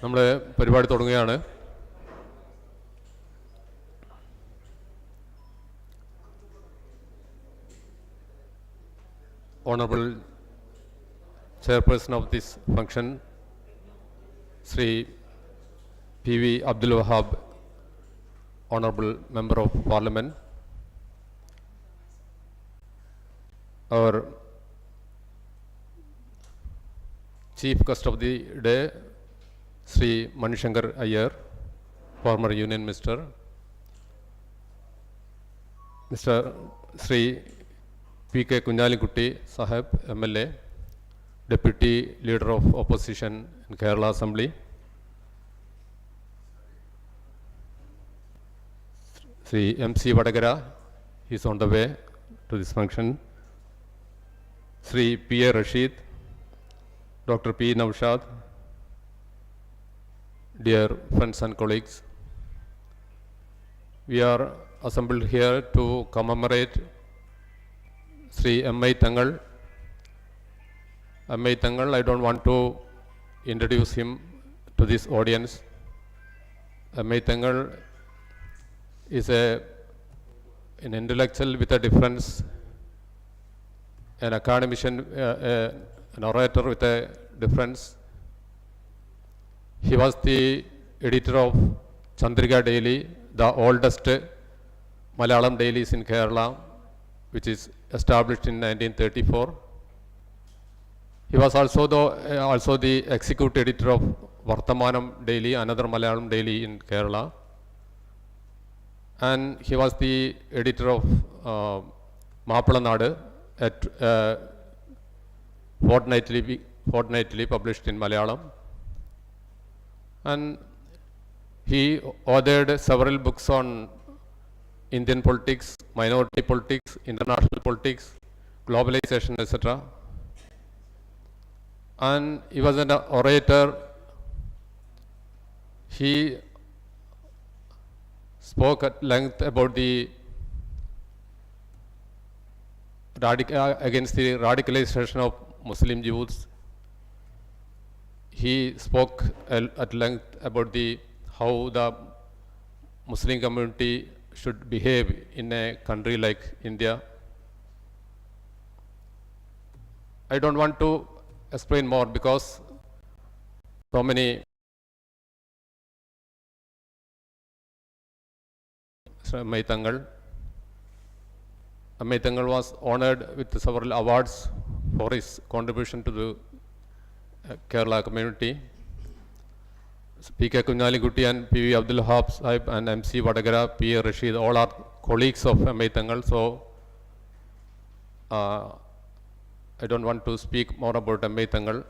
നമ്മൾ പരിപാടി തുടങ്ങുകയാണ്. Honorable Chairperson of this function, Sri P.V. Abdul Wahab, Honorable Member of Parliament, our Chief Guest of the Day, Sri Manishankar Iyer, former Union Minister, Mr. Sri P.K. Kunjalikutty Sahib, MLA, Deputy Leader of Opposition in Kerala Assembly, Sri M.C. Vadagara, he is on the way to this function, Sri P.A. Rashid, Dr. P. Naushad, dear friends and colleagues, we are assembled here to commemorate Sri M.I. Thangal. M.I. Thangal, I don't want to introduce him to this audience. M.I. Thangal is an intellectual with a difference, an academician, an orator with a difference. He was the editor of Chandrika Daily, the oldest Malayalam dailies in Kerala, which is established in 1934. He was also the executive editor of Vartamanam Daily, another Malayalam daily in Kerala. And he was the editor of Mappila at fortnightly published in Malayalam. And he authored several books on Indian politics, minority politics, international politics, globalization, etc. And he was an orator. He spoke at length about the against the radicalization of Muslim youths. He spoke at length about how the Muslim community should behave in a country like India. I don't want to explain more because so many M.I. Thangal. M.I. Thangal was honored with several awards for his contribution to the Kerala community. P.K. Kunjalikutty and P.V. Abdul Wahab Sahib and M.C. Vadagara, P.A. Rashid, all are colleagues of M.I. Thangal, so I don't want to speak more about M.I. Thangal.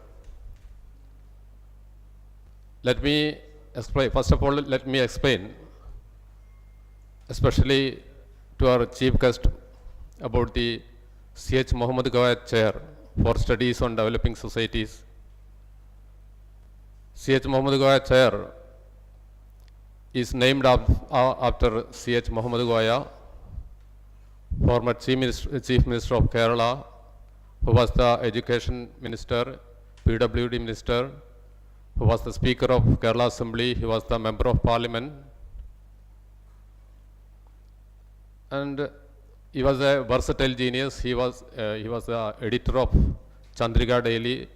Let me explain. First of all, let me explain, especially to our chief guest, about the C.H. Mohammed Koya Chair for Studies on Developing Societies. C.H. Mohammed Koya Chair is named after C.H. Mohammed Koya, former Chief Minister of Kerala, who was the Education Minister, PWD Minister, who was the Speaker of Kerala Assembly, he was the Member of Parliament, and he was a versatile genius. He was the editor of Chandrika Daily,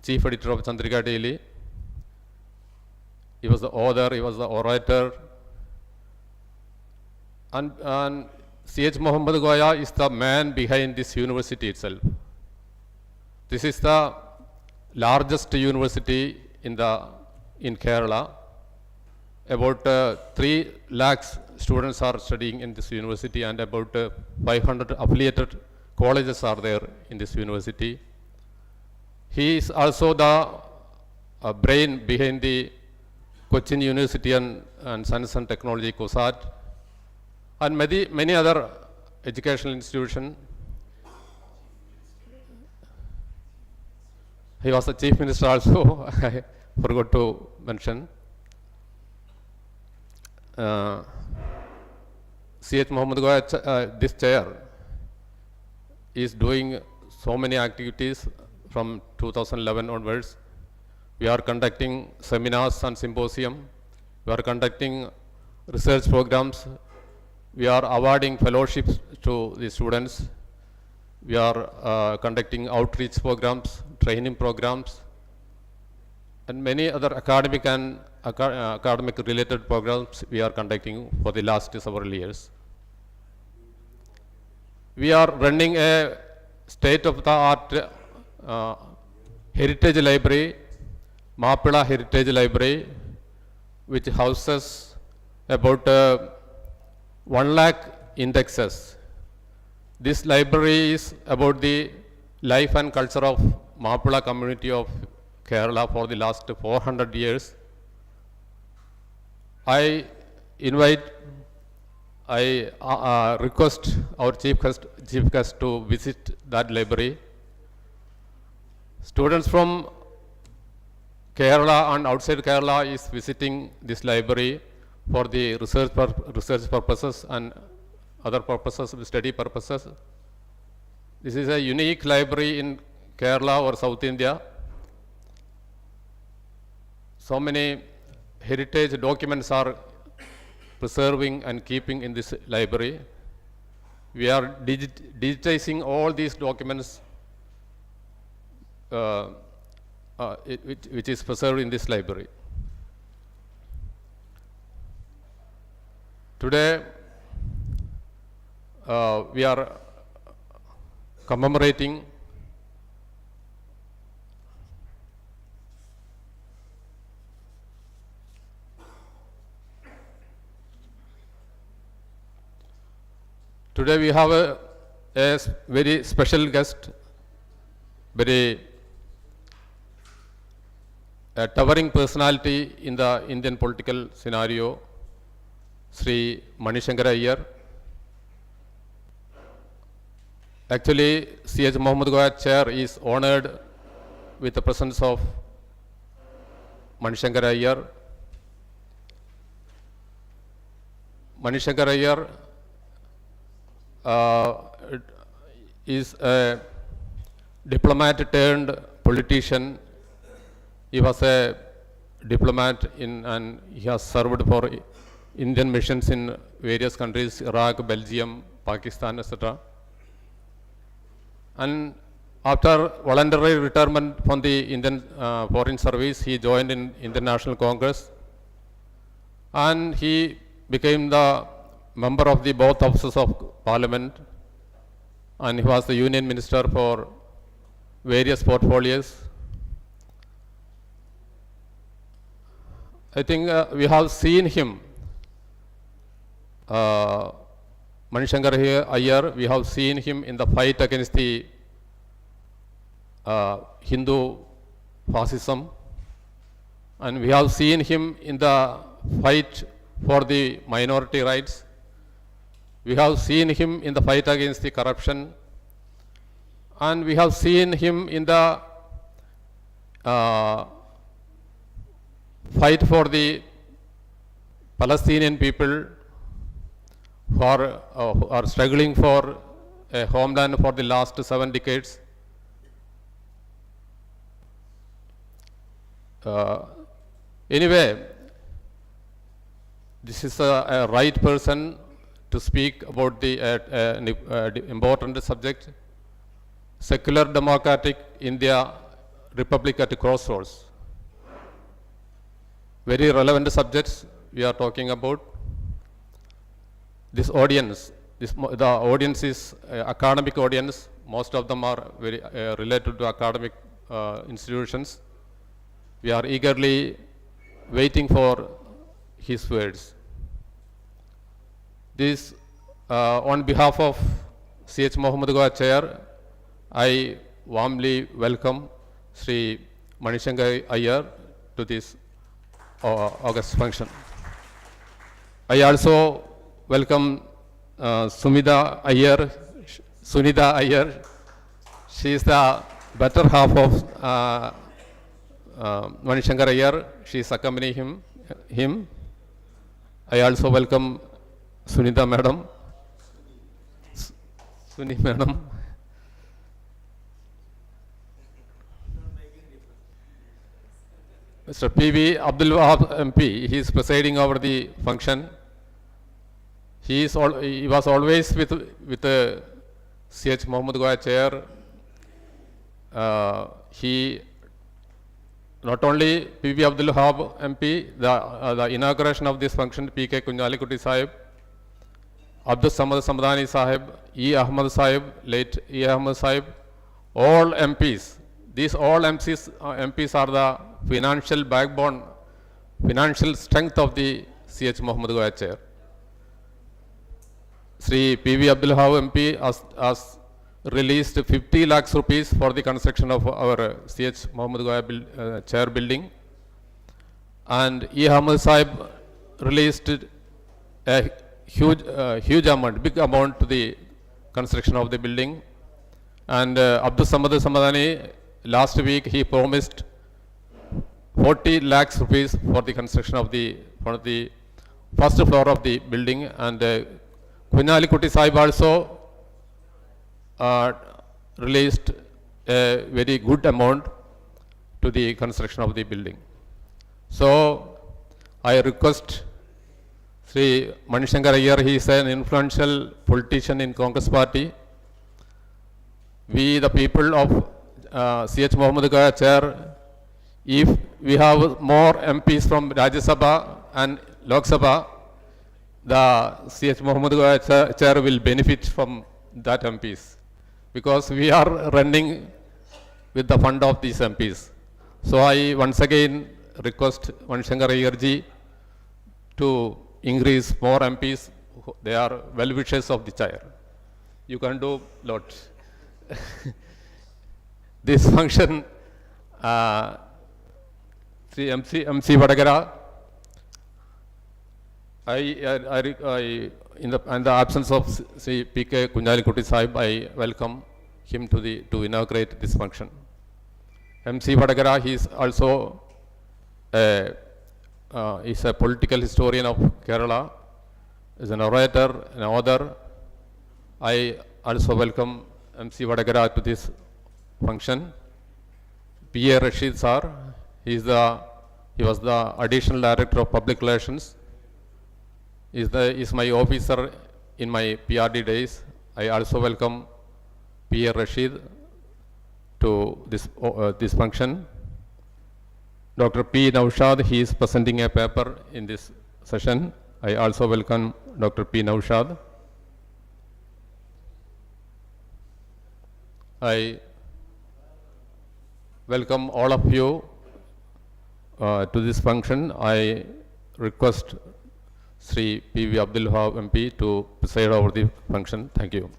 Chief Editor of Chandrika Daily. He was the author, he was the orator, and C.H. Mohammed Koya is the man behind this university itself. This is the largest university in Kerala. About 3 lakhs students are studying in this university, and about 500 affiliated colleges are there in this university. He is also the brain behind the Cochin University and Science and Technology, COSAT, and many other educational institutions. He was the Chief Minister also, I forgot to mention. C.H. Mohammed Koya, this chair, is doing so many activities from 2011 onwards. We are conducting seminars and symposium. We are conducting research programs. We are awarding fellowships to the students. We are conducting outreach programs, training programs, and many other academic and academic related programs we are conducting for the last several years. We are running a state-of-the-art heritage library, Mappila Heritage Library, which houses about 1 lakh indexes. This library is about the life and culture of Mappila community of Kerala for the last 400 years. I request our chief guest to visit that library. Students from Kerala and outside Kerala is visiting this library for the research purposes and other purposes, study purposes. This is a unique library in Kerala or South India. So many heritage documents are preserving and keeping in this library. We are digitizing all these documents which is preserved in this library. Today, we are commemorating Today we have a very special guest, very towering personality in the Indian political scenario, Sri Manishankara Iyer. Actually, C.H. Mohammed Koya chair is honored with the presence of Manishankara Iyer. Manishankara Iyer is a diplomat turned politician. He was a diplomat and he has served for Indian missions in various countries, Iraq, Belgium, Pakistan, etc. And after voluntary retirement from the Indian Foreign Service, he joined in Indian National Congress and he became the member of the both houses of Parliament, and he was the Union Minister for various portfolios. I think we have seen him, Manishankara Iyer, we have seen him in the fight against the Hindu fascism, and we have seen him in the fight for the minority rights. We have seen him in the fight against the corruption, and we have seen him in the fight for the Palestinian people who are struggling for a homeland for the last 7 decades. Anyway, this is a right person to speak about the important subject, secular democratic India, Republic at crossroads. Very relevant subjects we are talking about. This audience, the audience is academic audience. Most of them are very related to academic institutions. We are eagerly waiting for his words. This, on behalf of C.H. Mohammed Koya Chair, I warmly welcome Sri Manishankara Iyer to this August function. I also welcome Sunita Iyer. She is the better half of Manishankara Iyer. She is accompanying him. I also welcome Sunita Madam. Suni Madam. Mr. P.V. Abdul Wahab MP, he is presiding over the function. He was always with C.H. Mohammed Koya chair. He not only P.V. Abdul Wahab MP, the inauguration of this function, P.K. Kunjalikutti Sahib, Abdul Samad Samadani Sahib, E. Ahmad Sahib, late E. Ahmad Sahib, all MPs. These all MPs are the financial backbone, financial strength of the C.H. Mohammed Koya chair. Sri P.V. Abdul Wahab MP has released 50 lakhs rupees for the construction of our C.H. Mohammed Koya chair building, and E. Ahmad Sahib released a huge amount, big amount to the construction of the building, and Abdul Samad Samadani last week he promised 40 lakhs rupees for the construction of the first floor of the building, and Kunjalikutti Sahib also released a very good amount to the construction of the building. So I request Sri Manishankar Iyer, he is an influential politician in Congress party. We the people of C.H. Mohammed Koya chair, if we have more MPs from Rajya Sabha and Lok Sabha, the C.H. Mohammed Koya chair will benefit from that MPs, because we are running with the fund of these MPs. So I once again request Manishankar Iyer ji to increase more MPs. They are well-wishers of the chair. You can do lot. This function, Sri MC Vadagara, in the absence of Sri P.K. Kunjalikutti Sahib, I welcome him to inaugurate this function. MC Vadagara, he is also is a political historian of Kerala, is an orator, an author. I also welcome MC Vadagara to this function. P.A. Rashid sir, he was the additional director of public relations. Is my officer in my PRD days. I also welcome P.A. Rashid to this function. Dr. P. Naushad, he is presenting a paper in this session. I also welcome Dr. P. Naushad. I welcome all of you to this function. I request Sri P.V. Abdul Wahab MP to preside over the function. Thank you.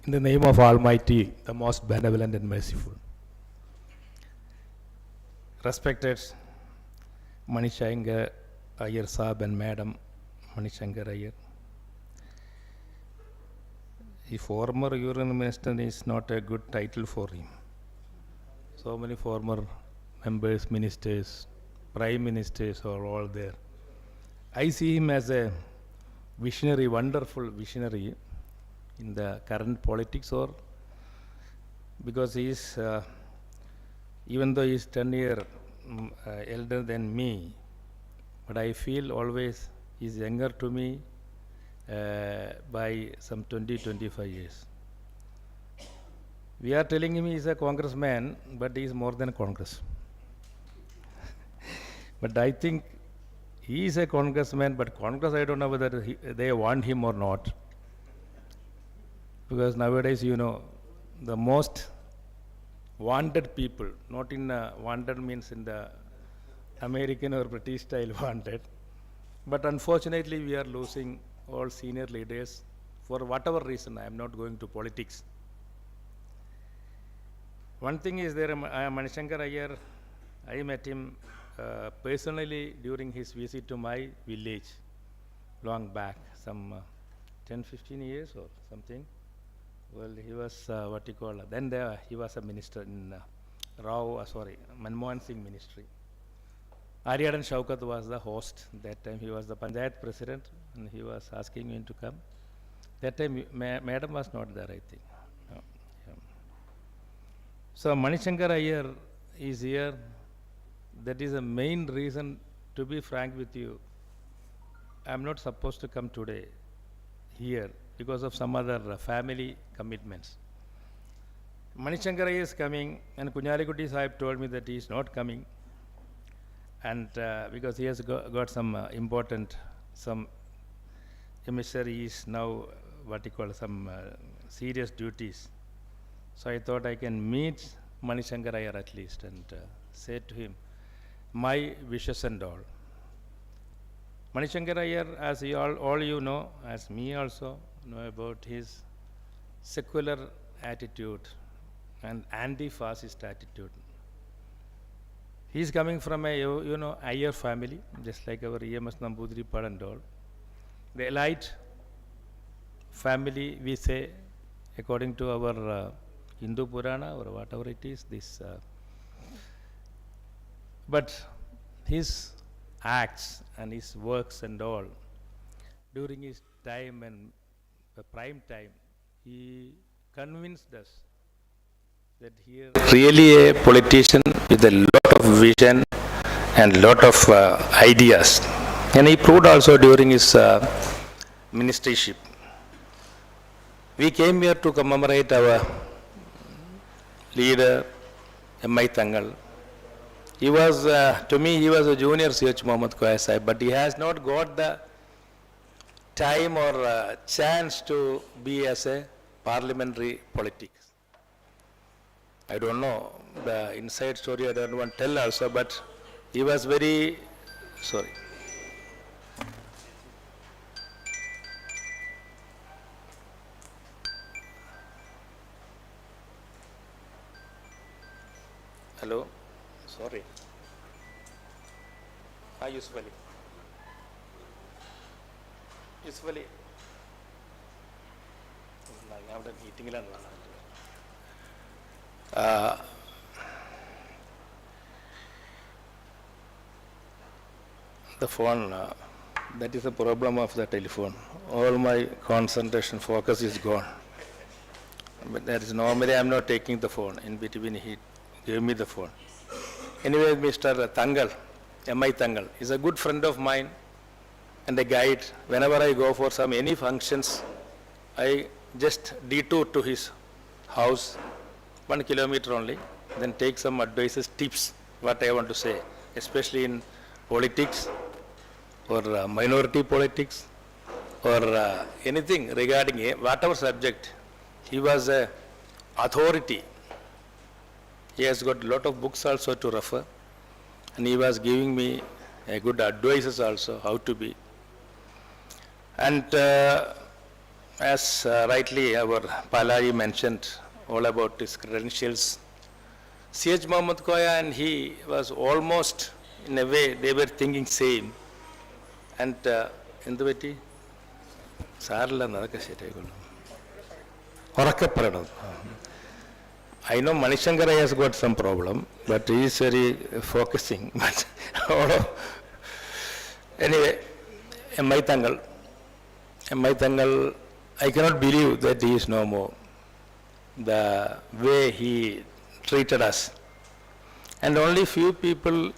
In the name of Almighty, the most benevolent and merciful. Respected Manishankar Iyer Sahib and Madam Manishankar Iyer. The former Union Minister is not a good title for him. So many former members, ministers, prime ministers are all there. I see him as a visionary, wonderful visionary in the current politics, or because he is, even though he is 10 years elder than me, but I feel always he is younger to me by some 20-25 years. We are telling him he is a congressman, but he is more than a congress. But I think he is a congressman, but Congress, I don't know whether they want him or not. Because nowadays, you know, the most wanted people, not in wanted means in the American or British style wanted, but unfortunately we are losing all senior leaders for whatever reason. I am not going to politics. One thing is there, Manishankar Iyer, I met him personally during his visit to my village long back, some 10-15 years or something. Well, he was what you call, then he was a minister in Manmohan Singh ministry. Aryadan Shaukat was the host. That time he was the Panchayat president and he was asking me to come. That time madam was not there, I think. No, yeah. So Manishankar Iyer is here. That is the main reason, to be frank with you. I am not supposed to come today here because of some other family commitments. Manishankar Iyer is coming and Kunjalikutti Sahib told me that he is not coming. And because he has got some important, some emissaries now, what you call some serious duties. So I thought I can meet Manishankar Iyer at least and say to him my wishes and all. Manishankar Iyer, as you all you know, as me also know about his secular attitude and anti-fascist attitude. He is coming from a, you know, Iyer family, just like our EMS Namboodiripad and all. The elite family, we say, according to our Hindu Purana or whatever it is, this. But his acts and his works and all, during his time and the prime time, he convinced us that he is really a politician with a lot of vision and lot of ideas. And he proved also during his ministership. We came here to commemorate our leader, M.I. Thangal. He was, to me, he was a junior CH Mohammed Koya Sahib, but he has not got the time or chance to be as a parliamentary politics. I don't know the inside story, I don't want to tell also, but he was very, sorry. Hello? Sorry. Usually. The phone, that is the problem of the telephone. All my concentration, focus is gone. But that is normally I am not taking the phone. In between he gave me the phone. Anyway, Mr. Thangal, M.I. Thangal, is a good friend of mine and a guide. Whenever I go for any functions, I just detour to his house, 1 kilometer only, then take some advices, tips, what I want to say, especially in politics or minority politics or anything regarding whatever subject. He was an authority. He has got a lot of books also to refer, and he was giving me a good advices also how to be. And as rightly our Palaji mentioned all about his credentials, CH Mohammed Koya and he was almost, in a way, they were thinking same. And in the way, I know Manishankar has got some problem, but he is very focusing. But anyway, M.I. Thangal, I cannot believe that he is no more. The way he treated us. And only few people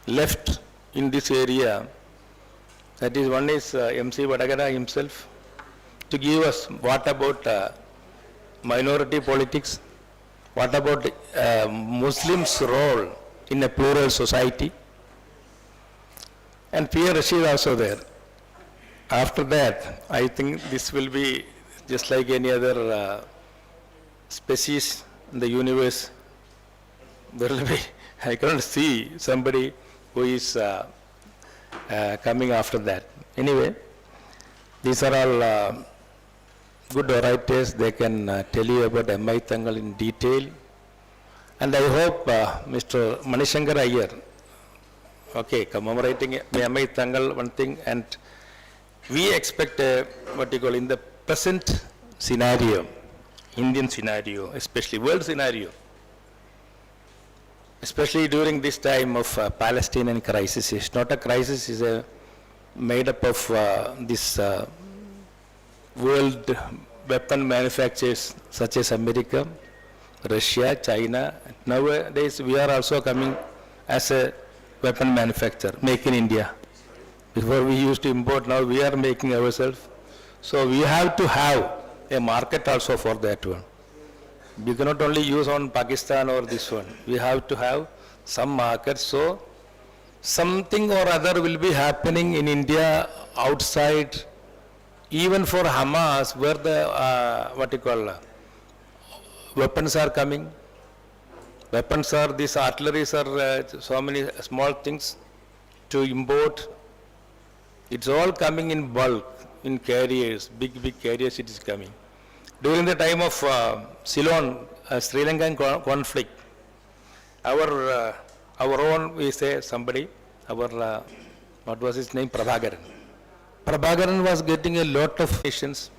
left in this area. That is, one is MC Vadagada himself, to give us what about minority politics, what about Muslims' role in a plural society, and P. Rashid also there. After that, I think this will be just like any other species in the universe. There will be, I cannot see somebody who is coming after that. Anyway, these are all good orators. They can tell you about M.I. Thangal in detail. And I hope Mr. Manishankar Iyer, okay, commemorating M.I. Thangal, one thing, and we expect what you call in the present scenario, Indian scenario, especially world scenario, especially during this time of Palestinian crisis. It's not a crisis, it's made up of this world weapon manufacturers such as America, Russia, China. Nowadays we are also coming as a weapon manufacturer, make in India. Before we used to import, now we are making ourselves. So we have to have a market also for that one. We cannot only use on Pakistan or this one. We have to have some market. So something or other will be happening in India outside, even for Hamas, where the weapons are coming. Weapons are, these artilleries are so many small things to import. It's all coming in bulk, in carriers, big carriers it is coming. During the time of Ceylon, Sri Lankan conflict, our own, we say somebody, what was his name, Prabhakaran. Prabhakaran was getting a lot of nations,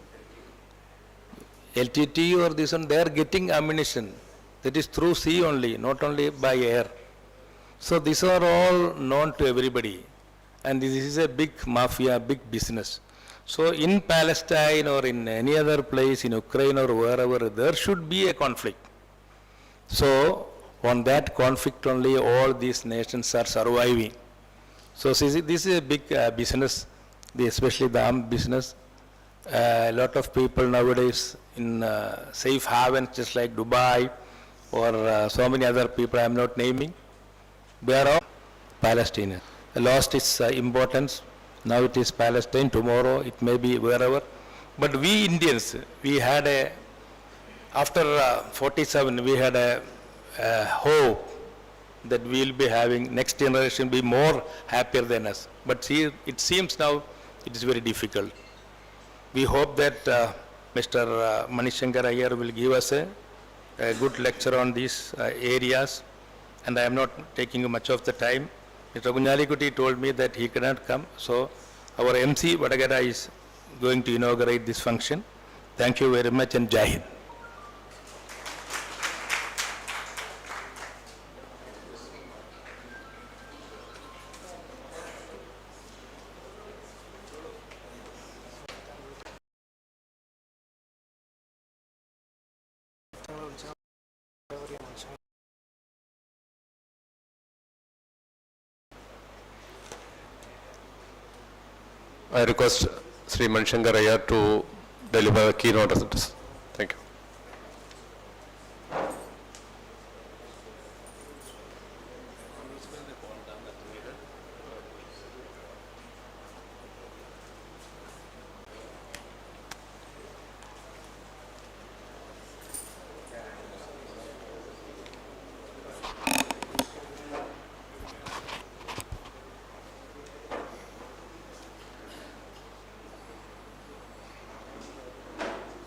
LTT or this one, they are getting ammunition. That is through sea only, not only by air. So these are all known to everybody. And this is a big mafia, big business. So in Palestine or in any other place, in Ukraine or wherever, there should be a conflict. So on that conflict only all these nations are surviving. So this is a big business, especially the armed business. A lot of people nowadays in safe havens just like Dubai or so many other people I am not naming, they are all Palestinians. Lost its importance. Now it is Palestine, tomorrow it may be wherever. But we Indians, we had after 47, we had a hope that we will be having, next generation be more happier than us. But see, it seems now it is very difficult. We hope that Mr. Manishankar Iyer will give us a good lecture on these areas, and I am not taking much of the time. Mr. Kunjalikuti told me that he cannot come, so our MC Vadagara is going to inaugurate this function. Thank you very much and Jai Hind. I request Sri Manishankar Iyer to deliver a keynote address. Thank you.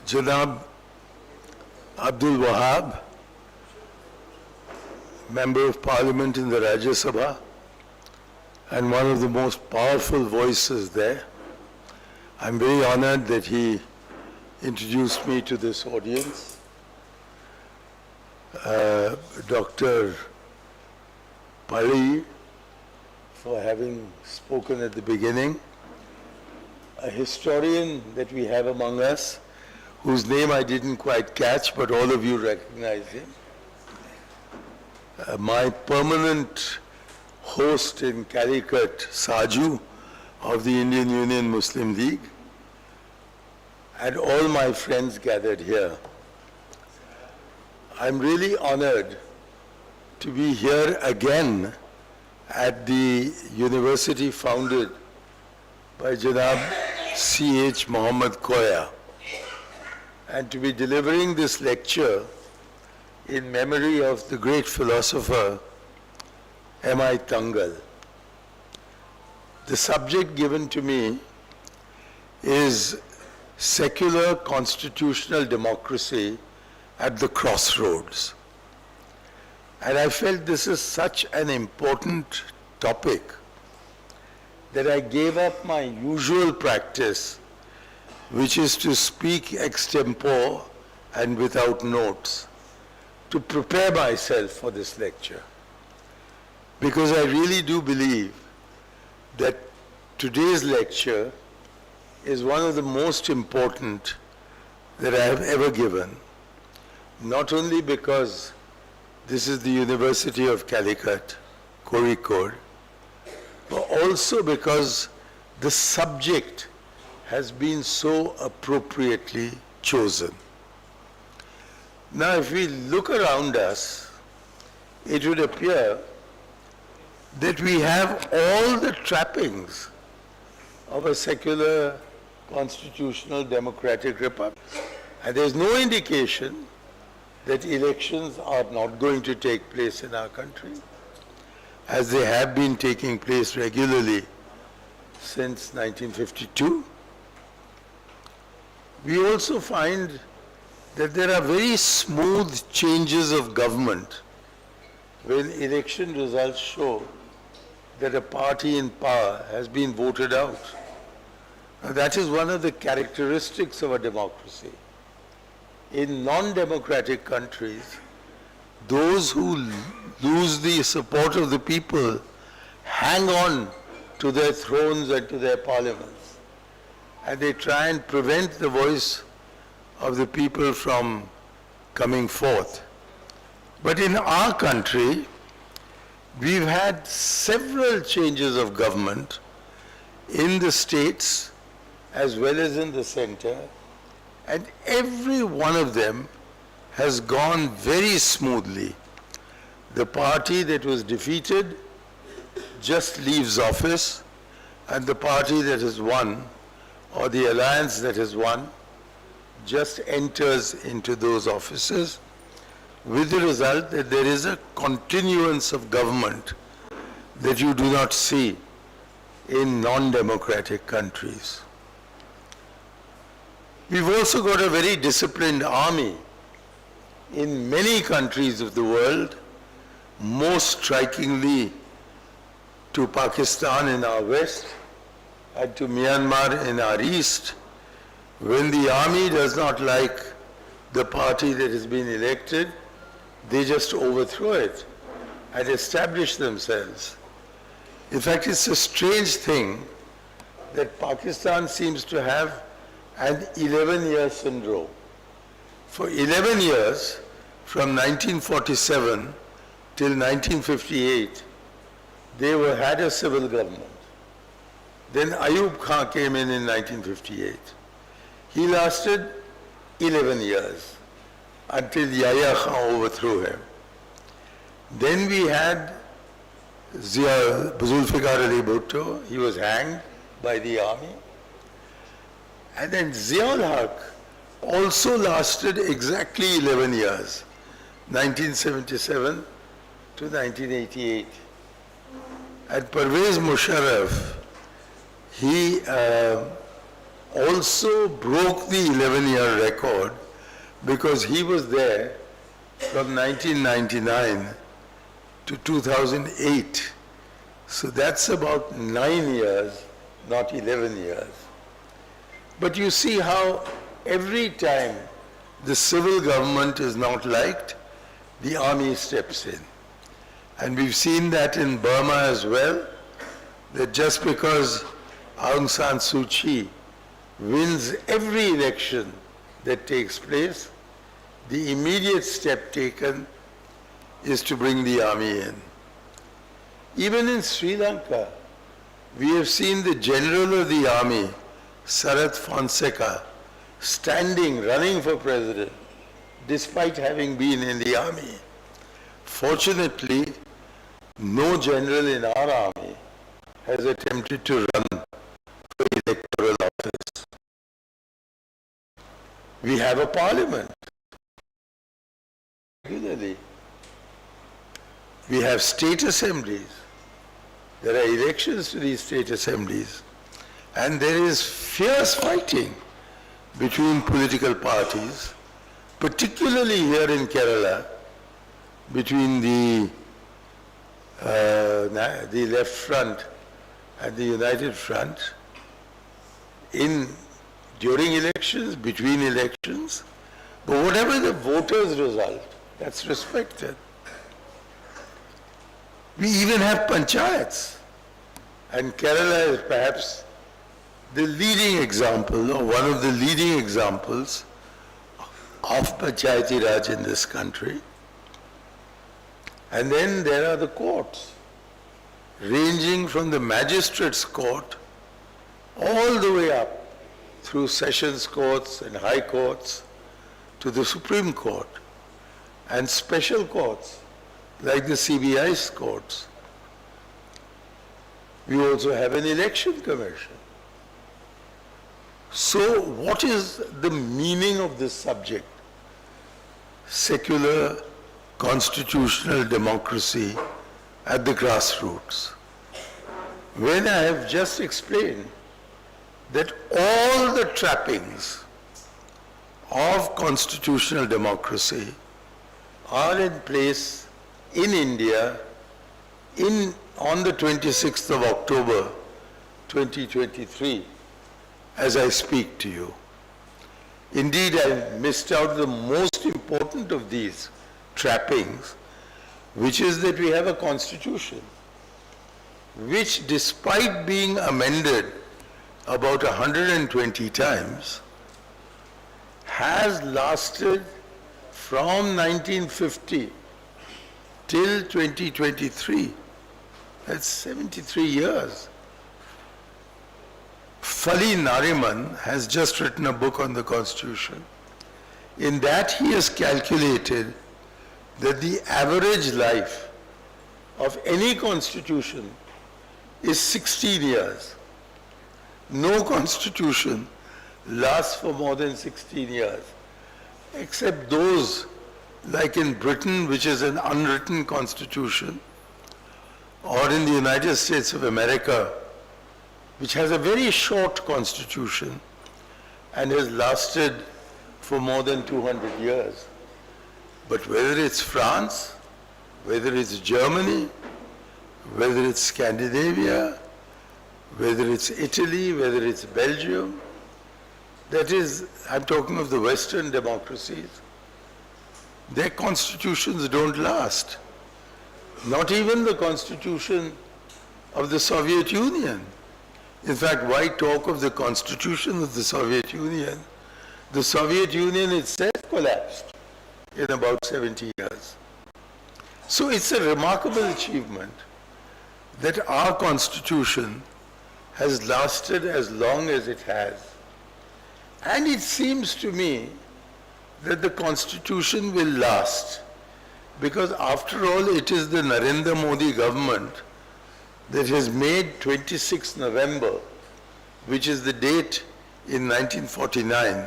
Janab Abdul Wahab, Member of Parliament in the Rajya Sabha and one of the most powerful voices there. I'm very honored that he introduced me to this audience. Dr. Pali for having spoken at the beginning, a historian that we have among us, whose name I didn't quite catch, but all of you recognize him. My permanent host in Calicut, Saju, of the Indian Union Muslim League, and all my friends gathered here. I'm really honored to be here again at the university founded by Janab C.H. Mohammed Koya, and to be delivering this lecture in memory of the great philosopher M.I. THANGAL. The subject given to me is secular constitutional democracy at the crossroads. And I felt this is such an important topic that I gave up my usual practice, which is to speak extempore and without notes, to prepare myself for this lecture. because I really do believe that today's lecture is one of the most important that I have ever given, not only because this is the University of Calicut, Kozhikode, but also because the subject has been so appropriately chosen. Now, if we look around us, it would appear that we have all the trappings of a secular, constitutional, democratic republic. And there's no indication that elections are not going to take place in our country, as they have been taking place regularly since 1952. We also find that there are very smooth changes of government when election results show that a party in power has been voted out. Now, that is one of the characteristics of a democracy. In non-democratic countries, those who lose the support of the people hang on to their thrones and to their parliaments, and they try and prevent the voice of the people from coming forth. But in our country, we've had several changes of government in the states as well as in the center, and every one of them has gone very smoothly. The party that was defeated just leaves office, and the party that has won, or the alliance that has won, just enters into those offices, with the result that there is a continuance of government that you do not see in non-democratic countries. We've also got a very disciplined army in many countries of the world, most strikingly to Pakistan in our west and to Myanmar in our east. When the army does not like the party that has been elected, they just overthrow it and establish themselves. In fact, it's a strange thing that Pakistan seems to have an 11-year syndrome. For 11 years, from 1947 till 1958, they had a civil government. Then Ayub Khan came in 1958. He lasted 11 years until Yahya Khan overthrew him. Then we had Zulfikar Ali Bhutto. He was hanged by the army. And then Ziaul Haq also lasted exactly 11 years, 1977 to 1988. And Pervez Musharraf, he also broke the 11-year record because he was there from 1999 to 2008. So that's about 9 years, not 11 years. But you see how every time the civil government is not liked, the army steps in. And we've seen that in Burma as well, that just because Aung San Suu Kyi wins every election that takes place, the immediate step taken is to bring the army in. Even in Sri Lanka, we have seen the general of the army, Sarath Fonseca, standing, running for president, despite having been in the army. Fortunately, no general in our army has attempted to run for electoral office. We have a parliament regularly. We have state assemblies. There are elections to these state assemblies. And there is fierce fighting between political parties, particularly here in Kerala, between the left front and the united front, during elections, between elections. But whatever the voters' result, that's respected. We even have panchayats. And Kerala is perhaps the leading example, or one of the leading examples of Panchayati Raj in this country. And then there are the courts, ranging from the magistrates' court all the way up through sessions courts and high courts to the Supreme Court, and special courts like the CBI's courts. We also have an election commission. So what is the meaning of this subject? Secular constitutional democracy at the grassroots. When I have just explained that all the trappings of constitutional democracy are in place in India on the 26th of October 2023 as I speak to you. Indeed, I missed out the most important of these trappings, which is that we have a constitution which, despite being amended about 120 times, has lasted from 1950 till 2023. That's 73 years. Fali Nariman has just written a book on the Constitution. In that he has calculated that the average life of any constitution is 16 years. No constitution lasts for more than 16 years, except those like in Britain, which is an unwritten constitution, or in the United States of America, which has a very short constitution and has lasted for more than 200 years. But whether it's France, whether it's Germany, whether it's Scandinavia, whether it's Italy, whether it's Belgium, that is, I'm talking of the Western democracies, their constitutions don't last. Not even the constitution of the Soviet Union. In fact, why talk of the constitution of the Soviet Union? The Soviet Union itself collapsed in about 70 years. So it's a remarkable achievement that our constitution has lasted as long as it has. And it seems to me that the constitution will last, because after all it is the Narendra Modi government that has made 26 November, which is the date in 1949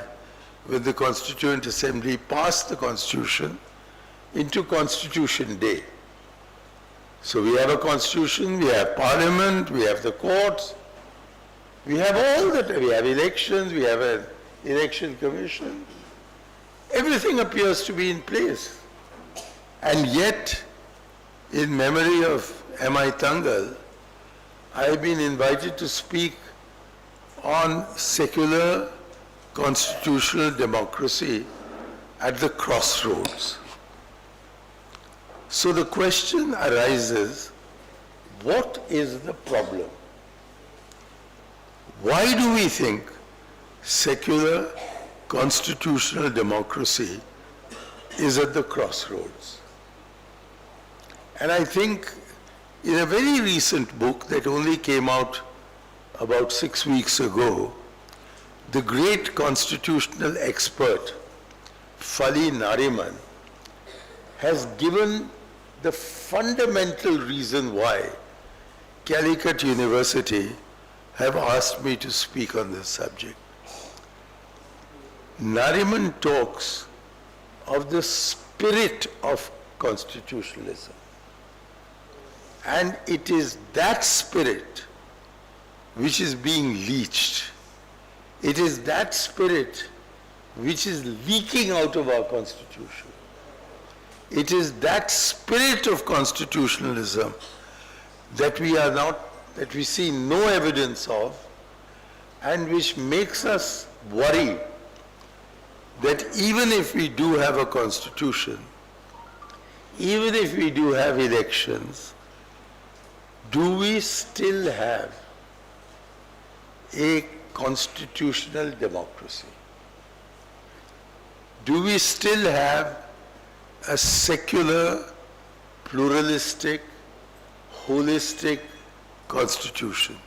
when the Constituent Assembly passed the Constitution, into Constitution Day. So we have a constitution, we have parliament, we have the courts, we have all that, we have elections, we have an election commission. Everything appears to be in place. And yet, in memory of M.I. Thangal, I have been invited to speak on secular constitutional democracy at the crossroads. So the question arises, what is the problem? Why do we think secular constitutional democracy is at the crossroads? And I think in a very recent book that only came out about 6 weeks ago, the great constitutional expert Fali Nariman has given the fundamental reason why Calicut University have asked me to speak on this subject. Nariman talks of the spirit of constitutionalism. And it is that spirit which is being leached. It is that spirit which is leaking out of our Constitution. It is that spirit of constitutionalism that we see no evidence of, and which makes us worry that even if we do have a constitution, even if we do have elections, do we still have a constitutional democracy? Do we still have a secular, pluralistic, holistic constitution?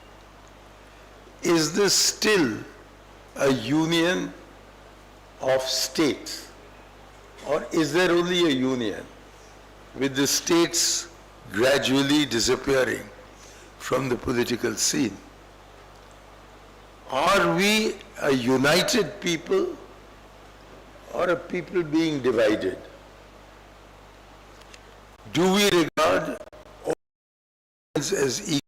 Is this still a union of states, or is there only a union with the states gradually disappearing from the political scene? Are we a united people or a people being divided? Do we regard all as equal?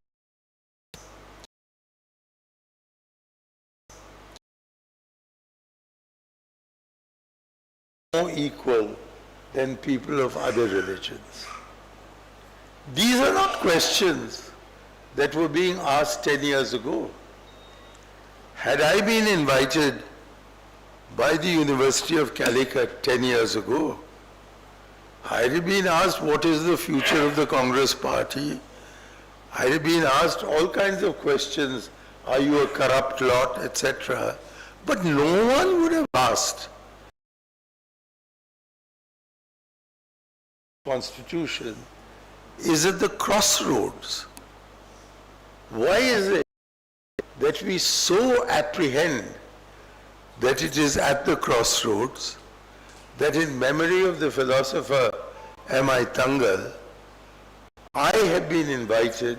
More equal than people of other religions? These are not questions that were being asked 10 years ago. Had I been invited by the University of Calicut 10 years ago, I had been asked what is the future of the Congress party. I had been asked all kinds of questions, are you a corrupt lot, etc. But no one would have asked Constitution is at the crossroads. Why is it that we so apprehend that it is at the crossroads, that in memory of the philosopher M.I. Thangal, I have been invited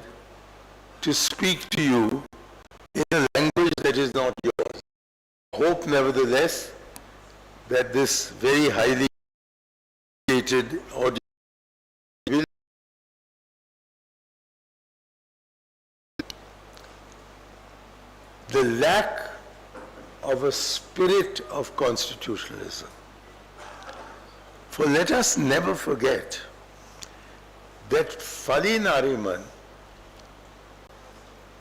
to speak to you in a language that is not yours. Hope, nevertheless, that this very highly educated audience will. The lack of a spirit of constitutionalism. For let us never forget that Fali Nariman,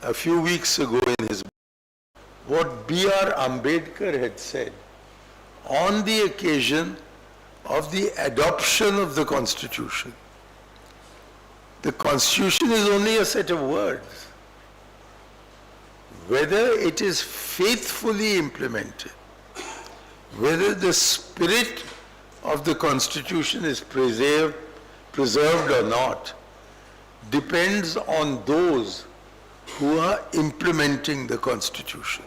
a few weeks ago in his book, what B.R. Ambedkar had said on the occasion of the adoption of the Constitution. The Constitution is only a set of words. Whether it is faithfully implemented, whether the spirit of the Constitution is preserved or not, depends on those who are implementing the Constitution.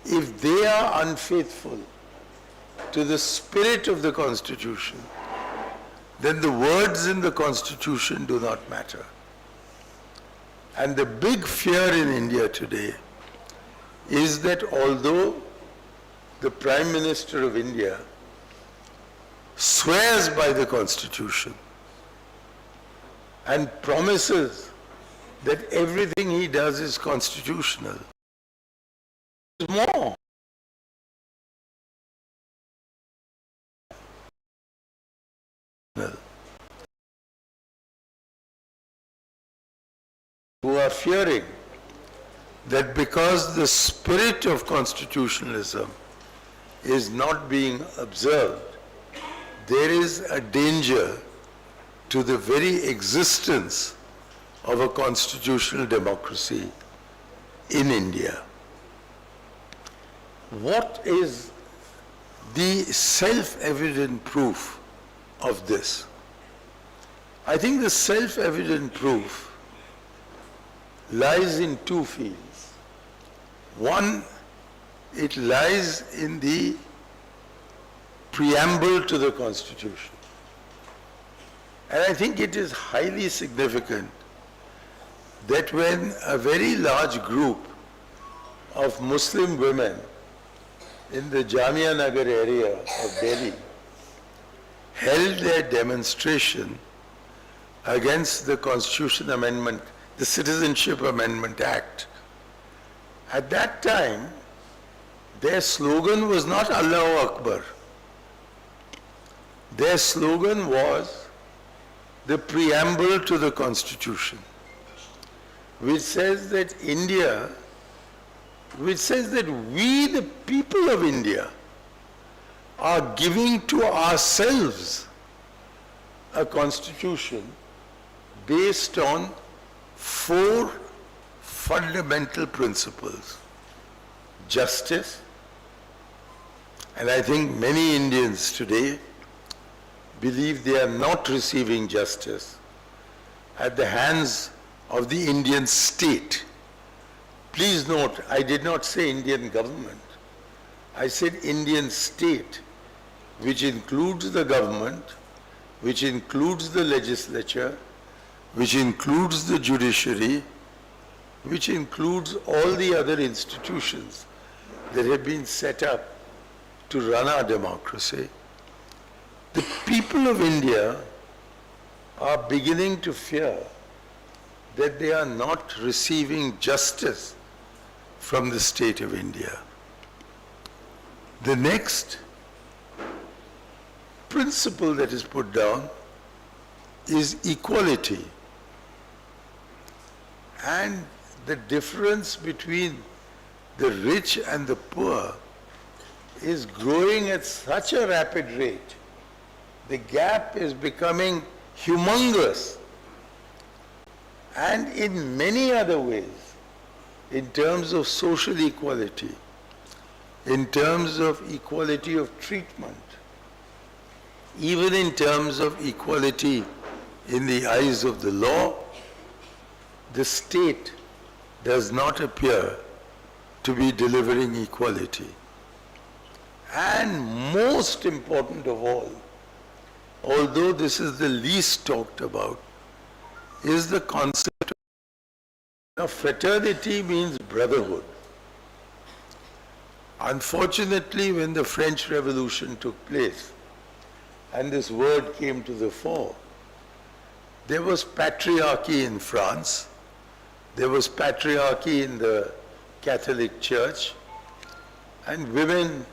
If they are unfaithful to the spirit of the Constitution, then the words in the Constitution do not matter. And the big fear in India today is that although the Prime Minister of India swears by the Constitution and promises that everything he does is constitutional, more. Who are fearing that because the spirit of constitutionalism is not being observed, there is a danger to the very existence of a constitutional democracy in India. What is the self-evident proof of this? I think the self-evident proof lies in two fields. One, it lies in the preamble to the Constitution. And I think it is highly significant that when a very large group of Muslim women in the Jamia Nagar area of Delhi held their demonstration against the Constitution Amendment, the Citizenship Amendment Act. At that time, their slogan was not Allahu Akbar. Their slogan was the preamble to the Constitution, which says that India, which says that we, the people of India, are giving to ourselves a constitution based on 4 fundamental principles. Justice, and I think many Indians today believe they are not receiving justice at the hands of the Indian state. Please note, I did not say Indian government. I said Indian state, which includes the government, which includes the legislature, which includes the judiciary, which includes all the other institutions that have been set up to run our democracy. The people of India are beginning to fear that they are not receiving justice from the state of India. The next principle that is put down is equality. And the difference between the rich and the poor is growing at such a rapid rate. The gap is becoming humongous. And in many other ways, in terms of social equality, in terms of equality of treatment, even in terms of equality in the eyes of the law, the state does not appear to be delivering equality. And most important of all, although this is the least talked about, is the concept of fraternity means brotherhood. Unfortunately, when the French Revolution took place and this word came to the fore, there was patriarchy in France, there was patriarchy in the Catholic Church, and women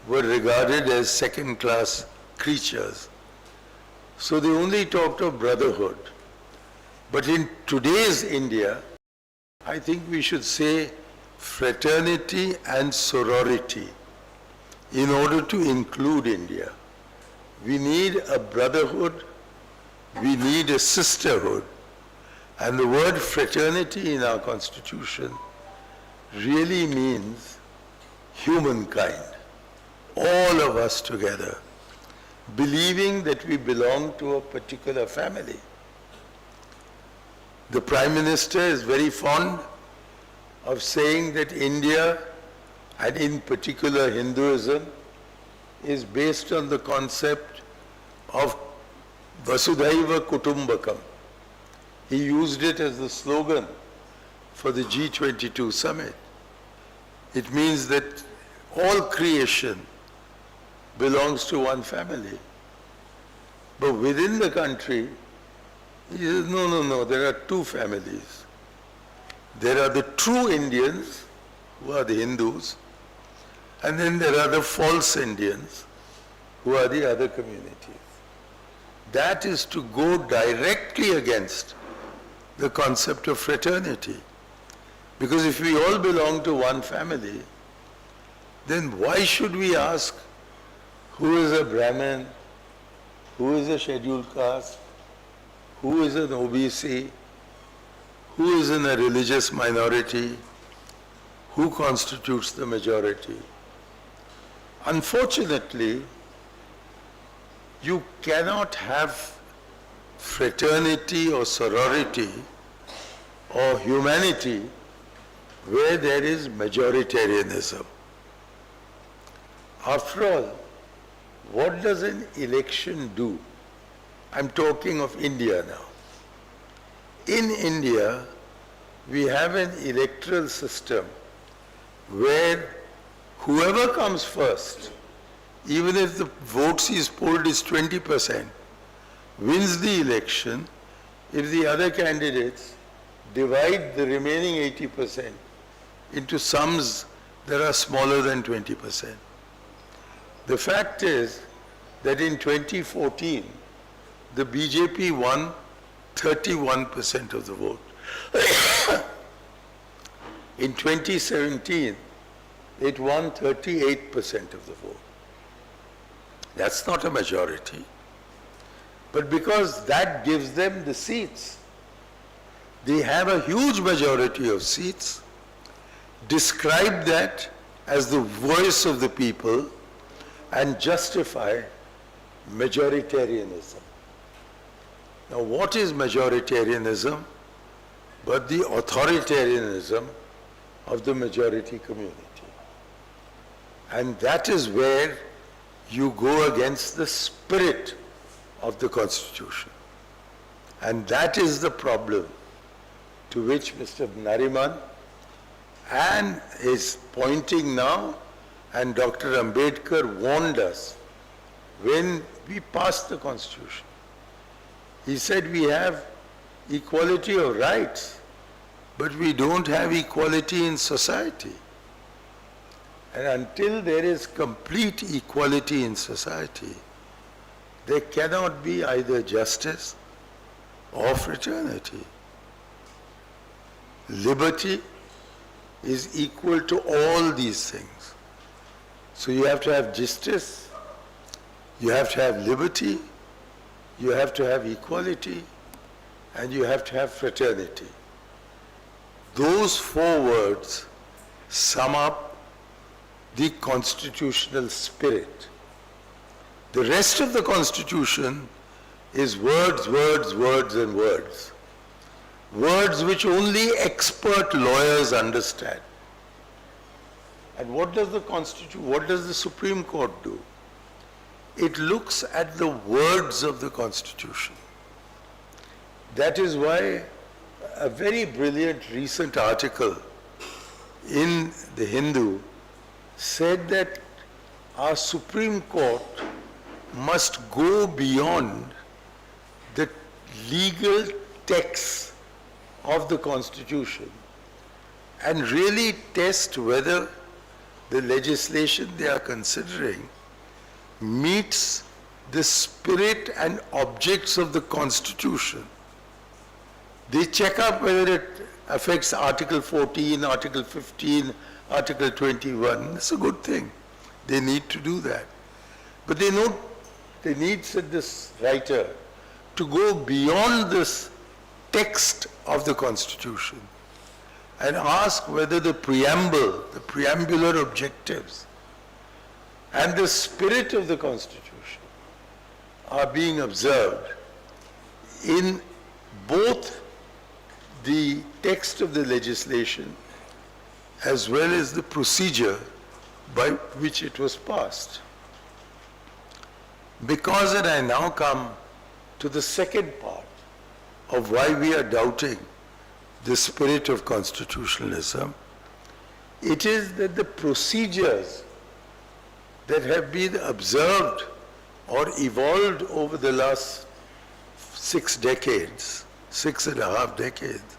were regarded as second-class creatures. So they only talked of brotherhood. But in today's India, I think we should say fraternity and sorority in order to include India. We need a brotherhood, we need a sisterhood. And the word fraternity in our constitution really means humankind, all of us together, believing that we belong to a particular family. The Prime Minister is very fond of saying that India, and in particular Hinduism, is based on the concept of Vasudhaiva Kutumbakam. He used it as the slogan for the G22 summit. It means that all creation belongs to one family. But within the country, he says, no, there are 2 families. There are the true Indians, who are the Hindus, and then there are the false Indians, who are the other communities. That is to go directly against the concept of fraternity. Because if we all belong to one family, then why should we ask who is a Brahmin, who is a scheduled caste, who is an OBC, who is in a religious minority, who constitutes the majority? Unfortunately, you cannot have fraternity or sorority or humanity where there is majoritarianism. After all, what does an election do? I'm talking of India now. In India, we have an electoral system where whoever comes first, even if the votes he's polled is 20%, wins the election if the other candidates divide the remaining 80% into sums that are smaller than 20%. The fact is that in 2014, the BJP won 31% of the vote. In 2017, it won 38% of the vote. That's not a majority. But because that gives them the seats, they have a huge majority of seats, describe that as the voice of the people, and justify majoritarianism. Now, what is majoritarianism but the authoritarianism of the majority community? And that is where you go against the spirit of the Constitution. And that is the problem to which Mr. Nariman and is pointing now, and Dr. Ambedkar warned us when we passed the Constitution. He said we have equality of rights, but we don't have equality in society. And until there is complete equality in society, there cannot be either justice or fraternity. Liberty is equal to all these things. So you have to have justice, you have to have liberty, you have to have equality, and you have to have fraternity. Those four words sum up the constitutional spirit. The rest of the Constitution is words, words, words, and words. Words which only expert lawyers understand. And what does the Supreme Court do? It looks at the words of the Constitution. That is why a very brilliant recent article in the Hindu said that our Supreme Court must go beyond the legal text of the Constitution and really test whether the legislation they are considering meets the spirit and objects of the Constitution. They check up whether it affects Article 14, Article 15, Article 21. That's a good thing. They need to do that. But they need, said this writer, to go beyond this text of the Constitution and ask whether the preamble, the preambular objectives, and the spirit of the Constitution are being observed in both the text of the legislation as well as the procedure by which it was passed. Because, and I now come to the second part of why we are doubting the spirit of constitutionalism, it is that the procedures that have been observed or evolved over the last 6 decades, 6.5 decades,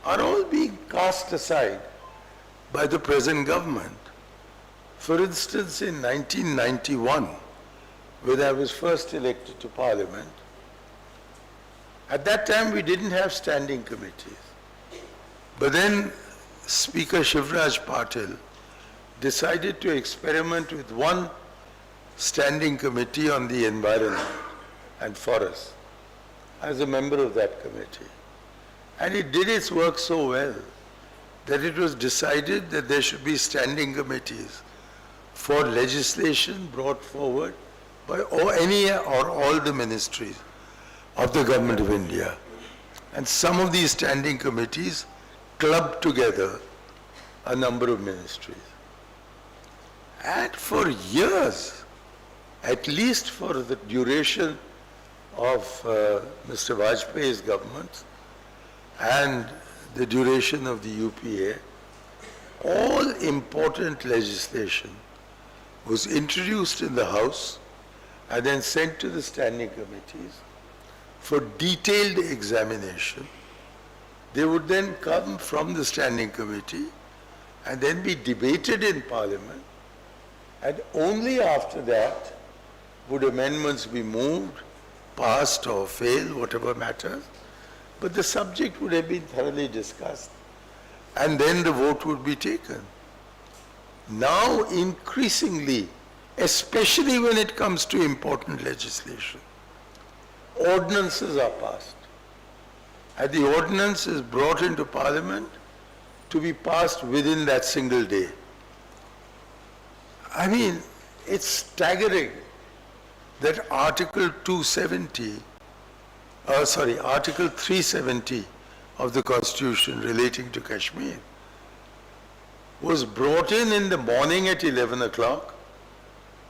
are all being cast aside by the present government. For instance, in 1991, when I was first elected to Parliament, at that time we didn't have standing committees. But then Speaker Shivraj Patil decided to experiment with one standing committee on the environment and forests as a member of that committee. And it did its work so well that it was decided that there should be standing committees for legislation brought forward by any or all the ministries of the Government of India. And some of these standing committees clubbed together a number of ministries. And for years, at least for the duration of Mr. Vajpayee's government and the duration of the UPA, all important legislation was introduced in the House and then sent to the standing committees for detailed examination. They would then come from the standing committee and then be debated in Parliament, and only after that would amendments be moved, passed or fail, whatever matters. But the subject would have been thoroughly discussed and then the vote would be taken. Now increasingly, especially when it comes to important legislation, ordinances are passed. and the ordinance is brought into Parliament to be passed within that single day. I mean, it's staggering that Article 370 of the Constitution relating to Kashmir was brought in the morning at 11 o'clock,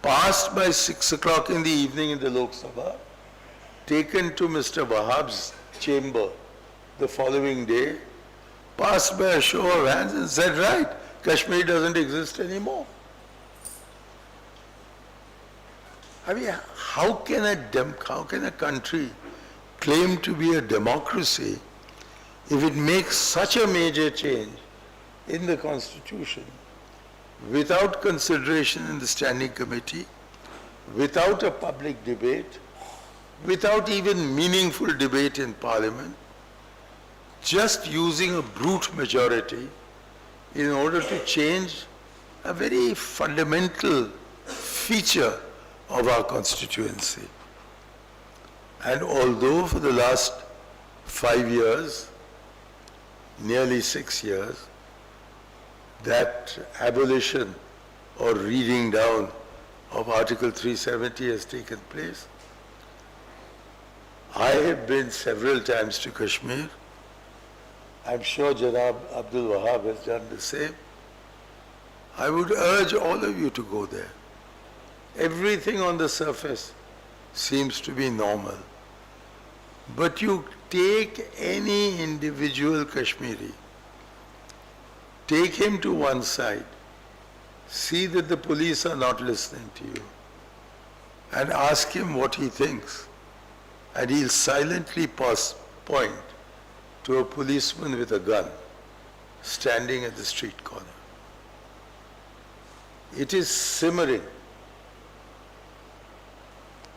passed by 6 o'clock in the evening in the Lok Sabha, taken to Mr. Wahab's chamber the following day, passed by a show of hands and said, right, Kashmir doesn't exist anymore. I mean, how can a country claim to be a democracy if it makes such a major change in the Constitution without consideration in the Standing Committee, without a public debate, without even meaningful debate in Parliament, just using a brute majority in order to change a very fundamental feature of our constituency. And although for the last 5 years, nearly 6 years, that abolition or reading down of Article 370 has taken place, I have been several times to Kashmir. I'm sure Janab Abdul Wahab has done the same. I would urge all of you to go there. Everything on the surface seems to be normal. But you take any individual Kashmiri, take him to one side, see that the police are not listening to you, and ask him what he thinks. And he'll silently point to a policeman with a gun standing at the street corner. It is simmering.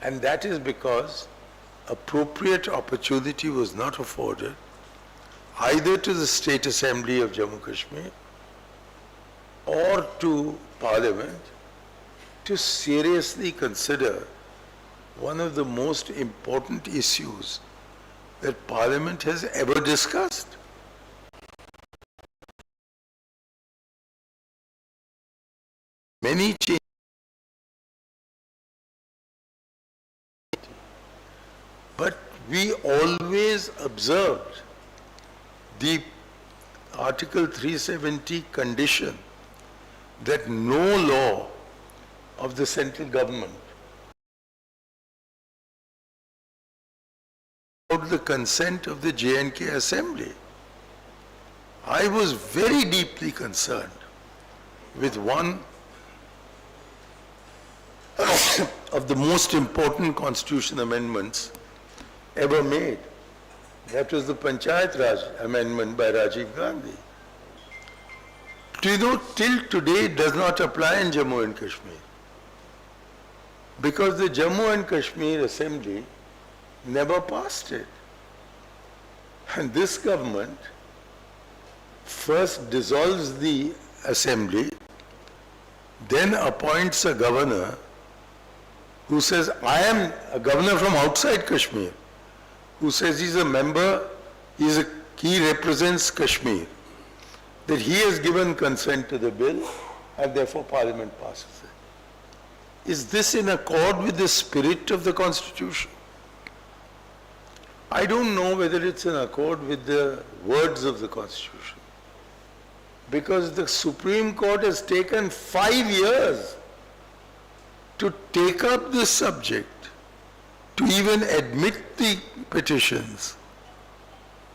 And that is because appropriate opportunity was not afforded either to the State Assembly of Jammu Kashmir or to Parliament to seriously consider one of the most important issues that Parliament has ever discussed. Many changes, but we always observed the Article 370 condition that no law of the central government without the consent of the J&K Assembly. I was very deeply concerned with one of the most important constitution amendments ever made. That was the Panchayat Raj amendment by Rajiv Gandhi. Do you know, till today it does not apply in Jammu and Kashmir. Because the Jammu and Kashmir Assembly never passed it. And this government first dissolves the assembly, then appoints a governor who says, I am a governor from outside Kashmir, who says he's a member, he represents Kashmir, that he has given consent to the bill and therefore Parliament passes it. Is this in accord with the spirit of the Constitution? I don't know whether it's in accord with the words of the Constitution, because the Supreme Court has taken 5 years to take up this subject, to even admit the petitions.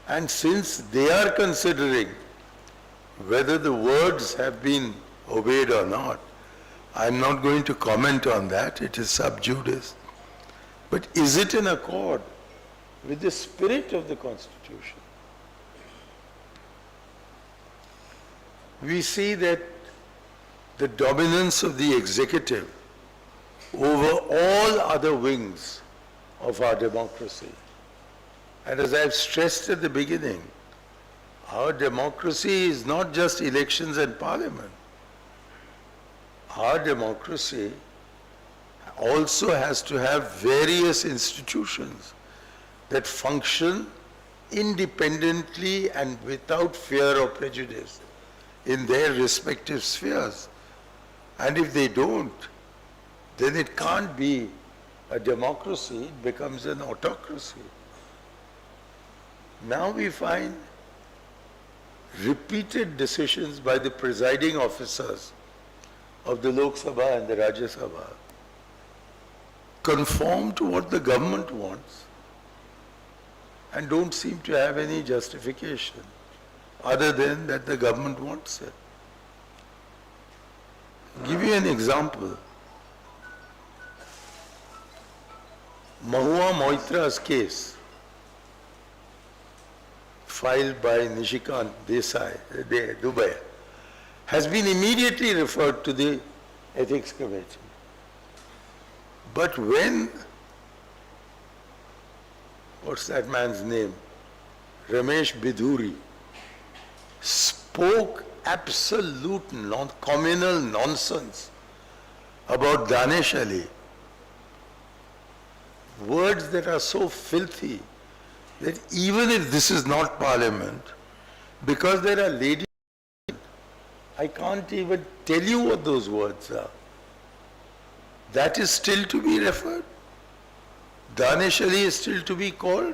And since they are considering whether the words have been obeyed or not, I'm not going to comment on that, it is sub judice. But is it in accord with the spirit of the Constitution? We see that the dominance of the executive over all other wings of our democracy. And as I've stressed at the beginning, our democracy is not just elections and parliament. Our democracy also has to have various institutions that function independently and without fear or prejudice in their respective spheres. And if they don't, then it can't be a democracy, it becomes an autocracy. Now we find repeated decisions by the presiding officers of the Lok Sabha and the Rajya Sabha conform to what the government wants and don't seem to have any justification other than that the government wants it. Give you an example. Mahua Moitra's case, filed by Nishikant Desai, Dubai, has been immediately referred to the Ethics Committee. But when, what's that man's name? Ramesh Bidhuri spoke absolute communal nonsense about Danish Ali, words that are so filthy that even if this is not parliament, because there are ladies, I can't even tell you what those words are. That is still to be referred. Danish Ali is still to be called.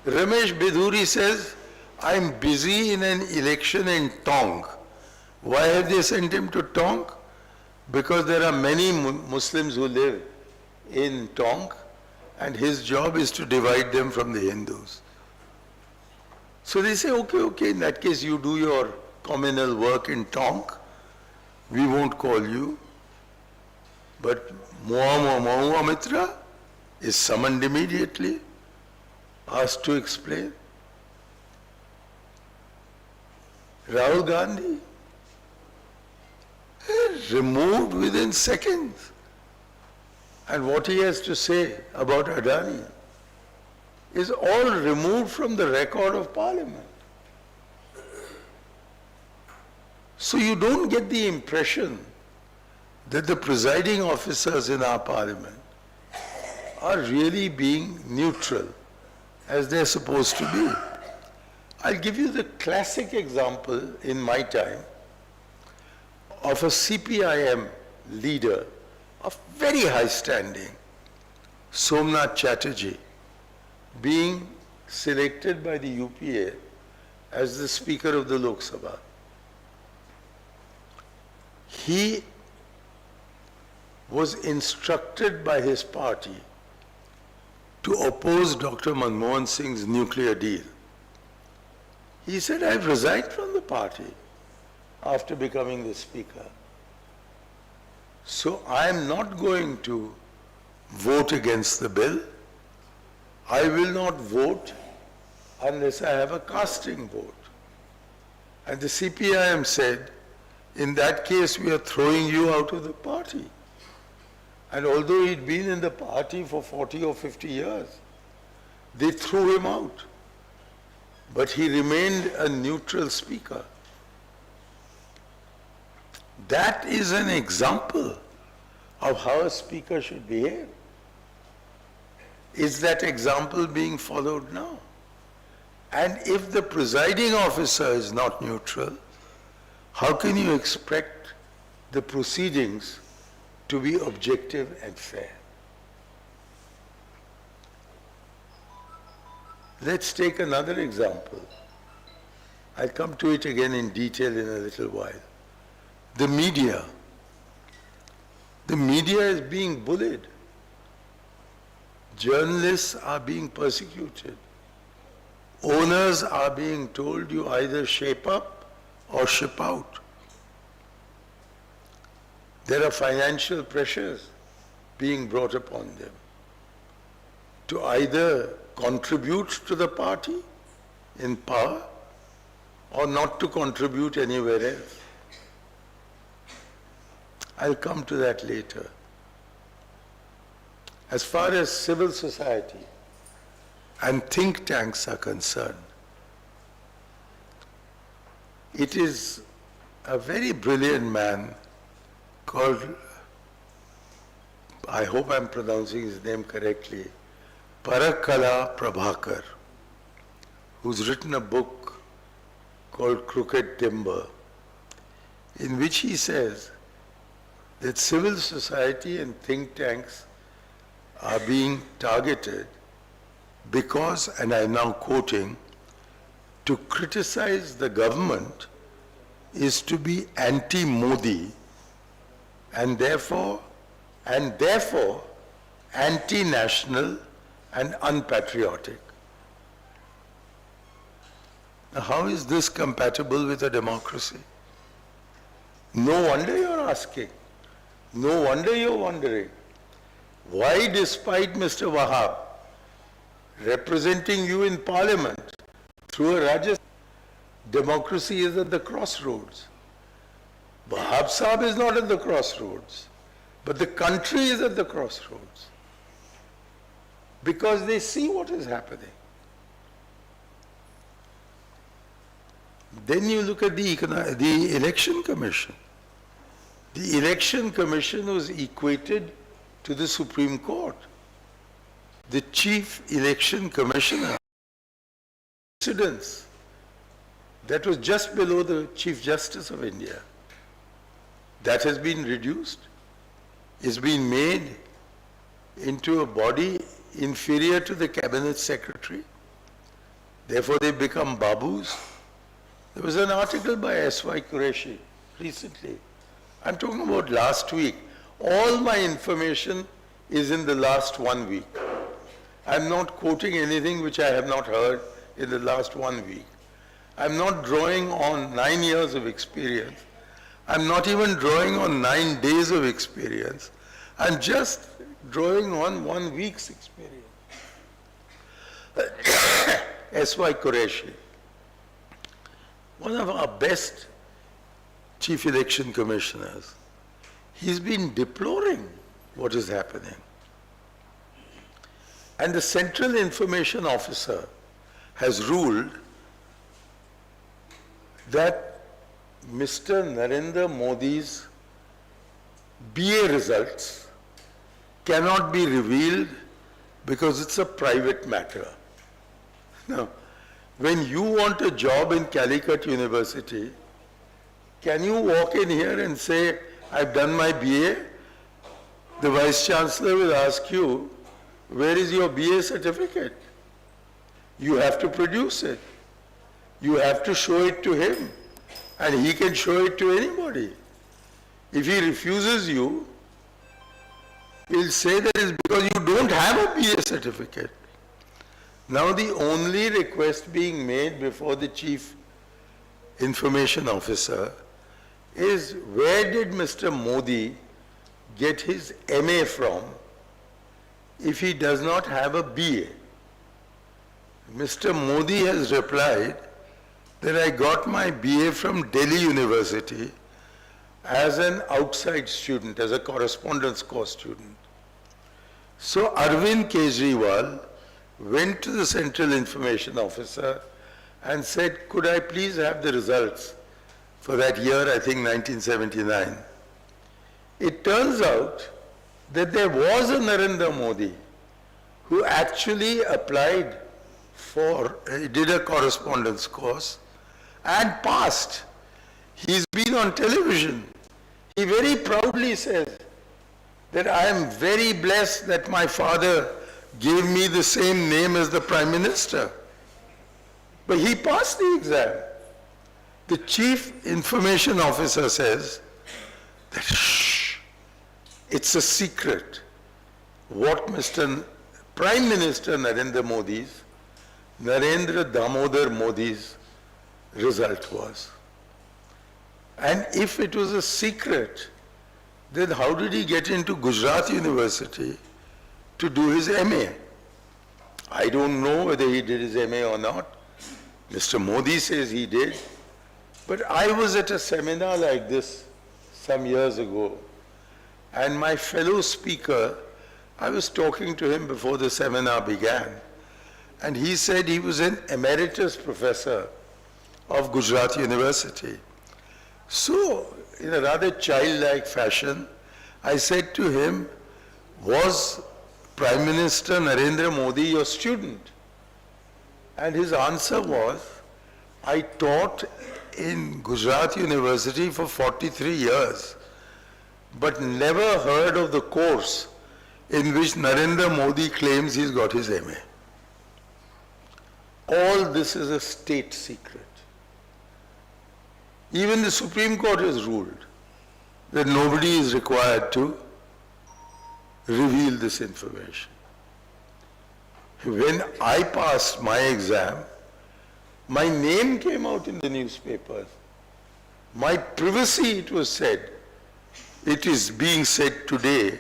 Ramesh Bidhuri says, I'm busy in an election in Tong. Why have they sent him to Tong? Because there are many Muslims who live in Tong, and his job is to divide them from the Hindus. So they say, okay, in that case you do your communal work in Tong, we won't call you. But Mahua Mitra is summoned immediately, asked to explain. Rahul Gandhi removed within seconds. And what he has to say about Adani is all removed from the record of Parliament. So you don't get the impression that the presiding officers in our Parliament are really being neutral as they're supposed to be. I'll give you the classic example in my time of a CPIM leader of very high standing, Somnath Chatterjee, being selected by the UPA as the Speaker of the Lok Sabha. He was instructed by his party to oppose Dr. Manmohan Singh's nuclear deal. He said, I've resigned from the party after becoming the Speaker. So I am not going to vote against the bill. I will not vote unless I have a casting vote. And the CPIM said, in that case we are throwing you out of the party. And although he'd been in the party for 40 or 50 years, they threw him out. But he remained a neutral speaker. That is an example of how a speaker should behave. Is that example being followed now? And if the presiding officer is not neutral, how can you expect the proceedings to be objective and fair? Let's take another example. I'll come to it again in detail in a little while. The media. The media is being bullied. Journalists are being persecuted. Owners are being told you either shape up or ship out. There are financial pressures being brought upon them to either contribute to the party in power or not to contribute anywhere else. I'll come to that later. As far as civil society and think tanks are concerned, it is a very brilliant man called, I hope I'm pronouncing his name correctly, Parakkala Prabhakar. who's written a book called Crooked Timber, in which he says that civil society and think tanks are being targeted because, and I'm now quoting, to criticize the government is to be anti-Modi and therefore anti-national and unpatriotic. Now, how is this compatible with a democracy? No wonder you're asking. No wonder you're wondering. Why, despite Mr. Wahab representing you in parliament through a Rajya, democracy is at the crossroads. Wahab Saab is not at the crossroads, but the country is at the crossroads because they see what is happening. Then you look at the Election Commission. The Election Commission was equated to the Supreme Court. The Chief Election Commissioner, residence, that was just below the Chief Justice of India. That has been reduced. It's been made into a body inferior to the Cabinet Secretary. Therefore, they become babus. There was an article by S.Y. Qureshi recently. I'm talking about last week. All my information is in the last 1 week. I'm not quoting anything which I have not heard in the last 1 week. I'm not drawing on 9 years of experience. I'm not even drawing on 9 days of experience. I'm just drawing on 1 week's experience. S.Y. Qureshi, one of our best chief election commissioners, he's been deploring what is happening. And the Central Information Officer has ruled that Mr. Narendra Modi's BA results cannot be revealed because it's a private matter. Now, when you want a job in Calicut University, can you walk in here and say, I've done my BA? The Vice Chancellor will ask you, where is your BA certificate? You have to produce it. You have to show it to him. And he can show it to anybody. If he refuses you, he'll say that it's because you don't have a BA certificate. Now the only request being made before the Chief Information Officer is, where did Mr. Modi get his MA from if he does not have a BA? Mr. Modi has replied that I got my BA from Delhi University as an outside student, as a correspondence course student. So Arvind Kejriwal went to the Central Information Officer and said, could I please have the results for that year, I think 1979. It turns out that there was a Narendra Modi who actually applied for, did a correspondence course and passed. He's been on television. He very proudly says that I am very blessed that my father gave me the same name as the Prime Minister. But he passed the exam. The Chief Information Officer says that, shh, it's a secret what Mr. Prime Minister Narendra Damodar Modi's result was. And if it was a secret, then how did he get into Gujarat University to do his MA? I don't know whether he did his MA or not. Mr. Modi says he did. But I was at a seminar like this some years ago, and my fellow speaker, I was talking to him before the seminar began, and he said he was an emeritus professor of Gujarat University. So, in a rather childlike fashion, I said to him, was Prime Minister Narendra Modi your student? And his answer was, I taught in Gujarat University for 43 years, but never heard of the course in which Narendra Modi claims he's got his MA. All this is a state secret. Even the Supreme Court has ruled that nobody is required to reveal this information. When I passed my exam, my name came out in the newspapers. My privacy, it was said, it is being said today,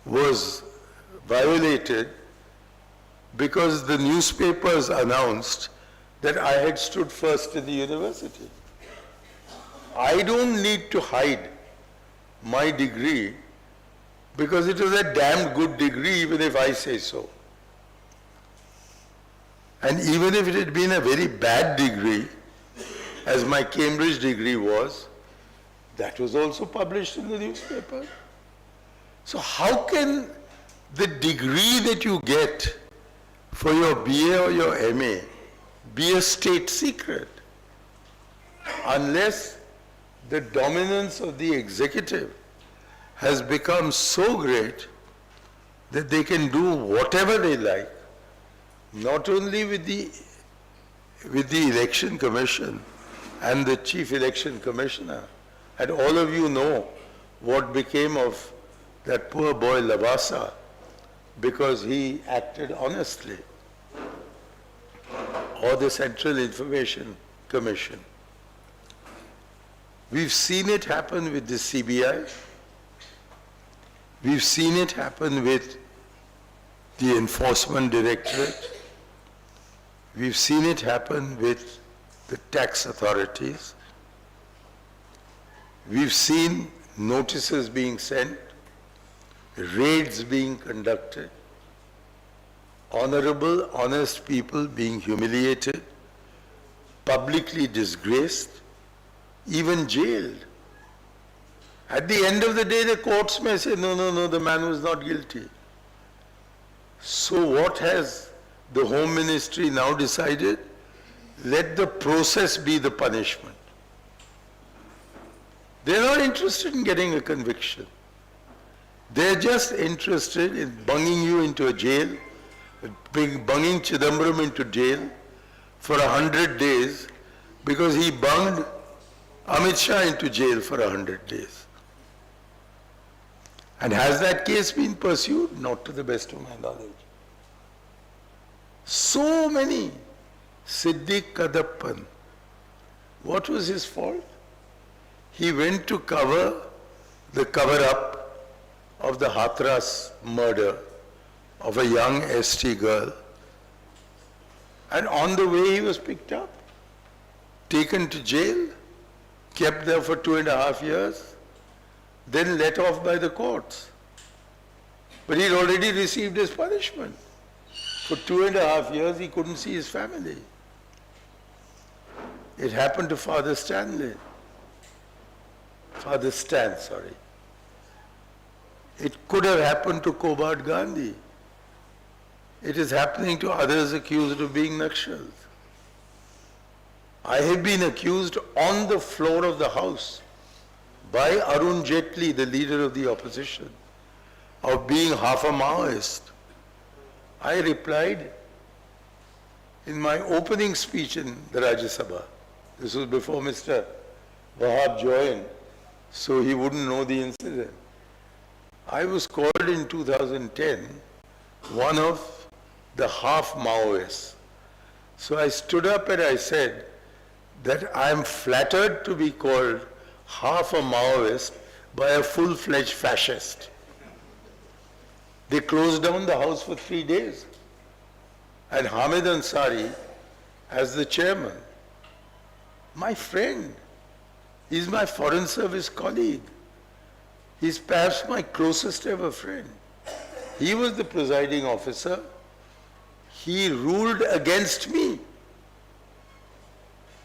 was violated because the newspapers announced that I had stood first in the university. I don't need to hide my degree because it was a damn good degree even if I say so. And even if it had been a very bad degree, as my Cambridge degree was, that was also published in the newspaper. So how can the degree that you get for your BA or your MA be a state secret unless the dominance of the executive has become so great that they can do whatever they like, not only with the election commission and the chief election commissioner. And all of you know what became of that poor boy Lavasa because he acted honestly, or the Central Information Commission. We've seen it happen with the CBI. We've seen it happen with the Enforcement Directorate. We've seen it happen with the tax authorities. We've seen notices being sent, raids being conducted, honorable, honest people being humiliated, publicly disgraced, even jailed. At the end of the day, the courts may say, no, the man was not guilty. So what has the Home Ministry now decided? Let the process be the punishment. They're not interested in getting a conviction. They're just interested in bunging you into a jail, bunging Chidambaram into jail for 100 days because he bunged Amit Shah into jail for 100 days. And has that case been pursued? Not to the best of my knowledge. So many. Siddiq Kadappan. What was his fault? He went to cover the cover-up of the Hathras murder of a young ST girl. And on the way he was picked up, taken to jail, kept there for 2.5 years, then let off by the courts. But he'd already received his punishment. For 2.5 years he couldn't see his family. It happened to Father Stan, sorry. It could have happened to Kobad Gandhi. It is happening to others accused of being Nakshals. I have been accused on the floor of the House by Arun Jaitley, the leader of the opposition, of being half a Maoist. I replied in my opening speech in the Rajya Sabha. This was before Mr. Wahab joined, so he wouldn't know the incident. I was called in 2010 one of the half Maoists. So I stood up and I said that I am flattered to be called half a Maoist by a full-fledged fascist. They closed down the house for 3 days. And Hamid Ansari as the chairman. My friend, he's my foreign service colleague. He's perhaps my closest ever friend. He was the presiding officer. He ruled against me.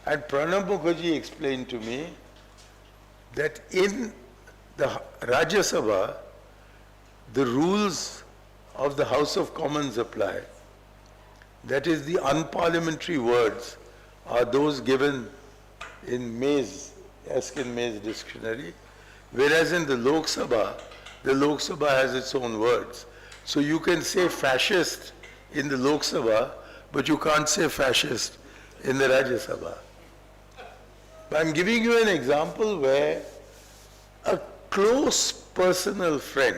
And Pranab Mukherjee explained to me that in the Rajya Sabha, the rules of the House of Commons apply. that is, the unparliamentary words are those given in May's, Erskine May's dictionary, whereas in the Lok Sabha has its own words. So you can say fascist in the Lok Sabha, but you can't say fascist in the Rajya Sabha. But I'm giving you an example where a close personal friend,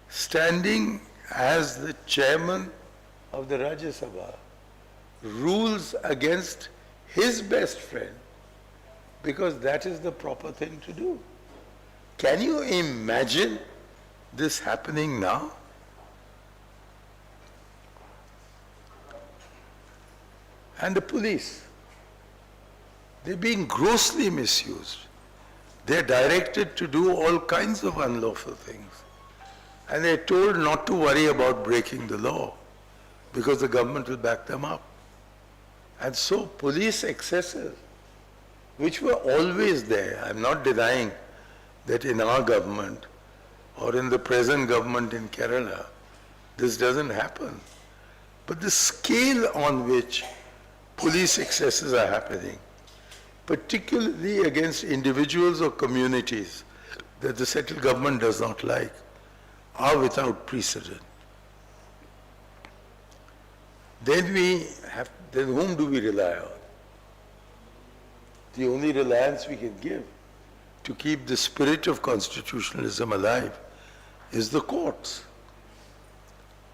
standing as the chairman of the Rajya Sabha, rules against his best friend because that is the proper thing to do. Can you imagine this happening now? And the police, they're being grossly misused. They're directed to do all kinds of unlawful things. And they're told not to worry about breaking the law because the government will back them up. And so police excesses, which were always there, I'm not denying that in our government or in the present government in Kerala, this doesn't happen. But the scale on which police excesses are happening, particularly against individuals or communities that the settled government does not like, are without precedent. Then whom do we rely on? The only reliance we can give to keep the spirit of constitutionalism alive is the courts.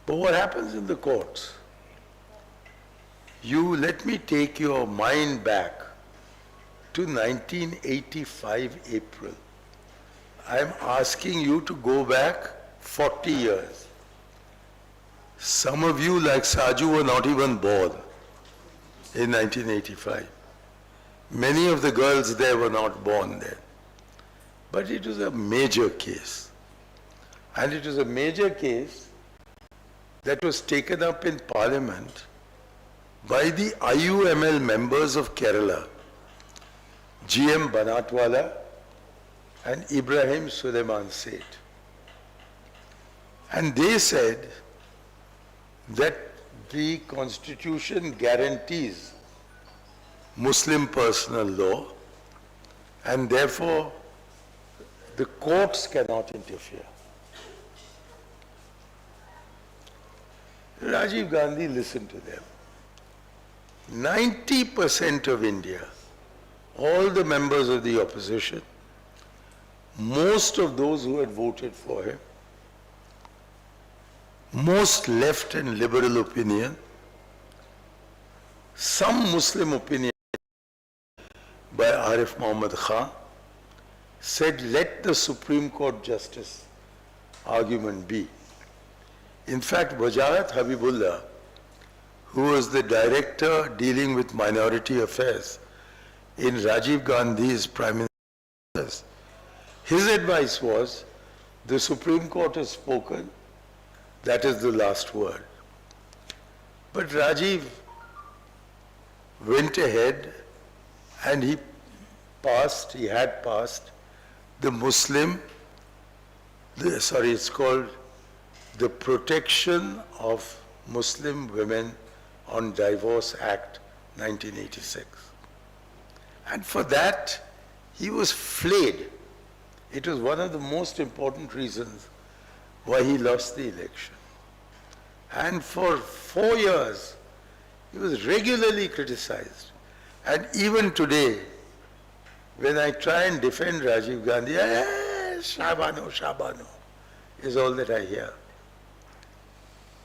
But what happens in the courts? Let me take your mind back to 1985 April. I'm asking you to go back 40 years. Some of you, like Saju, were not even born in 1985. Many of the girls there were not born then. But it was a major case. And it was a major case that was taken up in Parliament by the IUML members of Kerala, GM Banatwala and Ibrahim Suleiman Seth. And they said that the Constitution guarantees Muslim personal law and therefore the courts cannot interfere. Rajiv Gandhi listened to them. 90% of India, all the members of the opposition, most of those who had voted for him, most left and liberal opinion, some Muslim opinion by Arif Muhammad Khan, said let the Supreme Court justice argument be. In fact, Wajahat Habibullah, who was the director dealing with minority affairs in Rajiv Gandhi's Prime Minister's, his advice was, the Supreme Court has spoken, that is the last word. But Rajiv went ahead and he had passed it's called the Protection of Muslim Women on Divorce Act 1986. And for that, he was flayed. It was one of the most important reasons why he lost the election. And for 4 years, he was regularly criticized. And even today, when I try and defend Rajiv Gandhi, Shabano, is all that I hear.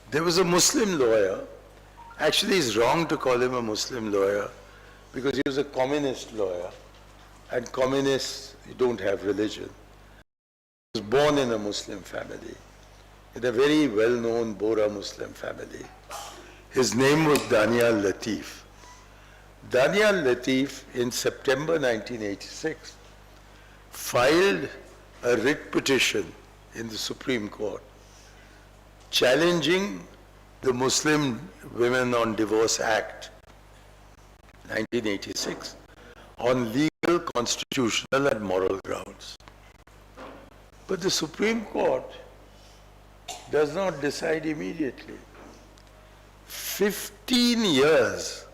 There was a Muslim lawyer, actually it's wrong to call him a Muslim lawyer because he was a communist lawyer, and communists don't have religion. He was born in a Muslim family, in a very well-known Bora Muslim family. His name was Daniel Latif. Daniel Latif, in September 1986, filed a writ petition in the Supreme Court challenging the Muslim Women on Divorce Act 1986 on legal, constitutional and moral grounds. But the Supreme Court does not decide immediately. 15 years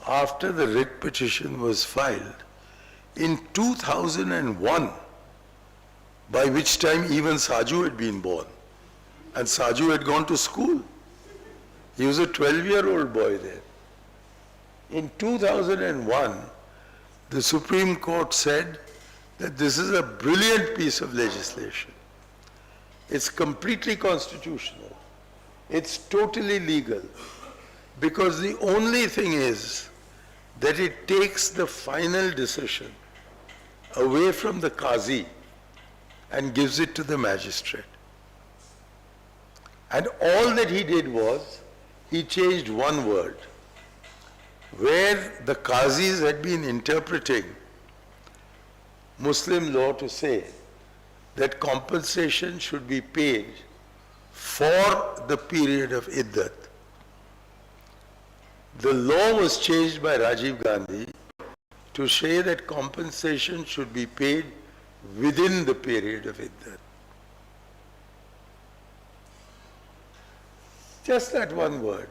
after the writ petition was filed, in 2001, by which time even Saju had been born, and Saju had gone to school. He was a 12-year-old boy then. In 2001, the Supreme Court said that this is a brilliant piece of legislation. It's completely constitutional. It's totally legal. Because the only thing is that it takes the final decision away from the Qazi and gives it to the magistrate. And all that he did was, he changed one word. Where the Qazis had been interpreting Muslim law to say that compensation should be paid for the period of iddat, the law was changed by Rajiv Gandhi to say that compensation should be paid within the period of iddat. Just that one word.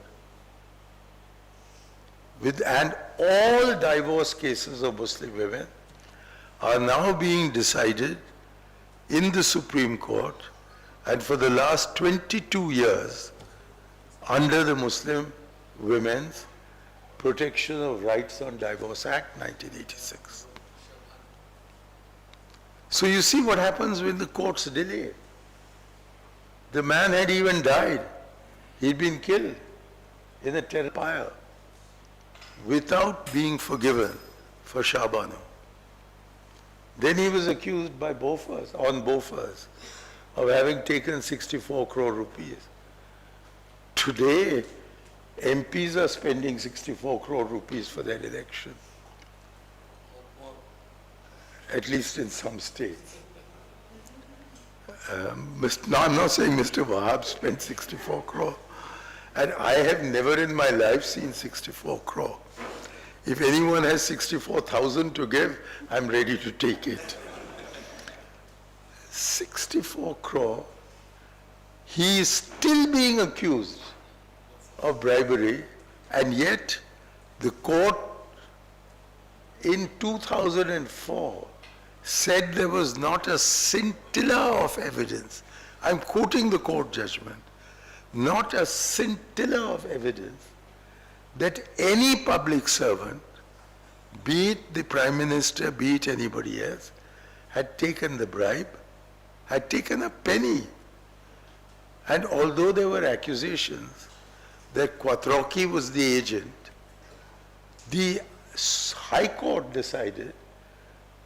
And all divorce cases of Muslim women are now being decided in the Supreme Court, and for the last 22 years under the Muslim Women's Protection of Rights on Divorce Act 1986. So you see what happens when the courts delay. The man had even died. He'd been killed in a terror fire without being forgiven for Shabanu. Then he was accused by Bofors, on Bofors, of having taken 64 crore rupees. Today, MPs are spending 64 crore rupees for their election. At least in some states. No, I'm not saying Mr. Wahab spent 64 crore. And I have never in my life seen 64 crore. If anyone has 64,000 to give, I'm ready to take it. 64 crore, he is still being accused of bribery, and yet the court in 2004 said there was not a scintilla of evidence. I'm quoting the court judgment. Not a scintilla of evidence that any public servant, be it the Prime Minister, be it anybody else, had taken the bribe, had taken a penny. And although there were accusations that Quattrocchi was the agent, the High Court decided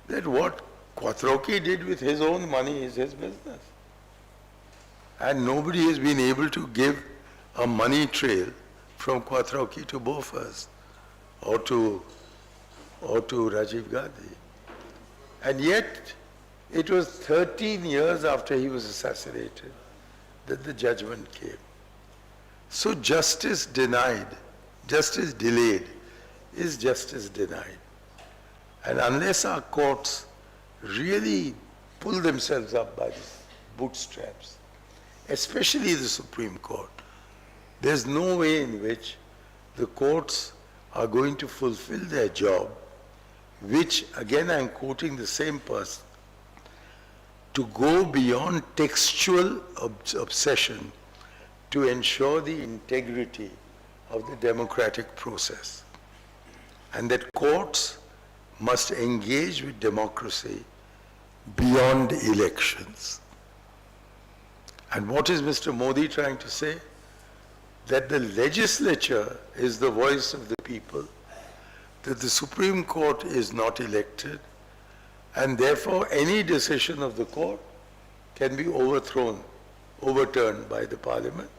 that what Quattrocchi did with his own money is his business. And nobody has been able to give a money trail from Quattrocchi to Bofors or to Rajiv Gandhi. And yet, it was 13 years after he was assassinated that the judgment came. So justice denied, justice delayed is justice denied. And unless our courts really pull themselves up by the bootstraps, especially the Supreme Court, there's no way in which the courts are going to fulfill their job, which, again I'm quoting the same person, to go beyond textual obsession to ensure the integrity of the democratic process. And that courts must engage with democracy beyond elections. And what is Mr. Modi trying to say? That the legislature is the voice of the people, that the Supreme Court is not elected, and therefore any decision of the court can be overturned by the parliament.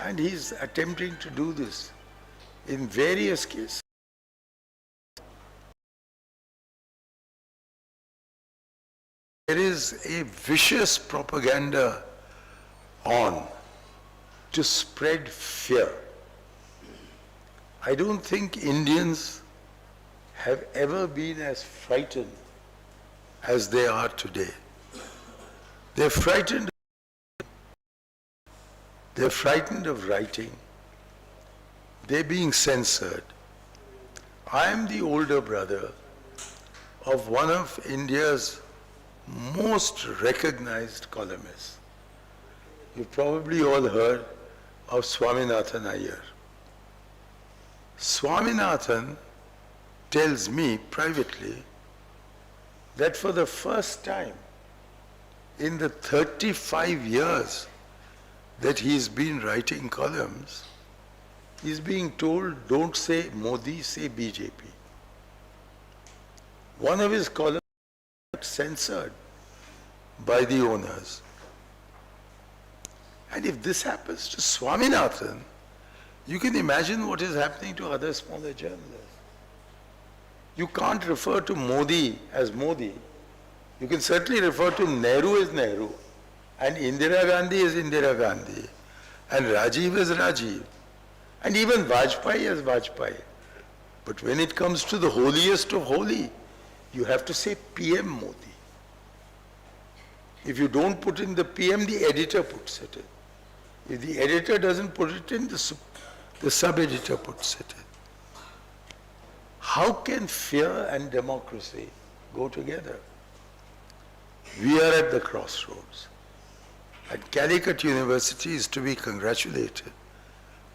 And he's attempting to do this in various cases. There is a vicious propaganda on to spread fear. I don't think Indians have ever been as frightened as they are today. They're frightened of writing. they're being censored. I am the older brother of one of India's most recognized columnists. You've probably all heard of Swaminathan Iyer. Swaminathan tells me privately that for the first time in the 35 years that he's been writing columns, he's being told, don't say Modi, say BJP. One of his columns was censored by the owners. And if this happens to Swaminathan, you can imagine what is happening to other smaller journalists. You can't refer to Modi as Modi. You can certainly refer to Nehru as Nehru, and Indira Gandhi as Indira Gandhi, and Rajiv as Rajiv, and even Vajpayee as Vajpayee. But when it comes to the holiest of holy, you have to say PM Modi. If you don't put in the PM, the editor puts it in. If the editor doesn't put it in, the sub-editor puts it in. How can fear and democracy go together? We are at the crossroads. And Calicut University is to be congratulated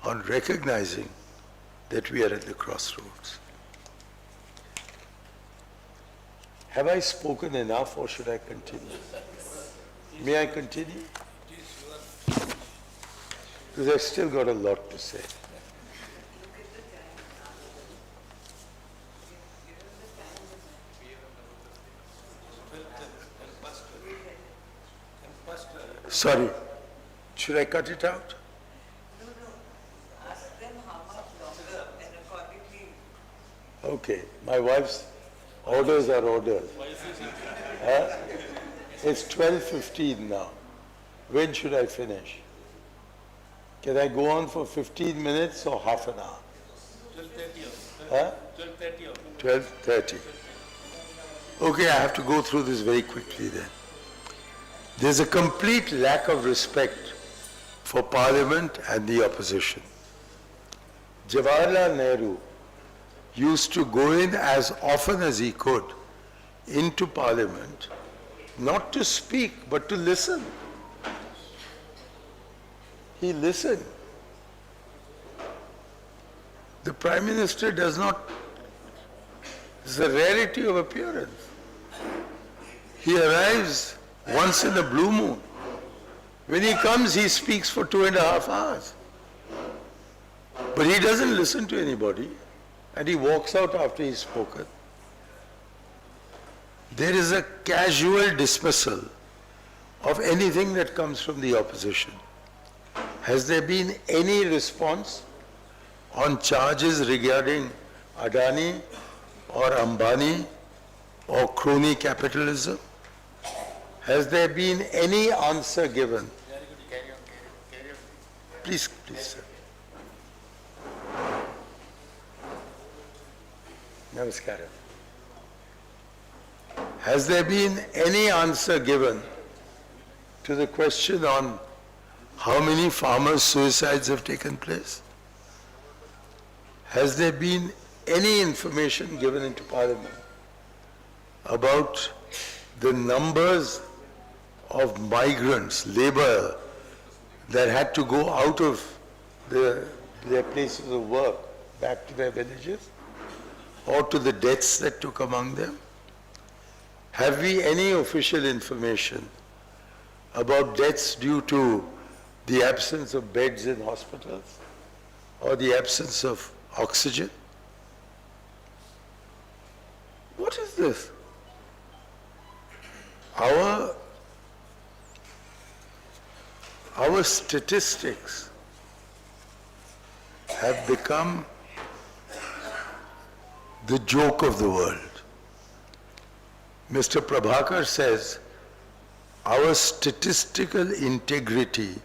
on recognizing that we are at the crossroads. Have I spoken enough or should I continue? May I continue? Because I've still got a lot to say. Sorry, should I cut it out? Ask them how much longer and accordingly. Okay, my wife's orders are orders. Huh? It's 12:15 now. When should I finish? Can I go on for 15 minutes or half an hour? 12:30. Huh? 12:30. 12:30. Okay, I have to go through this very quickly then. There's a complete lack of respect for Parliament and the opposition. Jawaharlal Nehru used to go in as often as he could into Parliament, not to speak, but to listen. He listened. The Prime Minister does not, it's a rarity of appearance. He arrives once in a blue moon. When he comes, he speaks for 2.5 hours. But he doesn't listen to anybody, and he walks out after he's spoken. There is a casual dismissal of anything that comes from the opposition. Has there been any response on charges regarding Adani or Ambani or crony capitalism? Has there been any answer given? Please, sir. Namaskaram. Has there been any answer given to the question on how many farmers' suicides have taken place? Has there been any information given into Parliament about the numbers of migrants, labor, that had to go out of their places of work back to their villages, or to the deaths that took among them? Have we any official information about deaths due to the absence of beds in hospitals or the absence of oxygen? What is this? Our statistics have become the joke of the world. Mr. Prabhakar says our statistical integrity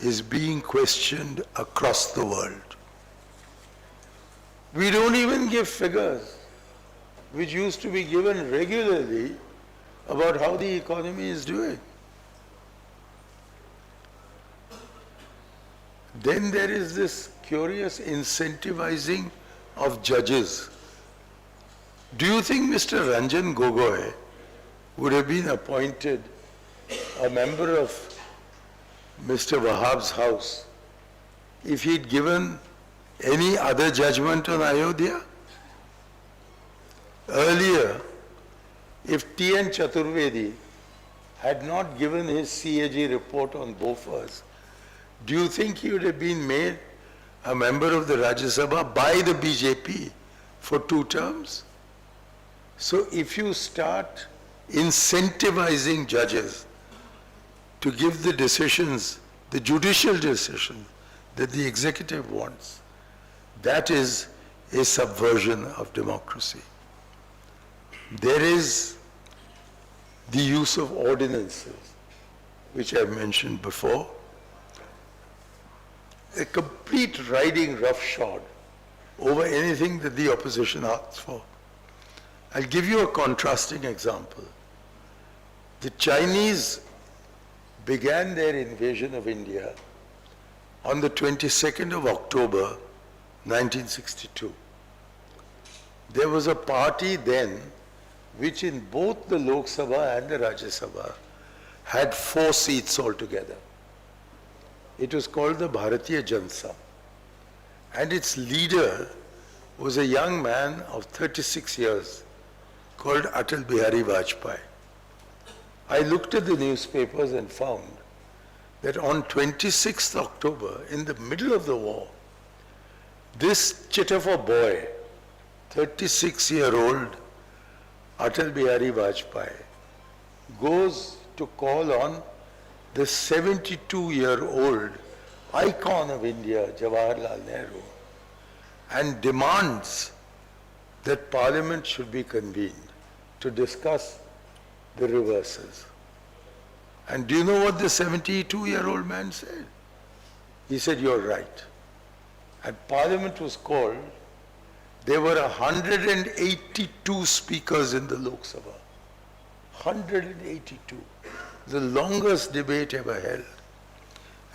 is being questioned across the world. We don't even give figures which used to be given regularly about how the economy is doing. Then there is this curious incentivizing of judges. Do you think Mr. Ranjan Gogoi would have been appointed a member of Mr. Wahab's house if he'd given any other judgment on Ayodhya? Earlier, if T.N. Chaturvedi had not given his CAG report on Bofas, do you think he would have been made a member of the Rajya Sabha by the BJP for 2 terms? So if you start incentivizing judges to give the decisions, the judicial decisions that the executive wants, that is a subversion of democracy. There is the use of ordinances, which I've mentioned before. A complete riding roughshod over anything that the opposition asks for. I'll give you a contrasting example. The Chinese began their invasion of India on the 22nd of October, 1962. There was a party then which in both the Lok Sabha and the Rajya Sabha had 4 seats altogether. It was called the Bharatiya Janata. And its leader was a young man of 36 years called Atal Bihari Vajpayee. I looked at the newspapers and found that on 26th October, in the middle of the war, this chit of a boy, 36-year-old Atal Bihari Vajpayee, goes to call on the 72-year-old icon of India, Jawaharlal Nehru, and demands that Parliament should be convened to discuss the reverses. And do you know what the 72-year-old man said? He said, "You're right." And Parliament was called. There were 182 speakers in the Lok Sabha. 182. The longest debate ever held.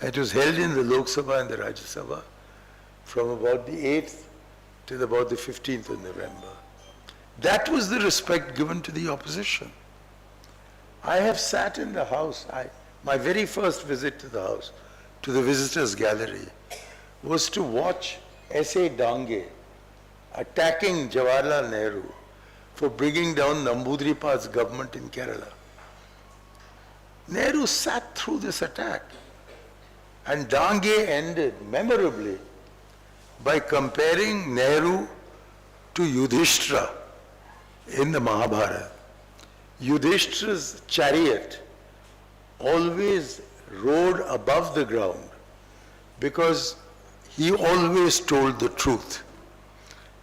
It was held in the Lok Sabha and the Rajya Sabha from about the 8th till about the 15th of November. That was the respect given to the opposition. I have sat in the House. My very first visit to the House, to the visitors' gallery, was to watch S.A. Dange attacking Jawaharlal Nehru for bringing down Nambudripad's government in Kerala. Nehru sat through this attack, and Dange ended memorably by comparing Nehru to Yudhishthira in the Mahabharata. Yudhishthira's chariot always rode above the ground because he always told the truth.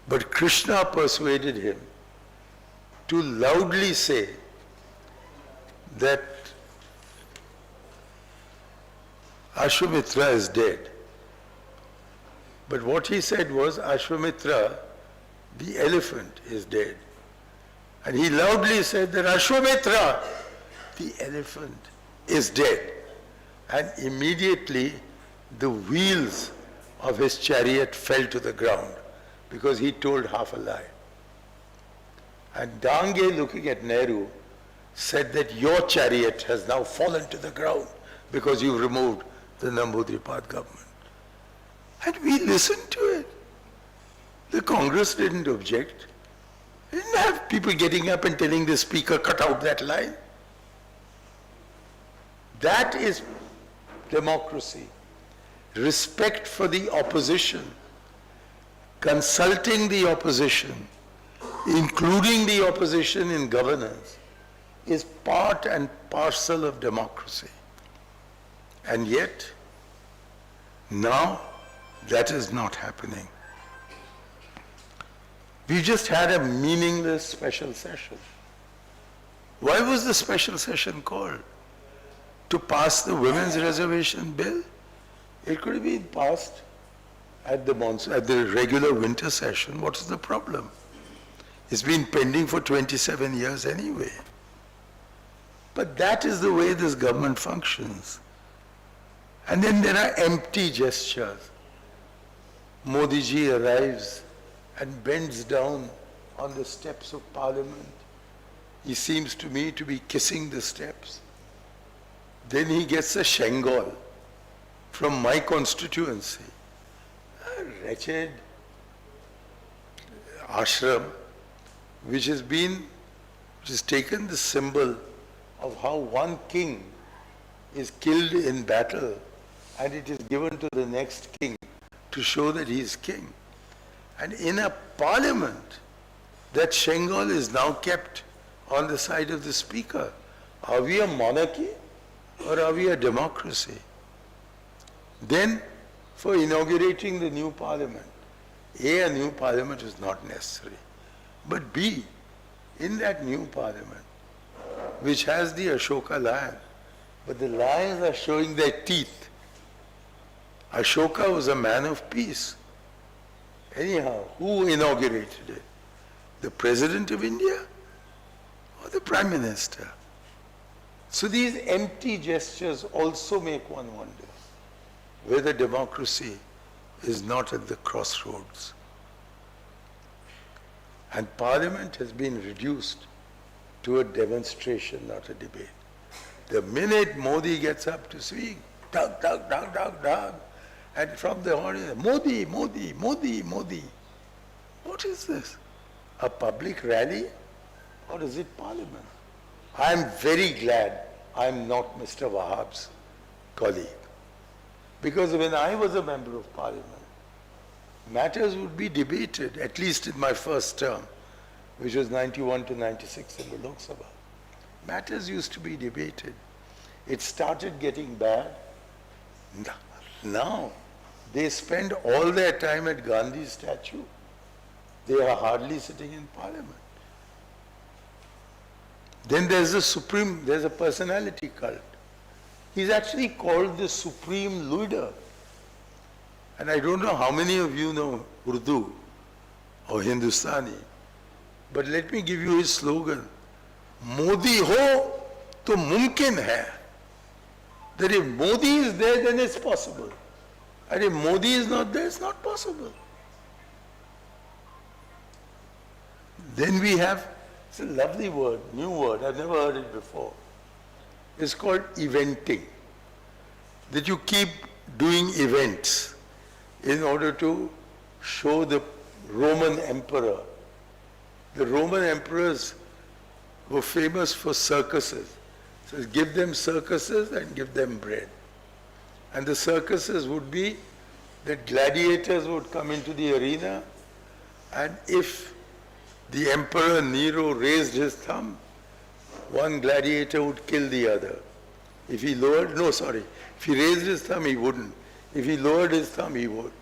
But Krishna persuaded him to loudly say that Ashwamitra is dead. But what he said was, Ashwamitra, the elephant, is dead. And he loudly said that Ashwamitra, the elephant, is dead. And immediately the wheels of his chariot fell to the ground because he told half a lie. And Dange, looking at Nehru, said that your chariot has now fallen to the ground because you removed the Nambudripad government. And we listened to it. The Congress didn't object. They didn't have people getting up and telling the speaker, cut out that line. That is democracy. Respect for the opposition, consulting the opposition, including the opposition in governance, is part and parcel of democracy. And yet, now that is not happening. We just had a meaningless special session. Why was the special session called? To pass the women's reservation bill? It could have been passed at the regular winter session. What's the problem? It's been pending for 27 years anyway. But that is the way this government functions. And then there are empty gestures. Modi ji arrives and bends down on the steps of Parliament. He seems to me to be kissing the steps. Then he gets a Shengal from my constituency, a wretched ashram, which has taken the symbol of how one king is killed in battle and it is given to the next king to show that he is king. And in a parliament, that Shengal is now kept on the side of the speaker. Are we a monarchy or are we a democracy? Then, for inaugurating the new parliament, A, new parliament is not necessary. But B, in that new parliament, which has the Ashoka lion, but the lions are showing their teeth. Ashoka was a man of peace. Anyhow, who inaugurated it? The President of India or the Prime Minister? So these empty gestures also make one wonder whether democracy is not at the crossroads. And Parliament has been reduced to a demonstration, not a debate. The minute Modi gets up to speak, dug, dug, dug, dug, dug, and from the audience, Modi, Modi, Modi, Modi. What is this? A public rally? Or is it Parliament? I am very glad I am not Mr. Wahab's colleague. Because when I was a member of Parliament, matters would be debated, at least in my first term, which was 91 to 96 in the Lok Sabha. Matters used to be debated. It started getting bad. Now, they spend all their time at Gandhi's statue. They are hardly sitting in Parliament. Then there's a personality cult. He's actually called the supreme leader. And I don't know how many of you know Urdu or Hindustani, but let me give you his slogan. Modi ho to mumkin hai. That if Modi is there, then it's possible. And if Modi is not there, it's not possible. Then we have, it's a lovely word, new word, I've never heard it before. It's called eventing. That you keep doing events in order to show the Roman emperor. The Roman emperors were famous for circuses. So give them circuses and give them bread. And the circuses would be that gladiators would come into the arena, and if the Emperor Nero raised his thumb, one gladiator would kill the other. If he if he raised his thumb, he wouldn't. If he lowered his thumb, he would.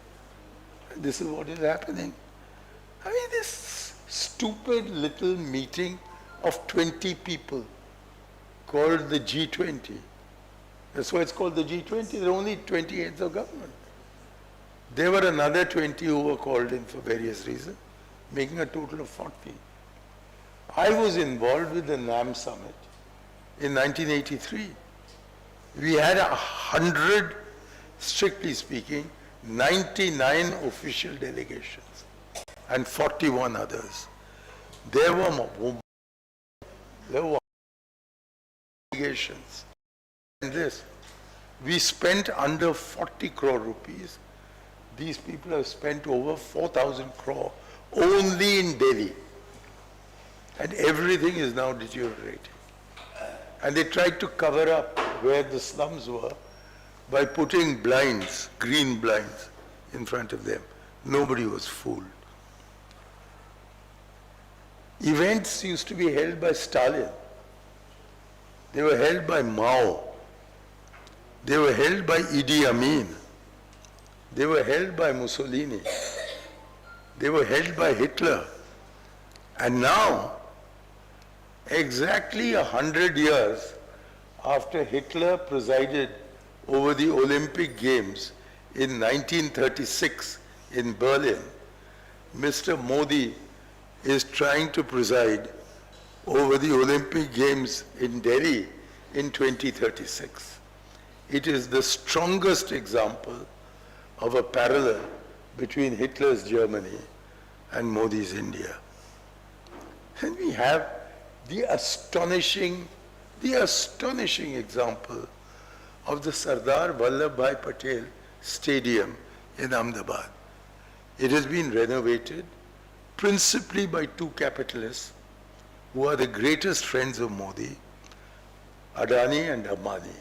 And this is what is happening. I mean, this stupid little meeting of 20 people called the G20. That's why it's called the G20. There are only 20 heads of government. There were another 20 who were called in for various reasons, making a total of 40. I was involved with the NAM summit in 1983. We had 100, strictly speaking, 99 official delegations and 41 others. There were delegations. And this, we spent under 40 crore rupees. These people have spent over 4,000 crore only in Delhi. And everything is now deteriorating. And they tried to cover up where the slums were by putting blinds, green blinds, in front of them. Nobody was fooled. Events used to be held by Stalin. They were held by Mao. They were held by Idi Amin. They were held by Mussolini. They were held by Hitler. And now, exactly 100 years after Hitler presided over the Olympic Games in 1936 in Berlin, Mr. Modi is trying to preside over the Olympic Games in Delhi in 2036. it is the strongest example of a parallel between Hitler's Germany and Modi's India. And we have the astonishing example of the Sardar Vallabhbhai Patel Stadium in Ahmedabad. It has been renovated principally by two capitalists who are the greatest friends of Modi, Adani and Ambani.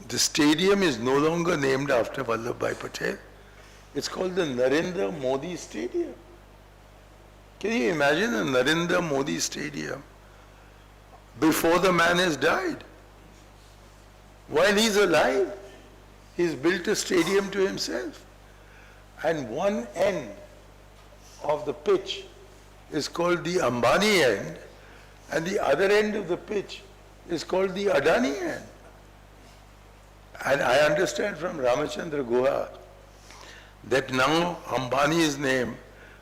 The stadium is no longer named after Vallabhbhai Patel. It's called the Narendra Modi Stadium. Can you imagine a Narendra Modi Stadium before the man has died? While he's alive, he's built a stadium to himself. And one end of the pitch is called the Ambani end, and the other end of the pitch is called the Adani end. And I understand from Ramachandra Guha that now Ambani's name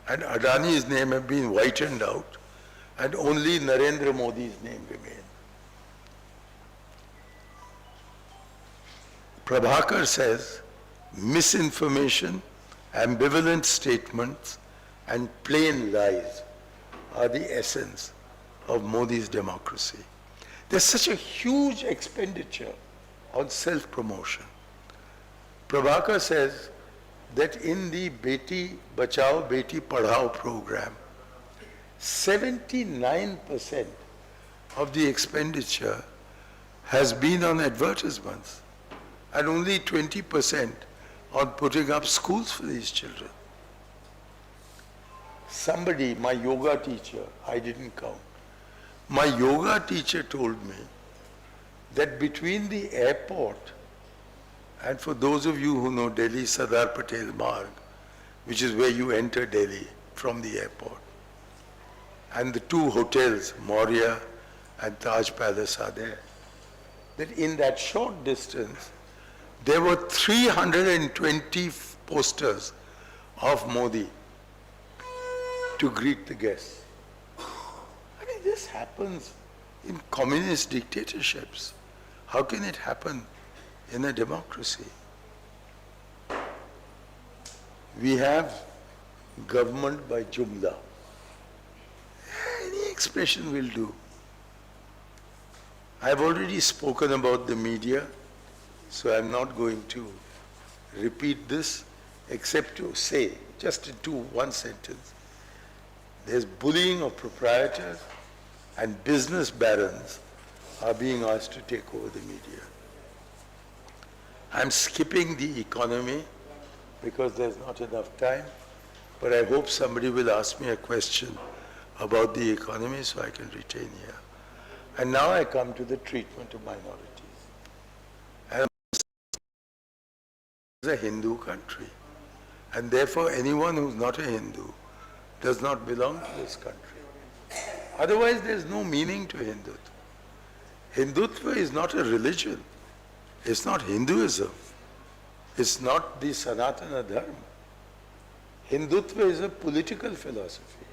and Adani's name have been whitened out and only Narendra Modi's name remains. Prabhakar says, misinformation, ambivalent statements and plain lies are the essence of Modi's democracy. There's such a huge expenditure on self-promotion. Prabhakar says that in the Beti Bachao, Beti Padhao program, 79% of the expenditure has been on advertisements and only 20% on putting up schools for these children. Somebody, my yoga teacher, I didn't count, my yoga teacher told me that between the airport and for those of you who know Delhi, Sardar Patel Marg, which is where you enter Delhi from the airport, and the two hotels, Maurya and Taj Palace are there, that in that short distance, there were 320 posters of Modi to greet the guests. I mean, this happens in communist dictatorships. How can it happen in a democracy? We have government by jumla. Any expression will do. I've already spoken about the media, so I'm not going to repeat this except to say, just into one sentence, there's bullying of proprietors and business barons are being asked to take over the media. I'm skipping the economy because there's not enough time, but I hope somebody will ask me a question about the economy so I can retain here. And now I come to the treatment of minorities. And it's a Hindu country, and therefore anyone who's not a Hindu does not belong to this country. Otherwise there's no meaning to Hindutva. Hindutva is not a religion. It's not Hinduism. It's not the Sanatana Dharma. Hindutva is a political philosophy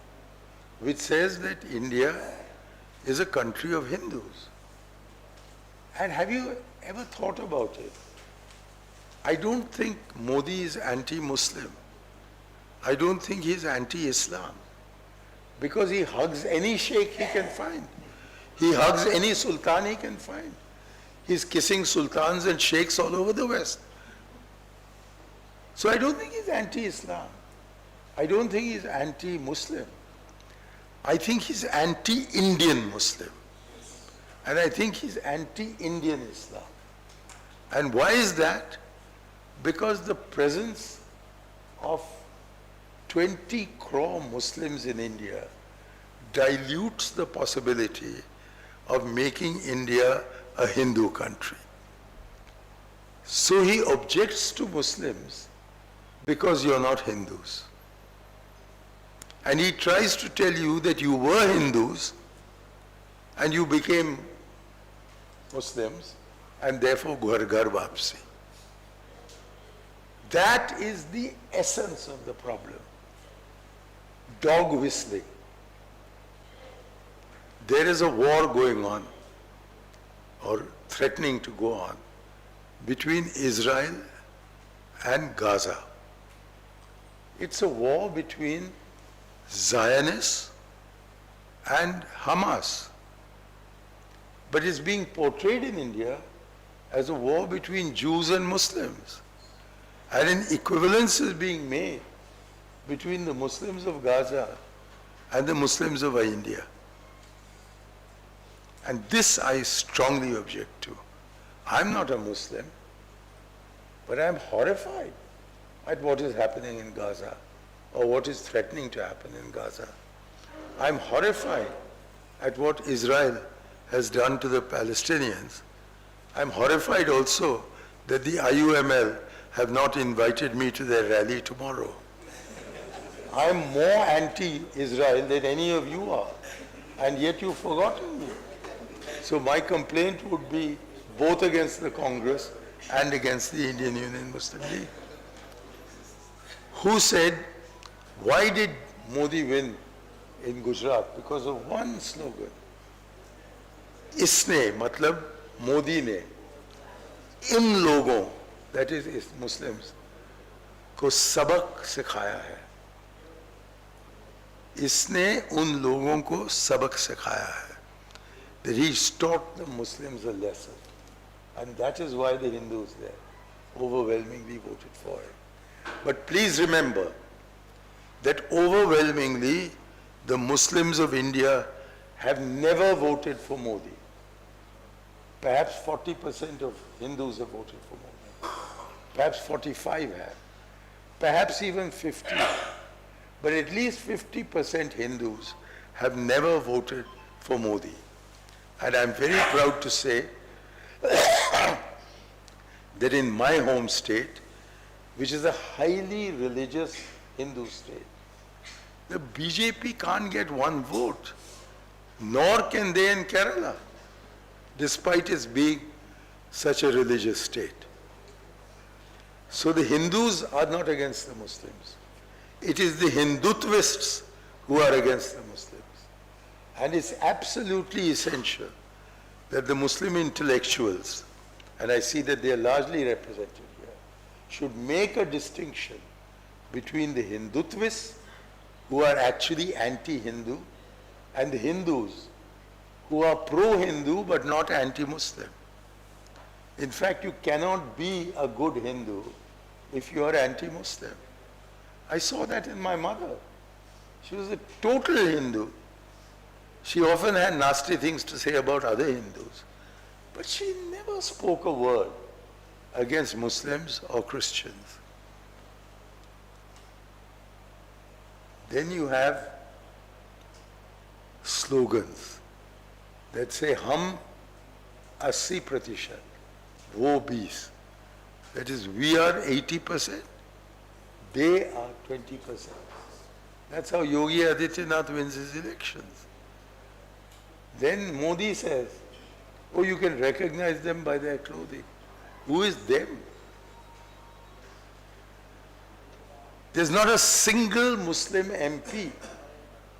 which says that India is a country of Hindus. And have you ever thought about it? I don't think Modi is anti-Muslim. I don't think he is anti-Islam. Because he hugs any sheikh he can find. He hugs any sultan he can find. He's kissing sultans and sheikhs all over the West. So I don't think he's anti-Islam. I don't think he's anti-Muslim. I think he's anti-Indian Muslim. And I think he's anti-Indian Islam. And why is that? Because the presence of 20 crore Muslims in India dilutes the possibility of making India a Hindu country. So he objects to Muslims because you're not Hindus. And he tries to tell you that you were Hindus and you became Muslims and therefore ghar ghar vapsi. That is the essence of the problem. Dog whistling. There is a war going on or threatening to go on between Israel and Gaza. It's a war between Zionists and Hamas. But it's being portrayed in India as a war between Jews and Muslims. And an equivalence is being made between the Muslims of Gaza and the Muslims of India. And this I strongly object to. I'm not a Muslim, but I'm horrified at what is happening in Gaza or what is threatening to happen in Gaza. I'm horrified at what Israel has done to the Palestinians. I'm horrified also that the IUML have not invited me to their rally tomorrow. I'm more anti-Israel than any of you are, and yet you've forgotten me. So my complaint would be both against the Congress and against the Indian Union Muslim League. Who said, why did Modi win in Gujarat? Because of one slogan. इसने मतलब मोदी ने इन लोगों, that is Muslims, को सबक सिखाया है. इसने उन लोगों को सबक सिखाया है. That he taught the Muslims a lesson. And that is why the Hindus there overwhelmingly voted for it. But please remember that overwhelmingly the Muslims of India have never voted for Modi. Perhaps 40% of Hindus have voted for Modi. Perhaps 45 have. Perhaps even 50. But at least 50% Hindus have never voted for Modi. And I'm very proud to say that in my home state, which is a highly religious Hindu state, the BJP can't get one vote, nor can they in Kerala, despite its being such a religious state. So the Hindus are not against the Muslims. It is the Hindutvists who are against the Muslims. And it's absolutely essential that the Muslim intellectuals, and I see that they are largely represented here, should make a distinction between the Hindutvists, who are actually anti-Hindu, and the Hindus, who are pro-Hindu but not anti-Muslim. In fact, you cannot be a good Hindu if you are anti-Muslim. I saw that in my mother. She was a total Hindu. She often had nasty things to say about other Hindus, but she never spoke a word against Muslims or Christians. Then you have slogans that say, Hum 80%, wo 20. That is, we are 80%, they are 20%. That's how Yogi Adityanath wins his elections. Then Modi says, oh, you can recognize them by their clothing. Who is them? There's not a single Muslim MP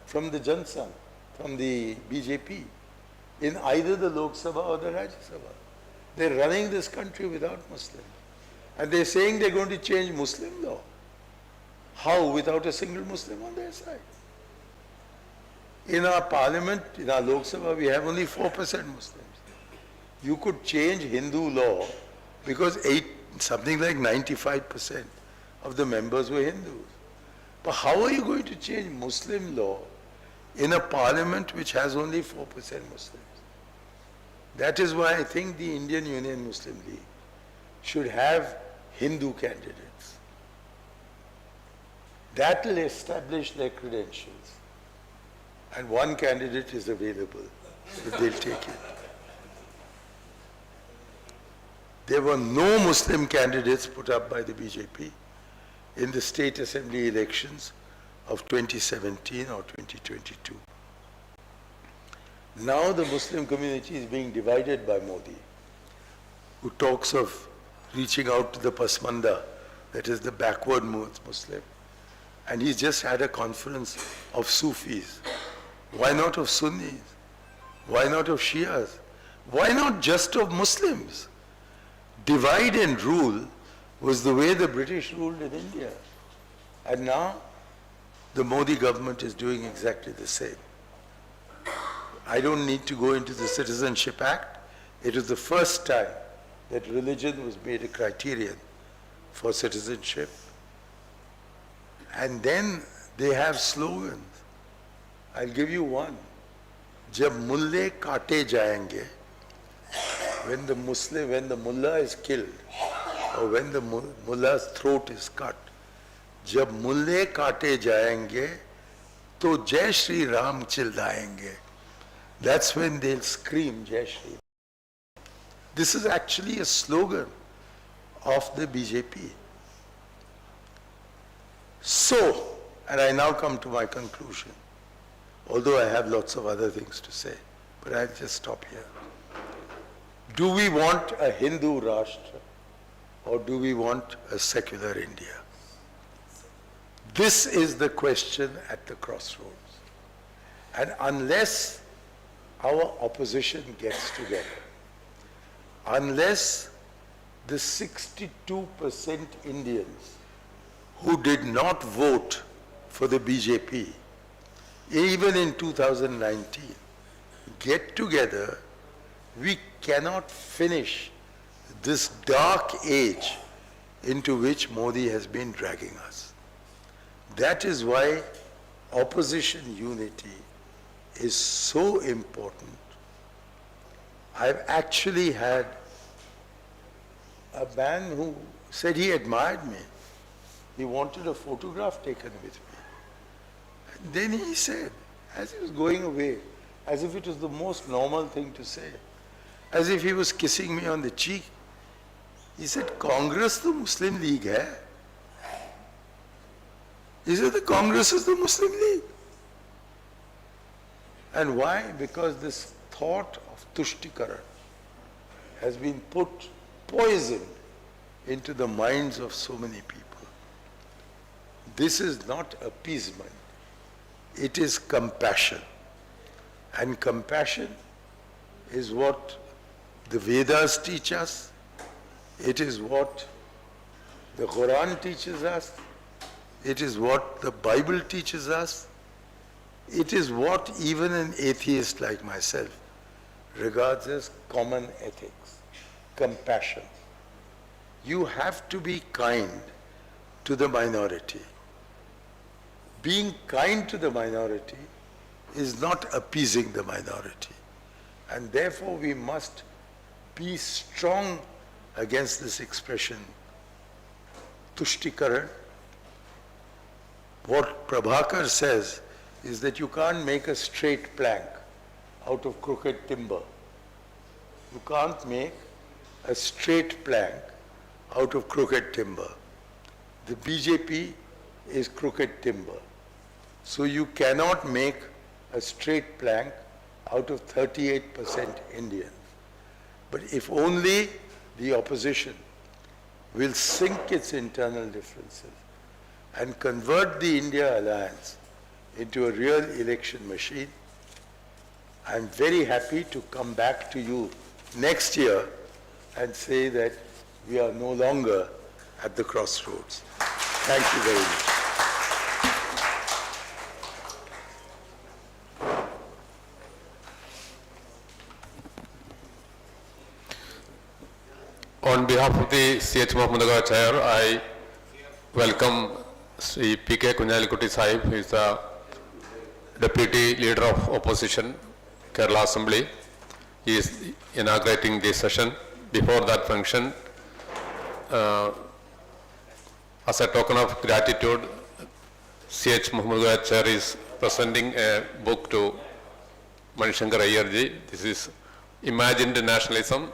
from the Jansangh, from the BJP, in either the Lok Sabha or the Rajya Sabha. They're running this country without Muslims. And they're saying they're going to change Muslim law. How? Without a single Muslim on their side. In our parliament, in our Lok Sabha, we have only 4% Muslims. You could change Hindu law because something like 95% of the members were Hindus. But how are you going to change Muslim law in a parliament which has only 4% Muslims? That is why I think the Indian Union Muslim League should have Hindu candidates. That will establish their credentials. And one candidate is available, so they'll take it. There were no Muslim candidates put up by the BJP in the state assembly elections of 2017 or 2022. Now the Muslim community is being divided by Modi, who talks of reaching out to the Pasmanda, that is the backward Muslim. And he's just had a conference of Sufis. Why not of Sunnis? Why not of Shias? Why not just of Muslims? Divide and rule was the way the British ruled in India. And now the Modi government is doing exactly the same. I don't need to go into the Citizenship Act. It was the first time that religion was made a criterion for citizenship. And then they have slogans. I'll give you one. Jab mulle kaate jayenge. When the mullah is killed, or when the mullah's throat is cut, jab mulle kaate jayenge, to Jai Shri Ram childayenge. That's when they'll scream Jai Shri Ram. This is actually a slogan of the BJP. So, and I now come to my conclusion, although I have lots of other things to say, but I'll just stop here. Do we want a Hindu Rashtra or do we want a secular India? This is the question at the crossroads. And unless our opposition gets together, unless the 62% Indians who did not vote for the BJP, even in 2019, get together, we cannot finish this dark age into which Modi has been dragging us. That is why opposition unity is so important. I've actually had a man who said he admired me. He wanted a photograph taken with me. And then he said, as he was going away, as if it was the most normal thing to say, as if he was kissing me on the cheek, he said, Congress the Muslim League hai. He said, the Congress is the Muslim League. And why? Because this thought of Tushtikaran has been poisoned into the minds of so many people. This is not appeasement. It is compassion. And compassion is what the Vedas teach us. It is what the Quran teaches us. It is what the Bible teaches us. It is what even an atheist like myself regards as common ethics, compassion. You have to be kind to the minority. Being kind to the minority is not appeasing the minority. And therefore we must be strong against this expression, Tushtikaran. What Prabhakar says is that you can't make a straight plank out of crooked timber. You can't make a straight plank out of crooked timber. The BJP is crooked timber. So you cannot make a straight plank out of 38% Indians. But if only the opposition will sink its internal differences and convert the India alliance into a real election machine, I'm very happy to come back to you next year and say that we are no longer at the crossroads. Thank you very much. On behalf of the CH Mohammed Koya chair, I welcome Sri P.K. Kunjalikutti Sahib, who is the Deputy Leader of Opposition, Kerala Assembly. He is inaugurating this session. Before that function, as a token of gratitude, CH Mohammed Koya chair is presenting a book to Manishankar Ayyarji. This is Imagined Nationalism.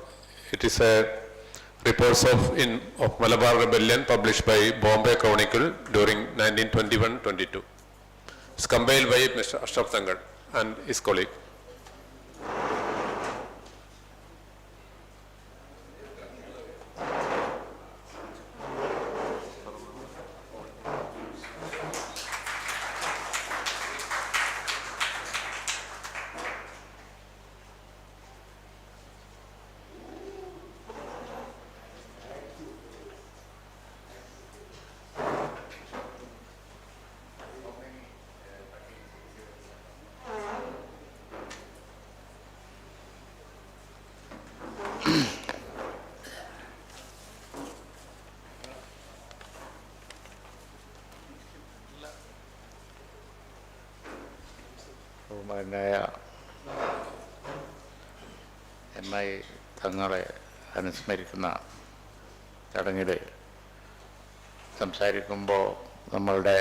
It is a reports of Malabar Rebellion published by Bombay Chronicle during 1921-22. It's compiled by Mr. Ashraf Thangal and his colleague. ബഹുമാനായ MI തങ്ങളെ അനുസ്മരിക്കുന്ന ചടങ്ങിൽ സംസാരിക്കുമ്പോൾ നമ്മളുടെ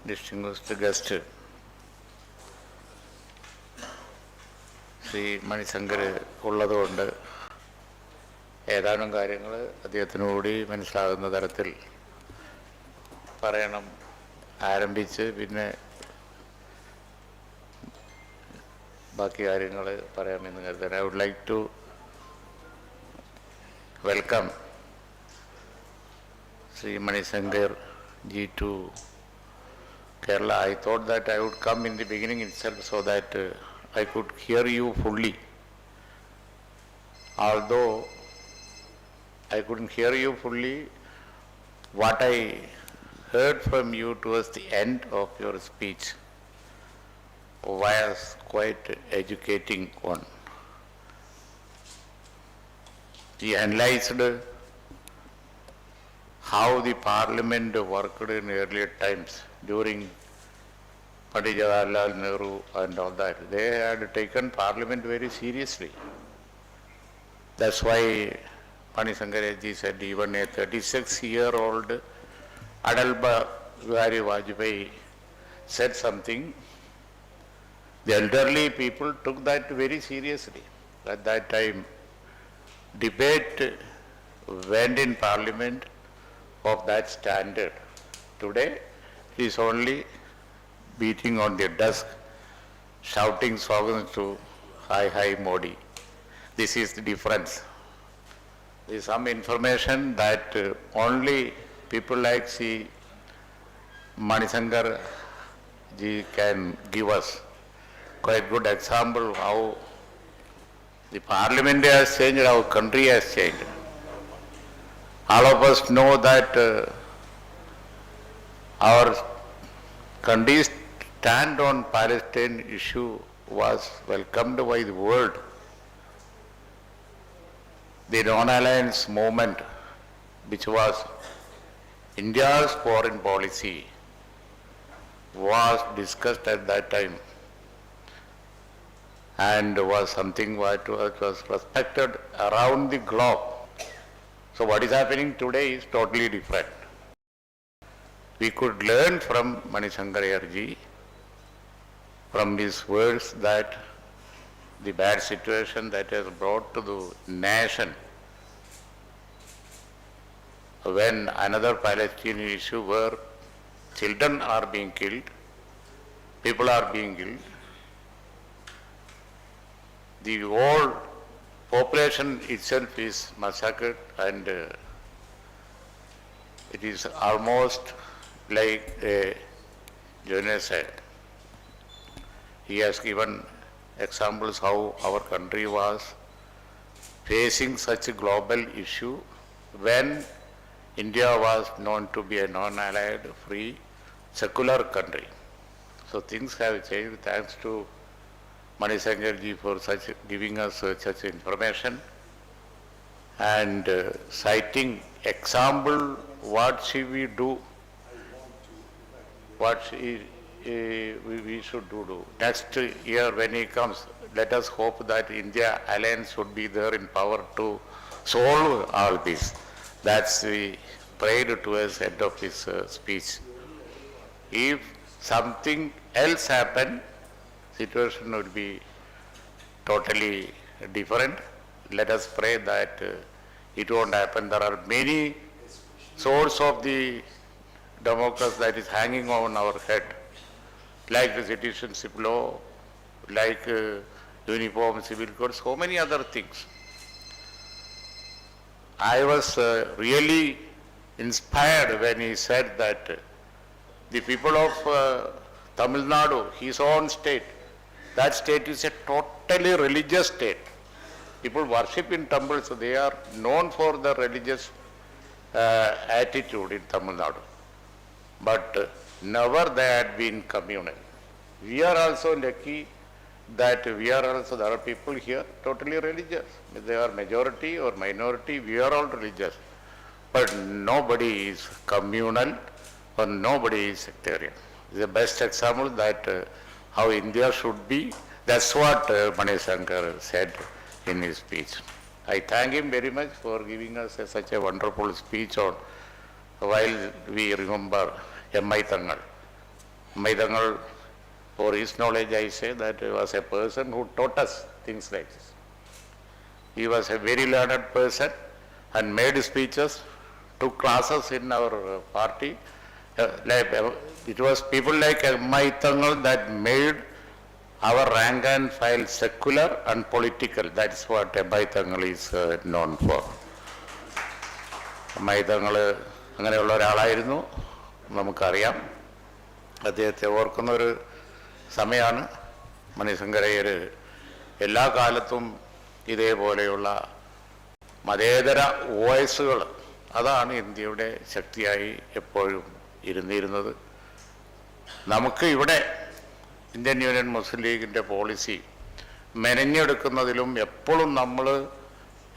distinguished guest Shri Manishankar ഉള്ളതുകൊണ്ട് ഏതാനും കാര്യങ്ങൾ അദ്ദേഹത്തിന് കൂടി മനസ്സിലാകുന്ന തരത്തിൽ പറയണം. ആരംഭിച്ച് പിന്നെ ബാക്കി കാര്യങ്ങൾ പറയാമെന്ന് കരുതാൻ. I would like to welcome Sri Manisankar ji to Kerala. I thought that I would come in the beginning itself so that I could hear you fully. Although I couldn't hear you fully, what I heard from you towards the end of your speech was quite educating one. He analyzed how the parliament worked in earlier times during Pandit Jawaharlal Nehru and all that. They had taken parliament very seriously. That's why Manisankar ji said even a 36-year-old Atal Bihari Vajpayee said something. The elderly people took that very seriously. At that time, debate went in parliament of that standard. Today, it is only beating on the desk, shouting slogans to "Hi, hi, Modi." This is the difference. There is some information that only people like Sri Manisankar ji can give us. Quite good example how the parliament has changed, our country has changed. All of us know that our country's stand on Palestine issue was welcomed by the world. The non-alliance movement, which was India's foreign policy, was discussed at that time and was something that was respected around the globe. So what is happening today is totally different. We could learn from Manisankar ji, from his words, that the bad situation that has brought to the nation when another Palestinian issue where children are being killed, people are being killed, the whole population itself is massacred, and it is almost like a genocide. He has given examples how our country was facing such a global issue when India was known to be a non-allied, free, secular country. So things have changed thanks to Manisankar ji for giving us such information and citing example what should we do, what we should do. Next year when he comes, let us hope that India alliance should be there in power to solve all this. That's we prayed towards the end of his speech. If something else happened, situation would be totally different. Let us pray that it won't happen. There are many swords of the democracy that is hanging on our head, like the citizenship law, like uniform civil code, so many other things. I was really inspired when he said that the people of Tamil Nadu, his own state, that state is a totally religious state. People worship in temples, so they are known for the religious attitude in Tamil Nadu. But never they had been communal. We are also lucky that we are also, there are people here totally religious. They are majority or minority, we are all religious. But nobody is communal or nobody is sectarian. The best example that how India should be. That's what Mani Shankar said in his speech. I thank him very much for giving us such a wonderful speech on while we remember M.I. Thangal. M.I. Thangal, for his knowledge, I say that he was a person who taught us things like this. He was a very learned person and made speeches, took classes in our party. It was people like M.I. Thangal that made our rank and file secular and political. That's what M.I. Thangal is known for. M.I. Thangal അങ്ങനെയുള്ള ഒരാളായിരുന്നു, നമുക്കറിയാം. അദ്ദേഹത്തെ ഓർക്കുന്ന ഒരു സമയമാണ്. മണിശങ്കരയ്യർ എല്ലാ കാലത്തും ഇതേപോലെയുള്ള മതേതര വോയിസുകൾ, അതാണ് ഇന്ത്യയുടെ ശക്തിയായി എപ്പോഴും ഇരുന്നിരുന്നത്. നമുക്ക് ഇവിടെ ഇന്ത്യൻ യൂണിയൻ മുസ്ലിം ലീഗിൻ്റെ പോളിസി മെനഞ്ഞെടുക്കുന്നതിലും എപ്പോഴും നമ്മൾ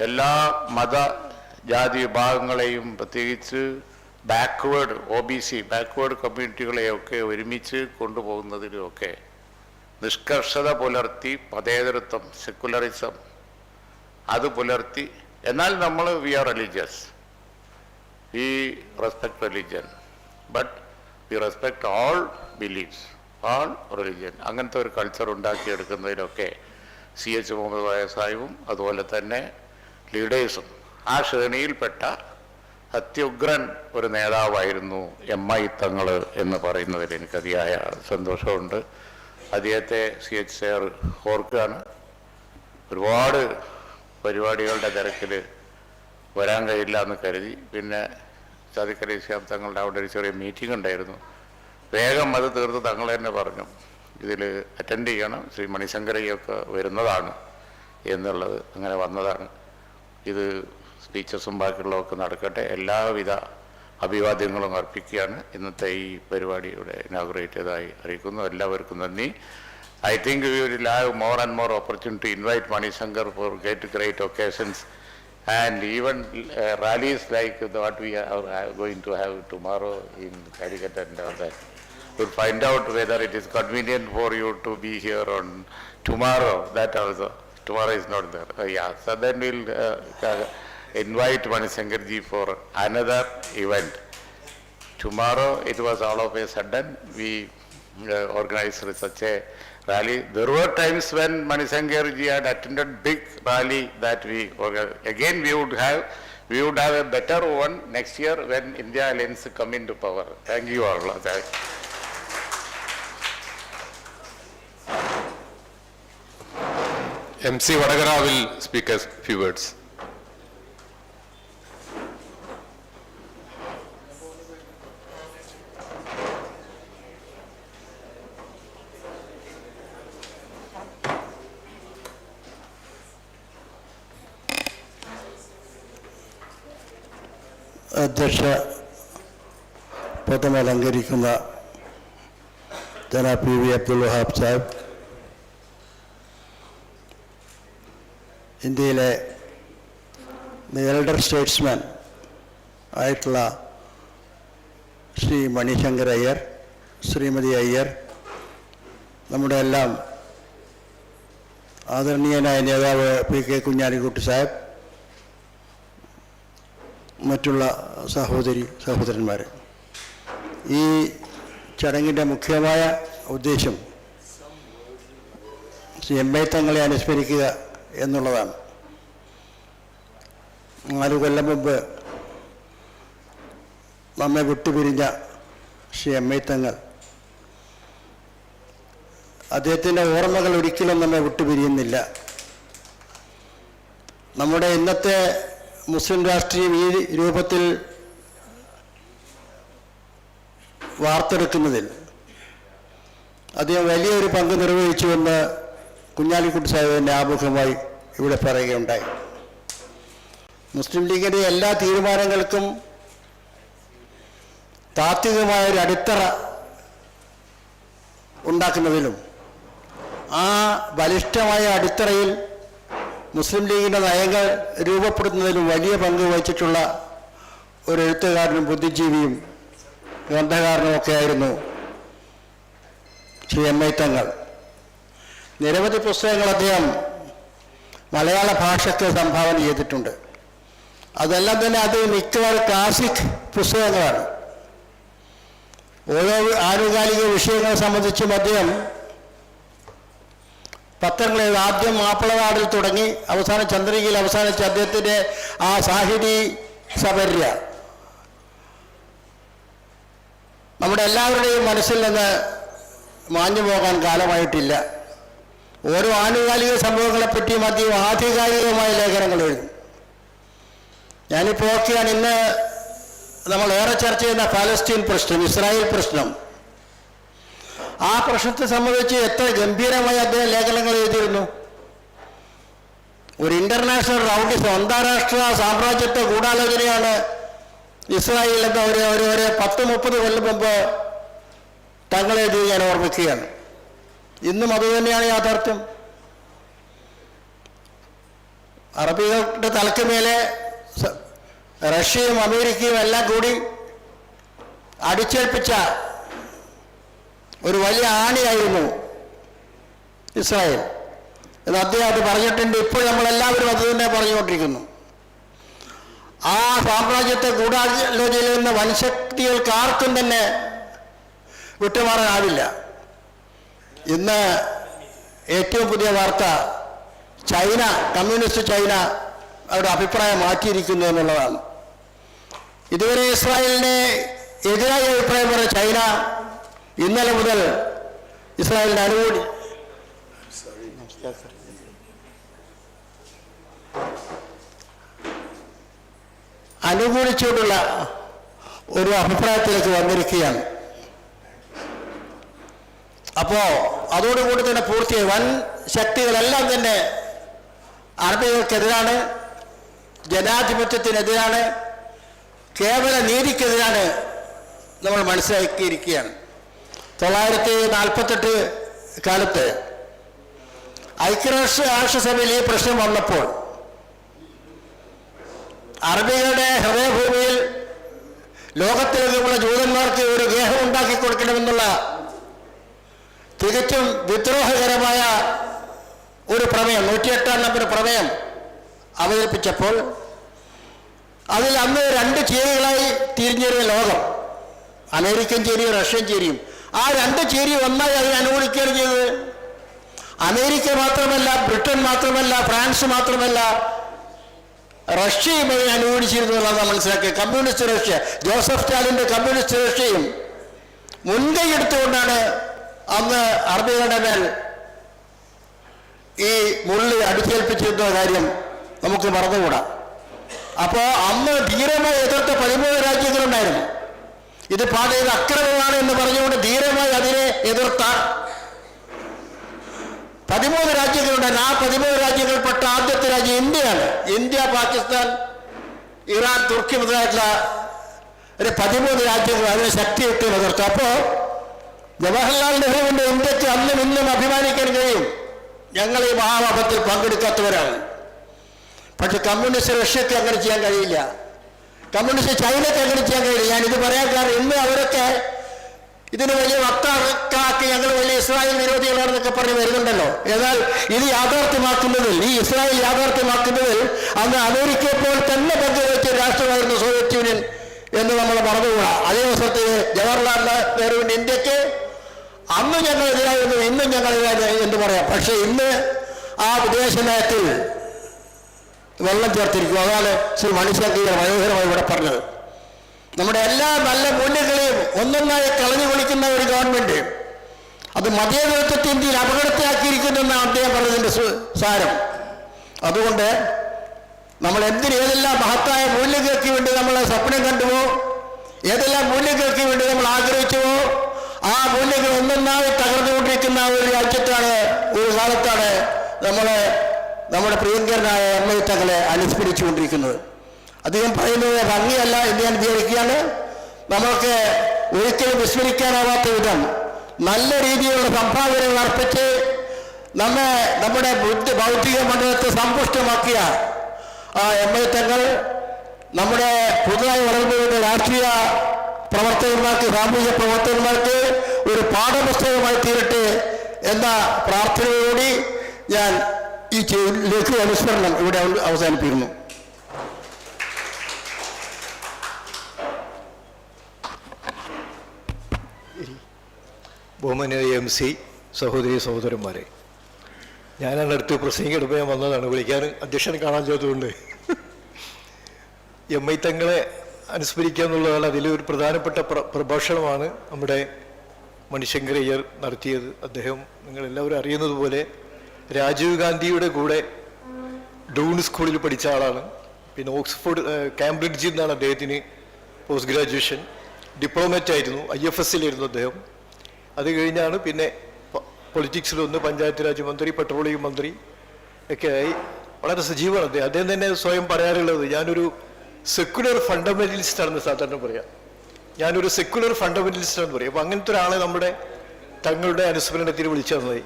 എല്ലാ മത ജാതി വിഭാഗങ്ങളെയും പ്രത്യേകിച്ച് ബാക്ക്വേർഡ് OBC ബാക്ക്വേർഡ് കമ്മ്യൂണിറ്റികളെയൊക്കെ ഒരുമിച്ച് കൊണ്ടുപോകുന്നതിലുമൊക്കെ നിഷ്കർഷത പുലർത്തി മതേതരത്വം സെക്കുലറിസം അത് പുലർത്തി. എന്നാൽ നമ്മൾ we are religious, we respect religion, but we respect all beliefs, all religion. അങ്ങനത്തെ ഒരു കൾച്ചർ ഉണ്ടാക്കിയെടുക്കുന്നതിലൊക്കെ CH മുഹമ്മദ് കോയ സാഹിബും അതുപോലെ തന്നെ ലീഡേഴ്സും ആ ശ്രേണിയിൽപ്പെട്ട അത്യുഗ്രൻ ഒരു നേതാവായിരുന്നു M.I. തങ്ങൾ എന്ന് പറയുന്നതിൽ എനിക്ക് അതിയായ സന്തോഷമുണ്ട്. അദ്ദേഹത്തെ CH സാർ ഓർക്കുകയാണ്. ഒരുപാട് പരിപാടികളുടെ തിരക്കിൽ വരാൻ കഴിയില്ല എന്ന് കരുതി. പിന്നെ സാദിഖലി ശ്യാം തങ്ങളുടെ അവിടെ ഒരു ചെറിയ മീറ്റിംഗ് ഉണ്ടായിരുന്നു. വേഗം അത് തീർത്ത് തങ്ങൾ തന്നെ പറഞ്ഞു, ഇതിൽ അറ്റൻഡ് ചെയ്യണം, ശ്രീ മണിശങ്കരയ്യൊക്കെ വരുന്നതാണ് എന്നുള്ളത്. അങ്ങനെ വന്നതാണ്. ഇത് സ്പീച്ചസും ബാക്കിയുള്ളതൊക്കെ നടക്കട്ടെ. എല്ലാവിധ അഭിവാദ്യങ്ങളും അർപ്പിക്കുകയാണ്. ഇന്നത്തെ ഈ പരിപാടിയുടെ ഇനാഗുറേറ്റ് ചെയ്തതായി അറിയിക്കുന്നു. എല്ലാവർക്കും നന്ദി. I think we will have more and more opportunity to invite Mani Shankar for great occasions and even rallies like what we are going to have tomorrow in Calicut and all that. We'll find out whether it is convenient for you to be here on tomorrow. That also. Tomorrow is not there. Yeah. So then we'll invite Mani Shankar ji for another event. Tomorrow it was all of a sudden we organized such a rally. There were times when Mani Shankar ji had attended big rally that we organized. Again we would have a better one next year when India Alliance come into power. Thank you all. MC Vadagara will speak a few words. അധ്യക്ഷ പദം അലങ്കരിക്കുന്ന ജനാബ് PV Abdul Wahab Sahib, ഇന്ത്യയിലെ elder statesman ആയിട്ടുള്ള ശ്രീ മണിശങ്കർ അയ്യർ, ശ്രീമതി അയ്യർ, നമ്മുടെ എല്ലാം ആദരണീയനായ നേതാവ് PK Kunhalikutty Sahib, മറ്റുള്ള സഹോദരന്മാർ, ഈ ചടങ്ങിൻ്റെ മുഖ്യമായ ഉദ്ദേശം ശ്രീ M.I. തങ്ങളെ അനുസ്മരിക്കുക എന്നുള്ളതാണ്. 4 കൊല്ലം മുമ്പ് നമ്മെ വിട്ടുപിരിഞ്ഞ ശ്രീ M.I. തങ്ങൾ, അദ്ദേഹത്തിൻ്റെ ഓർമ്മകൾ ഒരിക്കലും നമ്മെ വിട്ടുപിരിയുന്നില്ല. നമ്മുടെ ഇന്നത്തെ മുസ്ലിം രാഷ്ട്രീയം ഈ രൂപത്തിൽ വാർത്തെടുക്കുന്നതിൽ അദ്ദേഹം വലിയൊരു പങ്ക് നിർവഹിച്ചുവെന്ന് കുഞ്ഞാലിക്കുട്ടി സാഹിബിൻ്റെ ആമുഖമായി ഇവിടെ പറയുകയുണ്ടായി. മുസ്ലിം ലീഗിൻ്റെ എല്ലാ തീരുമാനങ്ങൾക്കും താത്വികമായൊരു അടിത്തറ ഉണ്ടാക്കുന്നതിലും ആ ബലിഷ്ഠമായ അടിത്തറയിൽ മുസ്ലിം ലീഗിൻ്റെ നയങ്ങൾ രൂപപ്പെടുത്തുന്നതിലും വലിയ പങ്ക് വഹിച്ചിട്ടുള്ള ഒരു എഴുത്തുകാരനും ബുദ്ധിജീവിയും ഗ്രന്ഥകാരനുമൊക്കെ ആയിരുന്നു ശ്രീ M.I. തങ്ങൾ. നിരവധി പുസ്തകങ്ങൾ അദ്ദേഹം മലയാള ഭാഷയ്ക്ക് സംഭാവന ചെയ്തിട്ടുണ്ട്. അതെല്ലാം തന്നെ അത് മിക്കവാറും ക്ലാസിക് പുസ്തകങ്ങളാണ്. ഓരോ ആനുകാലിക വിഷയങ്ങളെ സംബന്ധിച്ചും അദ്ദേഹം പത്രങ്ങളിൽ ആദ്യം മാപ്പിളനാടിൽ തുടങ്ങി അവസാനം ചന്ദ്രികയിൽ അവസാനിച്ച അദ്ദേഹത്തിൻ്റെ ആ സാഹിതി സപര്യ നമ്മുടെ എല്ലാവരുടെയും മനസ്സിൽ നിന്ന് മാഞ്ഞു പോകാൻ കാലമായിട്ടില്ല. ഓരോ ആനുകാലിക സംഭവങ്ങളെപ്പറ്റിയും അദ്ദേഹം ആധികാരികമായ ലേഖനങ്ങൾ എഴുതും. ഞാനിപ്പോൾ ഓർക്കുകയാണ്, ഇന്ന് നമ്മൾ ഏറെ ചർച്ച ചെയ്യുന്ന പാലസ്തീൻ പ്രശ്നം, ഇസ്രായേൽ പ്രശ്നം, ആ പ്രശ്നത്തെ സംബന്ധിച്ച് എത്ര ഗംഭീരമായി അദ്ദേഹം ലേഖനങ്ങൾ എഴുതിയിരുന്നു. ഒരു ഇന്റർനാഷണൽ റൗണ്ടിസം, അന്താരാഷ്ട്ര സാമ്രാജ്യത്വ ഗൂഢാലോചനയാണ് ഇസ്രായേൽ എന്ന ഒരു 10-30 കൊല്ലം മുമ്പ് തങ്ങൾ എഴുതി ഞാൻ ഓർമ്മിക്കുകയാണ്. ഇന്നും അതുതന്നെയാണ് യാഥാർത്ഥ്യം. അറബികളുടെ തലയ്ക്ക് മേലെ റഷ്യയും അമേരിക്കയും എല്ലാം കൂടി അടിച്ചേൽപ്പിച്ച ഒരു വലിയ ആണിയായിരുന്നു ഇസ്രായേൽ എന്ന് അദ്ദേഹം അത് പറഞ്ഞിട്ടുണ്ട്. ഇപ്പോൾ നമ്മളെല്ലാവരും അത് തന്നെ പറഞ്ഞുകൊണ്ടിരിക്കുന്നു. ആ സാമ്രാജ്യത്തെ ഗൂഢാലോചനയിൽ നിന്ന് വൻശക്തികൾക്ക് ആർക്കും തന്നെ വിട്ടുമാറാനാവില്ല. ഇന്ന് ഏറ്റവും പുതിയ വാർത്ത, ചൈന, കമ്മ്യൂണിസ്റ്റ് ചൈന അവരുടെ അഭിപ്രായം മാറ്റിയിരിക്കുന്നു എന്നുള്ളതാണ്. ഇതുവരെ ഇസ്രായേലിനെ എതിരായ അഭിപ്രായം പറഞ്ഞ ചൈന ഇന്നലെ മുതൽ ഇസ്രായേലിനെ അനുകൂലിച്ചുകൊണ്ടുള്ള ഒരു അഭിപ്രായത്തിലേക്ക് വന്നിരിക്കുകയാണ്. അപ്പോൾ അതോടുകൂടി തന്നെ പൂർത്തിയായി വൻ ശക്തികളെല്ലാം തന്നെ അറബികൾക്കെതിരാണ്, ജനാധിപത്യത്തിനെതിരാണ്, കേവല നീതിക്കെതിരാണ് നമ്മൾ മനസ്സിലാക്കിയിരിക്കുകയാണ്. 1948 കാലത്ത് ഐക്യരാഷ്ട്രസഭയിൽ ഈ പ്രശ്നം വന്നപ്പോൾ അറബികളുടെ ഹൃദയഭൂമിയിൽ ലോകത്തിലേക്കുള്ള ജൂതന്മാർക്ക് ഒരു ഗേഹം ഉണ്ടാക്കി കൊടുക്കണമെന്നുള്ള തികച്ചും വിദ്രോഹകരമായ ഒരു പ്രമേയം, 108 നമ്പർ പ്രമേയം അവതരിപ്പിച്ചപ്പോൾ അതിൽ അന്ന് 2 ചേരികളായി തിരിഞ്ഞിരുന്ന ലോകം, അമേരിക്കൻ ചേരിയും റഷ്യൻ ചേരിയും, ആ 2 ചേരി ഒന്നായി അതിനെ അനുകൂലിക്കുകയാണ് ചെയ്തത്. അമേരിക്ക മാത്രമല്ല, ബ്രിട്ടൻ മാത്രമല്ല, ഫ്രാൻസ് മാത്രമല്ല, റഷ്യയും അതിനെ അനുകൂലിച്ചിരുന്നു എന്നുള്ളതാണ് മനസ്സിലാക്കിയത്. കമ്മ്യൂണിസ്റ്റ് റഷ്യ, ജോസഫ് സ്റ്റാലിൻ്റെ കമ്മ്യൂണിസ്റ്റ് റഷ്യയും മുൻകൈ എടുത്തുകൊണ്ടാണ് അന്ന് അറബികളുടെ മേൽ ഈ മുള്ളി അടിച്ചേൽപ്പിച്ചിരുന്ന കാര്യം നമുക്ക് മറന്നുകൂടാ. അപ്പോൾ അന്ന് ധീരമായി എതിർത്ത 13 രാജ്യങ്ങളുണ്ടായിരുന്നു. ഇത് പാതയുടെ അക്രമമാണ് എന്ന് പറഞ്ഞുകൊണ്ട് ധീരമായി അതിനെ എതിർത്ത 13 രാജ്യങ്ങളുണ്ടായിരുന്നു. ആ 13 രാജ്യങ്ങളിൽപ്പെട്ട ആദ്യത്തെ രാജ്യം ഇന്ത്യയാണ്. ഇന്ത്യ, പാകിസ്ഥാൻ, ഇറാൻ, തുർക്കി മുതലായിട്ടുള്ള ഒരു 13 രാജ്യങ്ങൾ അതിനെ ശക്തിയിട്ട് എതിർത്തു. അപ്പോൾ ജവഹർലാൽ നെഹ്റുവിൻ്റെ ഇന്ത്യക്ക് അന്നും ഇന്നും അഭിമാനിക്കാൻ കഴിയും, ഞങ്ങൾ ഈ മഹാപാപത്തിൽ പങ്കെടുക്കാത്തവരാണ്. പക്ഷെ കമ്മ്യൂണിസ്റ്റ് റഷ്യക്ക് അങ്ങനെ ചെയ്യാൻ കഴിയില്ല, കമ്മ്യൂണിസ്റ്റ് ചൈനയ്ക്ക് അങ്ങനെ ചെയ്യാൻ കഴിയില്ല. ഞാനിത് പറയാൻ കാരണം ഇന്ന് അവരൊക്കെ ഇതിന് വലിയ വക്താക്കി ഞങ്ങൾ വലിയ ഇസ്രായേൽ വിരോധികളാണെന്നൊക്കെ പറഞ്ഞ് വരുന്നുണ്ടല്ലോ. എന്നാൽ ഇത് യാഥാർത്ഥ്യമാക്കുന്നതിൽ, ഈ ഇസ്രായേൽ യാഥാർത്ഥ്യമാക്കുന്നതിൽ അന്ന് അമേരിക്കയെ പോലെ തന്നെ പങ്കുവച്ച രാഷ്ട്രമായിരുന്നു സോവിയറ്റ് യൂണിയൻ എന്ന് നമ്മൾ മറന്നുകൂടാ. അതേ അവസരത്തിൽ ജവഹർലാൽ നെഹ്റുവിൻ്റെ ഇന്ത്യക്ക് അന്ന് ഞങ്ങളെതിരായിരുന്നു, ഇന്നും ഞങ്ങളെതിരായി എന്ന് പറയാം. പക്ഷേ ഇന്ന് ആ വിദേശ നയത്തിൽ വെള്ളം ചേർത്തിരിക്കും. അതാണ് ശ്രീ മണിശങ്കർ മനോഹരമായി ഇവിടെ പറഞ്ഞത്. നമ്മുടെ എല്ലാ നല്ല മൂല്യങ്ങളെയും ഒന്നൊന്നായി കളഞ്ഞു കുളിക്കുന്ന ഒരു ഗവൺമെന്റ്, അത് മതേതരത്വത്തെ ഇന്ത്യയിൽ അപകടത്തിലാക്കിയിരിക്കുന്നെന്നാണ് അദ്ദേഹം പറഞ്ഞതിൻ്റെ സാരം. അതുകൊണ്ട് നമ്മൾ ഏതെല്ലാം മഹത്തായ മൂല്യങ്ങൾക്ക് വേണ്ടി നമ്മൾ സ്വപ്നം കണ്ടുവോ, ഏതെല്ലാം മൂല്യങ്ങൾക്ക് വേണ്ടി നമ്മൾ ആഗ്രഹിച്ചുവോ, ആ മൂല്യങ്ങൾ ഒന്നൊന്നായി തകർന്നുകൊണ്ടിരിക്കുന്ന ഒരു രാജ്യത്താണ്, ഒരു കാലത്താണ് നമ്മുടെ പ്രിയങ്കരനായ തങ്ങളെ അനുസ്മരിച്ചുകൊണ്ടിരിക്കുന്നത്. അദ്ദേഹം പറയുന്നത് ഭംഗിയല്ല എന്ന് ഞാൻ വിചാരിക്കുകയാണ്. നമ്മൾക്ക് ഒരിക്കലും വിസ്മരിക്കാനാവാത്ത വിധം നല്ല രീതിയിലുള്ള സംഭാവനകൾ അർപ്പിച്ച് നമ്മുടെ ബൗദ്ധിക മണ്ഡലത്തെ സമ്പുഷ്ടമാക്കിയ ആ തങ്ങൾ നമ്മുടെ പുതുതായി വളർന്നു വരുന്ന രാഷ്ട്രീയ പ്രവർത്തകന്മാർക്ക്, സാമൂഹിക പ്രവർത്തകന്മാർക്ക് ഒരു പാഠപുസ്തകമായി തീരട്ടെ എന്ന പ്രാർത്ഥനയോടുകൂടി ഞാൻ ഈ ലഘു അനുസ്മരണം ഇവിടെ അവസാനിപ്പിക്കുന്നു. ബഹുമാന്യ MC, സഹോദരി സഹോദരന്മാരെ, ഞാനാണ് അടുത്ത് പ്രസംഗിക്കെടുപ്പ് ഞാൻ വന്നതാണ്. വിളിക്കാൻ അധ്യക്ഷനെ കാണാൻ ചെയ്തതുകൊണ്ട് MI തങ്ങളെ അനുസ്മരിക്കുക എന്നുള്ളതാണ്. അതിലൊരു പ്രധാനപ്പെട്ട പ്രഭാഷണമാണ് നമ്മുടെ മണിശങ്കരയ്യർ നടത്തിയത്. അദ്ദേഹം നിങ്ങളെല്ലാവരും അറിയുന്നത് പോലെ രാജീവ് ഗാന്ധിയുടെ കൂടെ ഡൂൺ സ്കൂളിൽ പഠിച്ച ആളാണ്. പിന്നെ ഓക്സ്ഫോർഡ് കാംബ്രിഡ്ജിൽ നിന്നാണ് അദ്ദേഹത്തിന് പോസ്റ്റ് ഗ്രാജുവേഷൻ. ഡിപ്ലോമറ്റ് ആയിരുന്നു, IFS-ലായിരുന്നു അദ്ദേഹം. അത് കഴിഞ്ഞാണ് പിന്നെ പൊളിറ്റിക്സിൽ വന്ന് പഞ്ചായത്ത് രാജ് മന്ത്രി, പെട്രോളിയം മന്ത്രി ഒക്കെ ആയി. വളരെ സജീവമാണ് അദ്ദേഹം. അദ്ദേഹം തന്നെ സ്വയം പറയാറുള്ളത്, ഞാനൊരു സെക്യുലർ ഫണ്ടമെന്റലിസ്റ്റ് ആണെന്ന് സാധാരണ പറയാം. ഞാനൊരു സെക്യുലർ ഫണ്ടമെന്റലിസ്റ്റ് ആണെന്ന് പറയും. അപ്പം അങ്ങനത്തെ ഒരാളെ നമ്മുടെ തങ്ങളുടെ അനുസ്മരണത്തിന് വിളിച്ചു തന്നത്.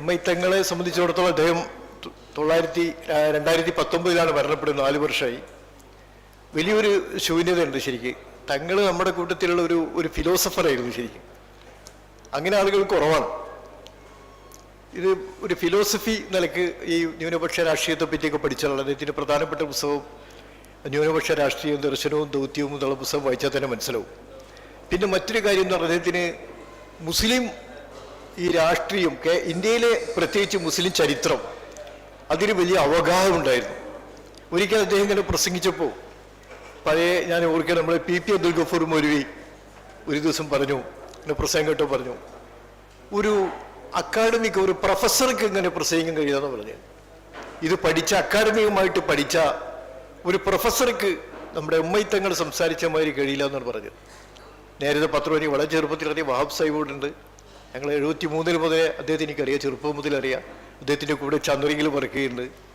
MI തങ്ങളെ സംബന്ധിച്ചിടത്തോളം അദ്ദേഹം 2019 മരണപ്പെടുന്നത്. 4 വർഷമായി. വലിയൊരു ശൂന്യതയുണ്ട് ശരിക്കും. തങ്ങൾ നമ്മുടെ കൂട്ടത്തിലുള്ള ഒരു ഫിലോസഫറായിരുന്നു ശരിക്കും. അങ്ങനെ ആളുകൾ കുറവാണ്. ഇത് ഒരു ഫിലോസഫി നിലക്ക് ഈ ന്യൂനപക്ഷ രാഷ്ട്രീയത്തെ പറ്റിയൊക്കെ പഠിച്ചാൽ അദ്ദേഹത്തിൻ്റെ പ്രധാനപ്പെട്ട പുസ്തകവും ന്യൂനപക്ഷ രാഷ്ട്രീയവും ദർശനവും ദൗത്യവും എന്നുള്ള പുസ്തകം വായിച്ചാൽ തന്നെ മനസ്സിലാവും. പിന്നെ മറ്റൊരു കാര്യം എന്ന് പറഞ്ഞാൽ അദ്ദേഹത്തിന് മുസ്ലിം ഈ രാഷ്ട്രീയം, ഇന്ത്യയിലെ പ്രത്യേകിച്ച് മുസ്ലിം ചരിത്രം, അതിന് വലിയ അവഗാഹം ഉണ്ടായിരുന്നു. ഒരിക്കൽ അദ്ദേഹം ഇങ്ങനെ പ്രസംഗിച്ചപ്പോൾ ഞാൻ ഓർക്കുക, നമ്മൾ PP അബ്ദുൽ ഗഫൂർ മൗലവി ഒരു ദിവസം പറഞ്ഞു, ഇങ്ങനെ പ്രസംഗം കേട്ടോ പറഞ്ഞു, ഒരു അക്കാഡമിക്ക് ഒരു പ്രൊഫസർക്ക് ഇങ്ങനെ പ്രസംഗിക്കാൻ കഴിയാന്ന് പറഞ്ഞു. ഇത് പഠിച്ച അക്കാഡമികമായിട്ട് പഠിച്ച ഒരു പ്രൊഫസർക്ക് നമ്മുടെ MI തങ്ങൾ സംസാരിച്ച മാതിരി കഴിയില്ല എന്നാണ് പറഞ്ഞത്. നേരത്തെ 10 മണി വളരെ ചെറുപ്പത്തിലറിയാം വഹാബ് സാഹിബോടുണ്ട്. ഞങ്ങൾ 73 മുതലേ അദ്ദേഹത്തിന് എനിക്കറിയാം, ചെറുപ്പം മുതലറിയാം. അദ്ദേഹത്തിൻ്റെ കൂടെ ചന്ദ്രികയിൽ വർക്ക് ചെയ്യുന്നുണ്ട്.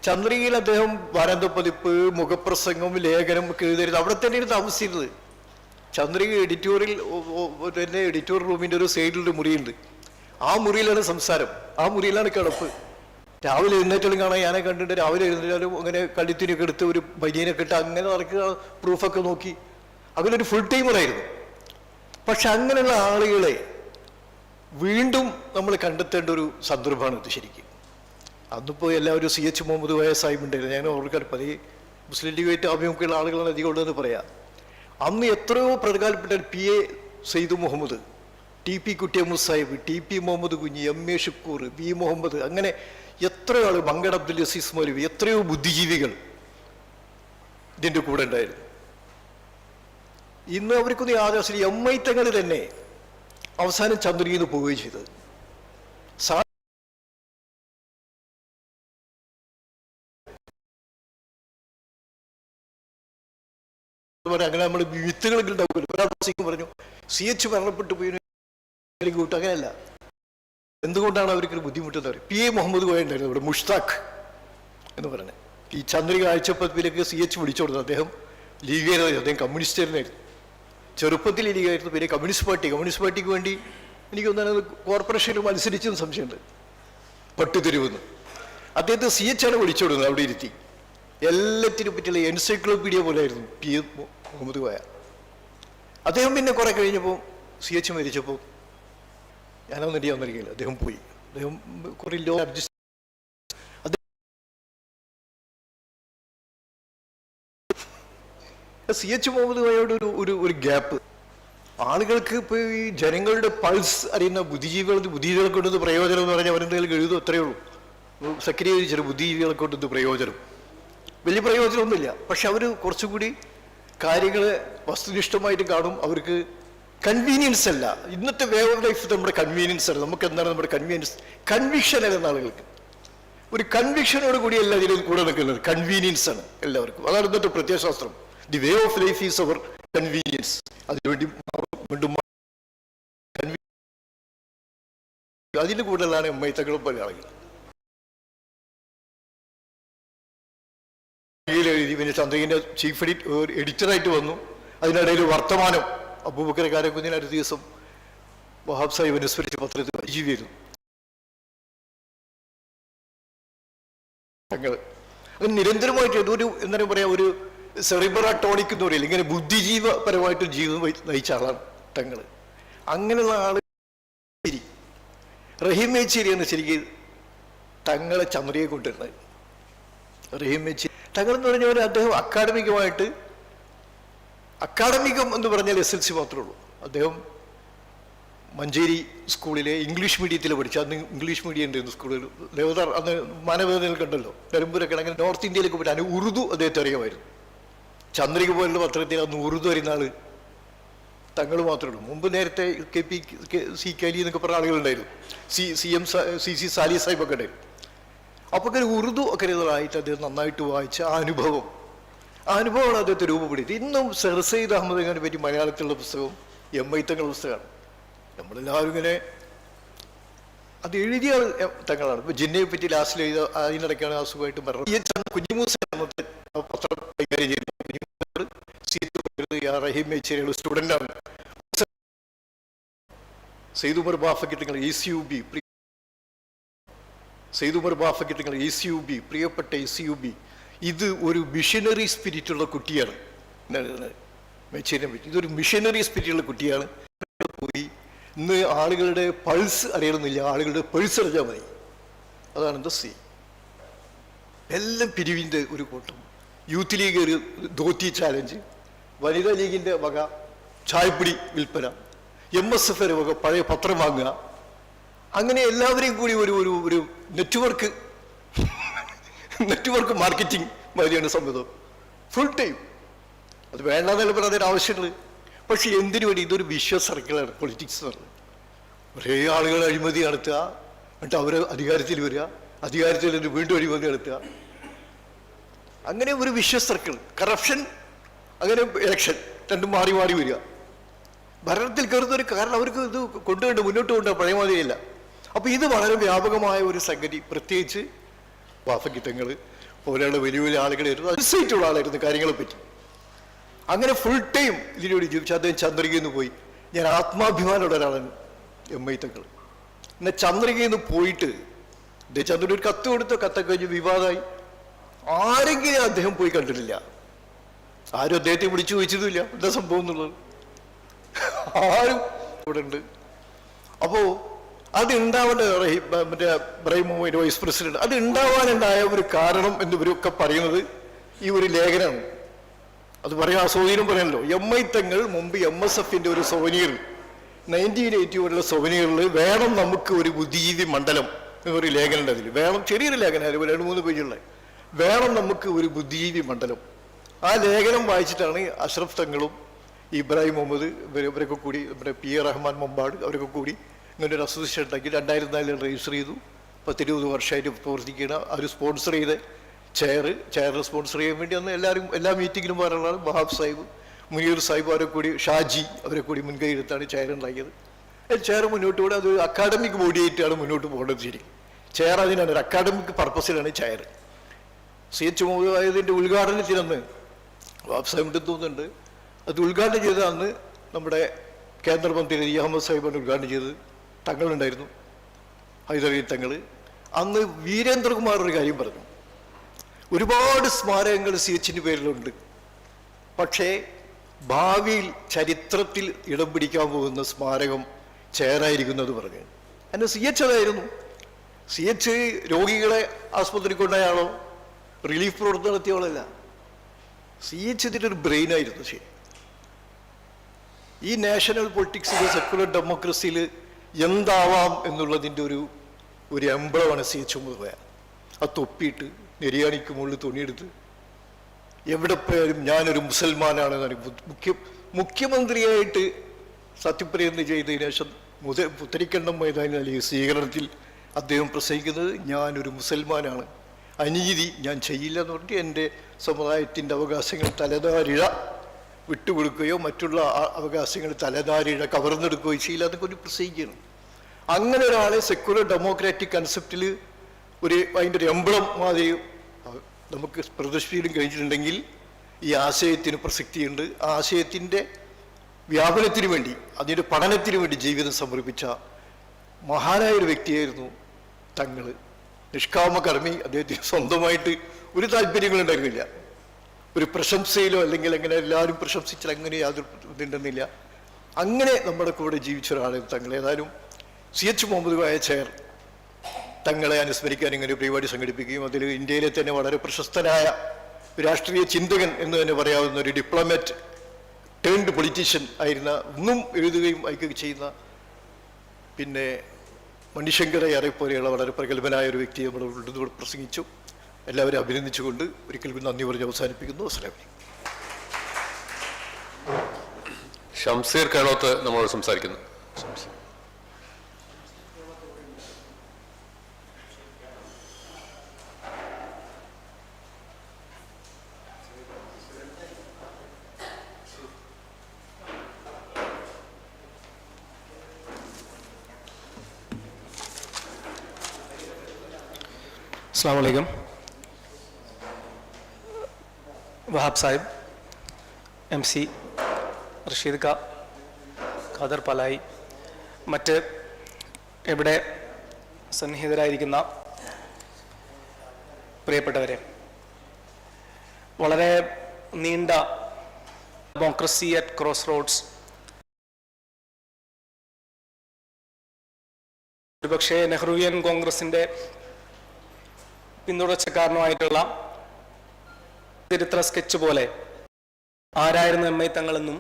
ചന്ദ്രികയിൽ അദ്ദേഹം വാരാന്തപ്പതിപ്പ്, മുഖപ്രസംഗം, ലേഖനം ഒക്കെ എഴുതരുത്. അവിടെ തന്നെയാണ് താമസിച്ചിരുന്നത്. ചന്ദ്രിക എഡിറ്റോറിയൽ റൂമിൻ്റെ ഒരു സൈഡിലൊരു മുറിയുണ്ട്. ആ മുറിയിലാണ് സംസാരം, ആ മുറിയിലാണ് കിടപ്പ്. രാവിലെ എഴുന്നേറ്റാലും കാണാൻ ഞാനെ കണ്ടിട്ട് രാവിലെ എഴുന്നേറ്റാലും അങ്ങനെ കള്ളിത്തിനൊക്കെ എടുത്ത് ഒരു ബനിയനൊക്കെ ഇട്ട് അങ്ങനെ നടക്കുക, പ്രൂഫൊക്കെ നോക്കി, അങ്ങനെ ഒരു ഫുൾ ടൈമറായിരുന്നു. പക്ഷെ അങ്ങനെയുള്ള ആളുകളെ വീണ്ടും നമ്മൾ കണ്ടെത്തേണ്ട ഒരു സന്ദർഭമാണ് ഇത് ശരിക്കും. അന്നിപ്പോൾ എല്ലാവരും CH മുഹമ്മദ് കോയ സാഹിബ് ഉണ്ടായിരുന്നു. ഞാൻ ഓർക്കാൻ പല മുസ്ലിം ലീഗായിട്ട് അഭിമുഖമുള്ള ആളുകളാണ് അധികം ഉള്ളതെന്ന് പറയാം. അന്ന് എത്രയോ പ്രധാനപ്പെട്ട PA Syed Muhammad, TP കുട്ടിയമ്മു Sahib, TP Muhammad Kunhi, MA Shukkur, B Muhammad, അങ്ങനെ എത്രയോ ആൾ, മങ്കട് അബ്ദുൽ അസീസ് മൗലവി, എത്രയോ ബുദ്ധിജീവികൾ ഇതിൻ്റെ കൂടെ ഉണ്ടായിരുന്നു. ഇന്ന് അവർക്കൊന്നും യാതൊരു MI തങ്ങൾ തന്നെ അവസാനം ചന്ദ്രയിൽ നിന്ന് പോവുകയും ചെയ്തത്. അങ്ങനെ നമ്മൾ വിത്തുകളൊക്കെ ഉണ്ടാവുമല്ലോ. ഒരാൾ പറഞ്ഞു CH മരണപ്പെട്ടു പോയി കൂട്ടും, അങ്ങനെയല്ല. എന്തുകൊണ്ടാണ് അവർക്കൊരു ബുദ്ധിമുട്ടെന്ന് പറയും. PA മുഹമ്മദ് കോയ ഉണ്ടായിരുന്നു ഇവിടെ, മുഷ്താഖ് എന്ന് പറഞ്ഞത്. ഈ ചന്ദ്രിക ആഴ്ചപ്പതിലേക്ക് CH വിളിച്ചു കൊടുത്തത്. അദ്ദേഹം ലീഗായിരുന്നു, അദ്ദേഹം കമ്മ്യൂണിസ്റ്റായിരുന്നു. ചെറുപ്പത്തിൽ ലീഗായിരുന്നു. പിന്നെ കമ്മ്യൂണിസ്റ്റ് പാർട്ടിക്ക് വേണ്ടി എനിക്ക് തോന്നുന്നത് കോർപ്പറേഷനിൽ മത്സരിച്ചെന്ന് സംശയമുണ്ട്, പട്ടുതെരുവെന്ന്. അദ്ദേഹത്തെ CH ആണ് വിളിച്ചു കൊടുക്കുന്നത്. അവിടെ ഇരുത്തി എല്ലാറ്റിനെ പറ്റിയുള്ള എൻസൈക്ലോപീഡിയ പോലെ ആയിരുന്നു PA മുഹമ്മദ് കോയ. അദ്ദേഹം പിന്നെ കുറെ കഴിഞ്ഞപ്പോൾ CH മരിച്ചപ്പോൾ ഞാനൊന്നും ഇടിയാവുന്നിരിക്കില്ല, അദ്ദേഹം പോയി. അദ്ദേഹം കുറെ ലോ അഡ്ജസ്റ്റ് CH മുഹമ്മദ് കോയയുടെ ഒരു ഗ്യാപ്പ്. ആളുകൾക്ക് ഇപ്പോൾ ഈ ജനങ്ങളുടെ പൾസ് അറിയുന്ന ബുദ്ധിജീവികളെ കൊണ്ടത് പ്രയോജനം എന്ന് പറഞ്ഞാൽ അവരെന്തെങ്കിലും എഴുതും, അത്രയേ ഉള്ളൂ. സക്രിയ ബുദ്ധിജീവികളെ കൊണ്ടത് പ്രയോജനം, വലിയ പ്രയോജനമൊന്നുമില്ല. പക്ഷെ അവർ കുറച്ചുകൂടി കാര്യങ്ങൾ വസ്തുനിഷ്ഠമായിട്ട് കാണും. അവർക്ക് കൺവീനിയൻസ് അല്ല ഇന്നത്തെ വേ ഓഫ് ലൈഫ്. നമ്മുടെ കൺവീനിയൻസ് അല്ല, നമുക്ക് എന്താണ് നമ്മുടെ കൺവിക്ഷൻ അല്ലെന്ന ആളുകൾക്ക്. ഒരു കൺവിക്ഷനോട് കൂടിയല്ല ഇതിൽ കൂടെ നിൽക്കുന്നത്, കൺവീനിയൻസ് ആണ് എല്ലാവർക്കും. അതാണ് ഇന്നത്തെ പ്രത്യയശാസ്ത്രം. The way of life is our convenience. അതിനുവേണ്ടി വീണ്ടും അതിന് കൂടുതലാണ് MI തങ്ങളും പല ആളുകൾ എഴുതി. പിന്നെ ചന്ദ്രകിന്റെ ചീഫ് എഡിറ്ററായിട്ട് വന്നു. അതിനിടയിൽ വർത്തമാനം അബൂബക്കർ കാരക്കുഞ്ഞിന് അടുത്ത ദിവസം വഹാബ് സാഹിബ് അനുസ്മരിച്ച പത്രത്തിൽ ജീവിയായിരുന്നു. തങ്ങൾ അത് നിരന്തരമായിട്ട് ഒരു എന്താ പറയാ, ഒരു സെറിബ്രാട്ടോണിക് എന്ന് പറയില്ല, ഇങ്ങനെ ബുദ്ധിജീവപരമായിട്ട് ജീവിതം നയിച്ച ആളാണ് തങ്ങൾ. അങ്ങനെയുള്ള ആൾ റഹീം മേച്ചേരിയാണ് ശരിക്കും തങ്ങളെ ചന്ദ്രയെ കൊണ്ടുവരുന്നത്. റഹീം മേച്ചേരി തങ്ങൾ എന്ന് പറഞ്ഞാൽ അദ്ദേഹം അക്കാഡമികം എന്ന് പറഞ്ഞാൽ SLC മാത്രമേ ഉള്ളൂ. അദ്ദേഹം മഞ്ചേരി സ്കൂളിലെ ഇംഗ്ലീഷ് മീഡിയത്തിൽ പഠിച്ചു. അന്ന് ഇംഗ്ലീഷ് മീഡിയം ഉണ്ടായിരുന്നു സ്കൂളിൽ. ദേവദാർ അന്ന് മാനവേദനയിൽ കണ്ടല്ലോ, നിലമ്പൂരൊക്കെ അങ്ങനെ നോർത്ത് ഇന്ത്യയിലേക്ക് പോയിട്ട് അതിന് ഉറുദു അദ്ദേഹത്തെ അറിയാമായിരുന്നു. ചന്ദ്രിക പോലുള്ള പത്രത്തിൽ അന്ന് ഉറുദു അറിയുന്ന ആള് തങ്ങൾ മാത്രമേ ഉള്ളൂ. മുമ്പ് നേരത്തെ KP കലി എന്നൊക്കെ പറഞ്ഞ ആളുകളുണ്ടായിരുന്നു. CC സാലി സാഹിബ് ഒക്കെ ഉണ്ടായിരുന്നു. അപ്പോൾ ഒക്കെ ഉറുദു ഒക്കെ ആയിട്ട് അദ്ദേഹം നന്നായിട്ട് വായിച്ച ആ അനുഭവമാണ് അദ്ദേഹത്തെ രൂപപ്പെടുത്തി. ഇന്നും സർ സയ്യിദ് അഹമ്മദ് ഖാനെ പറ്റി മലയാളത്തിലുള്ള പുസ്തകം MI തങ്ങളുടെ പുസ്തകമാണ്. നമ്മളെല്ലാവരും ഇങ്ങനെ അത് എഴുതിയ തങ്ങളാണ്. ഇപ്പൊ ജിന്നയെ പറ്റി ലാസ്റ്റിൽ എഴുത അതിനിടയ്ക്കാണ് അസുഖമായിട്ട് മരണം. കുഞ്ഞിമൂസ പത്രം കൈകാര്യം ചെയ്യുന്നത് റഹീം മേച്ചേരിയുടെ സ്റ്റുഡൻ്റാണ്. സെയ്ദ് ഉമർ ബാഫയ്ക്ക് തങ്ങൾ ECUB പ്രിയപ്പെട്ട ECUB ഇത് ഒരു മിഷനറി സ്പിരിറ്റുള്ള കുട്ടിയാണ്. മേച്ചേരിനെ പറ്റി ഇതൊരു മിഷനറി സ്പിരിറ്റുള്ള കുട്ടിയാണ്. പോയി ഇന്ന് ആളുകളുടെ പൾസ് അറിയണമെന്നില്ല, ആളുകളുടെ പൾസ് അറിഞ്ഞാൽ മതി. അതാണ് എന്താ എല്ലാം പിരിവിൻ്റെ ഒരു കൂട്ടം. യൂത്ത് ലീഗ് ഒരു ധോത്തി ചാലഞ്ച്, വനിതാ ലീഗിൻ്റെ വക ചായപ്പൊടി വിൽപ്പന, MSF വക പഴയ പത്രം വാങ്ങുക, അങ്ങനെ എല്ലാവരെയും കൂടി ഒരു നെറ്റ്വർക്ക് മാർക്കറ്റിംഗ് മാതിരിയാണ് സംഭവം. ഫുൾ ടൈം അത് വേണ്ടെന്നല്ല പറഞ്ഞ അതിന് ആവശ്യങ്ങൾ. പക്ഷെ എന്തിനു വേണ്ടി? ഇതൊരു വിശ്വ സർക്കിളാണ് പൊളിറ്റിക്സ് എന്ന് പറഞ്ഞത്. ഒരേ ആളുകൾ അഴിമതി നടത്തുക, എന്നിട്ട് അവർ അധികാരത്തിൽ വരിക, അധികാരത്തിൽ വീണ്ടും അഴിമതി നടത്തുക, അങ്ങനെ ഒരു വിശ്വ സർക്കിൾ. കറപ്ഷൻ, അങ്ങനെ ഇലക്ഷൻ, രണ്ടും മാറി വരിക. ഭരണത്തിൽ കയറുന്നവർ കാരണം അവർക്ക് ഇത് മുന്നോട്ട് കൊണ്ടുപോകാൻ പഴയ മാതിരിയല്ല. അപ്പോൾ ഇത് വളരെ വ്യാപകമായ ഒരു സംഗതി. പ്രത്യേകിച്ച് വാഫക്കിത്തങ്ങൾ പോലെയുള്ള വലിയ വലിയ ആളുകളായിരുന്നു, അനുസരിച്ചുള്ള ആളായിരുന്നു കാര്യങ്ങളെ പറ്റി. അങ്ങനെ ഫുൾ ടൈം ഇതിലൂടെ ജീവിച്ചു. അദ്ദേഹം ചന്ദ്രികയിൽ നിന്ന് പോയി. ഞാൻ ആത്മാഭിമാനമുള്ള ഒരാളാണ് MI തങ്ങൾ. എന്നാൽ ചന്ദ്രികയിൽ നിന്ന് പോയിട്ട് അദ്ദേഹം ചന്ദ്രൻ ഒരു കത്ത് കൊടുത്തു. കത്തൊക്കെ കഴിഞ്ഞ് വിവാദമായി. ആരെങ്കിലും അദ്ദേഹം പോയി കണ്ടിട്ടില്ല. ആരും അദ്ദേഹത്തെ വിളിച്ചു ചോദിച്ചതുമില്ല എന്താ സംഭവം എന്നുള്ളത്. ആരും ഇവിടെ ഉണ്ട്. അപ്പോൾ അത് ഉണ്ടാവേണ്ട മറ്റേ ഇബ്രാഹിം മുഹമ്മദ് വൈസ് പ്രസിഡന്റ്, അത് ഉണ്ടാവാനുണ്ടായ ഒരു കാരണം എന്നിവരൊക്കെ പറയുന്നത് ഈ ഒരു ലേഖനമാണ്. അത് പറയാൻ അസൗകര്യം പറയാനല്ലോ. MI തങ്ങൾ മുമ്പ് MSFന്റെ ഒരു സോവനിയർ 1981 സോവനിയറിൽ വേണം നമുക്ക് ഒരു ബുദ്ധിജീവി മണ്ഡലം എന്നൊരു ലേഖനം ഉണ്ട്. അതിൽ വേണം, ചെറിയൊരു ലേഖനം, 2-3 പേജുള്ള വേണം നമുക്ക് ഒരു ബുദ്ധിജീവി മണ്ഡലം. ആ ലേഖനം വായിച്ചിട്ടാണ് അഷ്റഫ് തങ്ങളും ഇബ്രാഹിം മുഹമ്മദ് ഇവരൊക്കെ കൂടി, നമ്മുടെ PA റഹ്മാൻ മമ്പാട് അവരൊക്കെ കൂടി ഇങ്ങനെ ഒരു അസോസിയേഷൻ ഉണ്ടാക്കി 2004 രജിസ്റ്റർ ചെയ്തു. 10-20 വർഷമായിട്ട് പ്രവർത്തിക്കുന്ന ഒരു സ്പോൺസർ ചെയ്ത ചെയർ സ്പോൺസർ ചെയ്യാൻ വേണ്ടി അന്ന് എല്ലാ മീറ്റിങ്ങിലും പറയാനുള്ള വഹാബ് സാഹിബ്, മുനീർ സാഹിബ് അവരെ കൂടി, ഷാജി അവരെ കൂടി മുൻകൈ എടുത്താണ് ചെയർ ഉണ്ടാക്കിയത്. ചെയർ മുന്നോട്ട് പോകണം. അത് അക്കാഡമിക് ബോഡിയായിട്ടാണ് മുന്നോട്ട് പോകേണ്ടത്. ശരി, ചെയർ അതിനാണ് ഒരു അക്കാഡമിക് പർപ്പസിലാണ് ചെയർ. CH ആയതിൻ്റെ ഉദ്ഘാടനത്തിനന്ന് വഹാബ് സാഹിബിൻ്റെ തോന്നുന്നുണ്ട് അത് ഉദ്ഘാടനം ചെയ്ത അന്ന് നമ്മുടെ കേന്ദ്രമന്ത്രി അഹമ്മദ് സാഹിബാണ് ഉദ്ഘാടനം ചെയ്തത്. തങ്ങളുണ്ടായിരുന്നു, ഹൈദരലി തങ്ങൾ. അന്ന് വീരേന്ദ്രകുമാർ ഒരു കാര്യം പറഞ്ഞു. ഒരുപാട് സ്മാരകങ്ങൾ CHന്റെ പേരിലുണ്ട്, പക്ഷേ ഭാവിയിൽ ചരിത്രത്തിൽ ഇടം പിടിക്കാൻ പോകുന്ന സ്മാരകം ചെയറായിരിക്കുന്നത് പറഞ്ഞു. എന്നെ CH അതായിരുന്നു. CH രോഗികളെ ആസ്പത്രി കൊണ്ടായാളോ റിലീഫ് പ്രവർത്തനം നടത്തിയോളല്ല. CH ഇതിൻ്റെ ഒരു ബ്രെയിനായിരുന്നു. ശരി, ഈ നാഷണൽ പൊളിറ്റിക്സിൽ സെക്യുലർ ഡെമോക്രസിയിൽ എന്താവാം എന്നുള്ളതിൻ്റെ ഒരു എംബ്ലമാണ് CH മുതൽ. ആ തൊപ്പിയിട്ട് നെരിയാണിക്ക് മുകളിൽ തുണിയെടുത്ത് എവിടെ പോയാലും ഞാനൊരു മുസൽമാനാണെന്നാണ് മുഖ്യമന്ത്രിയായിട്ട് സത്യപ്രതിജ്ഞ ചെയ്തതിനു ശേഷം പുത്തരിക്കണ്ടം മൈതാനിൽ ഈ സ്വീകരണത്തിൽ അദ്ദേഹം പ്രസംഗിക്കുന്നത് ഞാനൊരു മുസൽമാനാണ്, അനീതി ഞാൻ ചെയ്യില്ല എന്ന് പറഞ്ഞിട്ട് എൻ്റെ സമുദായത്തിൻ്റെ അവകാശങ്ങൾ തലനാരിഴ വിട്ടുകൊടുക്കുകയോ മറ്റുള്ള അവകാശങ്ങൾ തലനാരിഴ കവർന്നെടുക്കുകയോ ചെയ്യില്ല എന്നൊക്കെ ഒരു പ്രസംഗിക്കണം. അങ്ങനെ ഒരാളെ സെക്യുലർ ഡെമോക്രാറ്റിക് കൺസെപ്റ്റിൽ അതിൻ്റെ ഒരു എംബ്ലം മാതിരി നമുക്ക് പ്രദർശിപ്പിക്കാൻ കഴിഞ്ഞിട്ടുണ്ടെങ്കിൽ ഈ ആശയത്തിന് പ്രസക്തിയുണ്ട്. ആ ആശയത്തിൻ്റെ വ്യാപനത്തിന് വേണ്ടി, അതിൻ്റെ പഠനത്തിന് വേണ്ടി ജീവിതം സമർപ്പിച്ച മഹാനായൊരു വ്യക്തിയായിരുന്നു തങ്ങൾ. നിഷ്കാമ കർമ്മി. അദ്ദേഹത്തിന് സ്വന്തമായിട്ട് ഒരു താല്പര്യങ്ങളുണ്ടായിരുന്നില്ല. ഒരു പ്രശംസയിലോ അല്ലെങ്കിൽ അങ്ങനെ എല്ലാവരും പ്രശംസിച്ചാൽ അങ്ങനെ യാതൊരു ഇതുണ്ടെന്നില്ല. അങ്ങനെ നമ്മുടെ കൂടെ ജീവിച്ച ഒരാളെ തങ്ങൾ. ഏതായാലും CH മുഹമ്മദ് കോയ ചെയർ തങ്ങളെ അനുസ്മരിക്കാൻ ഇങ്ങനെ ഒരു പരിപാടി സംഘടിപ്പിക്കുകയും അതിൽ ഇന്ത്യയിലെ തന്നെ വളരെ പ്രശസ്തനായ രാഷ്ട്രീയ ചിന്തകൻ എന്ന് തന്നെ പറയാവുന്ന ഒരു ഡിപ്ലോമാറ്റ് ടേൺഡ് പൊളിറ്റീഷ്യൻ ആയിരുന്ന ഒന്നും എഴുതുകയും അയക്കുകയും ചെയ്യുന്ന പിന്നെ മണിശങ്കരയ്യരെ പോലെയുള്ള വളരെ പ്രഗത്ഭനായ ഒരു വ്യക്തി നമ്മുടെ ഉള്ളിൽ പ്രസംഗിച്ചു. എല്ലാവരും അഭിനന്ദിച്ചുകൊണ്ട് ഒരിക്കൽ നന്ദി പറഞ്ഞ് അവസാനിപ്പിക്കുന്നു. അസ്സലാമു അലൈക്കും. ഷംസീർ കേളോത്ത് നമ്മളോട് സംസാരിക്കുന്നു. अस्सलाम वालेकुम. वहाब साहिब, MC റഷീദ് ക, ഖാദർ പലായി, മറ്റ് ഇവിടെ സന്നിഹിതരായിരിക്കുന്ന പ്രിയപ്പെട്ടവരെ, വളരെ നീണ്ട ഡെമോക്രസി അറ്റ് ക്രോസ് റോഡ്സ്, ഒരുപക്ഷെ നെഹ്റുവിയൻ കോൺഗ്രസിൻ്റെ പിന്തുടർച്ചക്കാരനുമായിട്ടുള്ള ചരിത്ര സ്കെച്ച് പോലെ ആരായിരുന്നു MI തങ്ങളെന്നും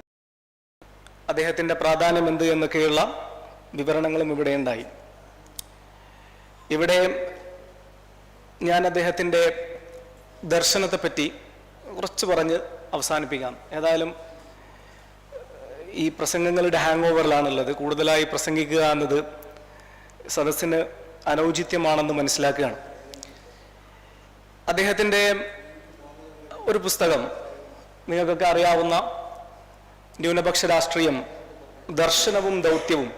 അദ്ദേഹത്തിൻ്റെ പ്രാധാന്യം എന്ത് എന്നൊക്കെയുള്ള വിവരണങ്ങളും ഇവിടെ ഉണ്ടായി. ഇവിടെ ഞാൻ അദ്ദേഹത്തിൻ്റെ ദർശനത്തെപ്പറ്റി കുറച്ച് പറഞ്ഞ് അവസാനിപ്പിക്കാം. ഏതായാലും ഈ പ്രസംഗങ്ങളുടെ ഹാങ് ഓവറിലാണുള്ളത്. കൂടുതലായി പ്രസംഗിക്കുക എന്നത് സദസ്സിന് അനൗചിത്യമാണെന്ന് മനസ്സിലാക്കുകയാണ്. അദ്ദേഹത്തിൻ്റെ ഒരു പുസ്തകം നിങ്ങൾക്കൊക്കെ അറിയാവുന്ന ന്യൂനപക്ഷ രാഷ്ട്രീയം, ദർശനവും ദൗത്യവും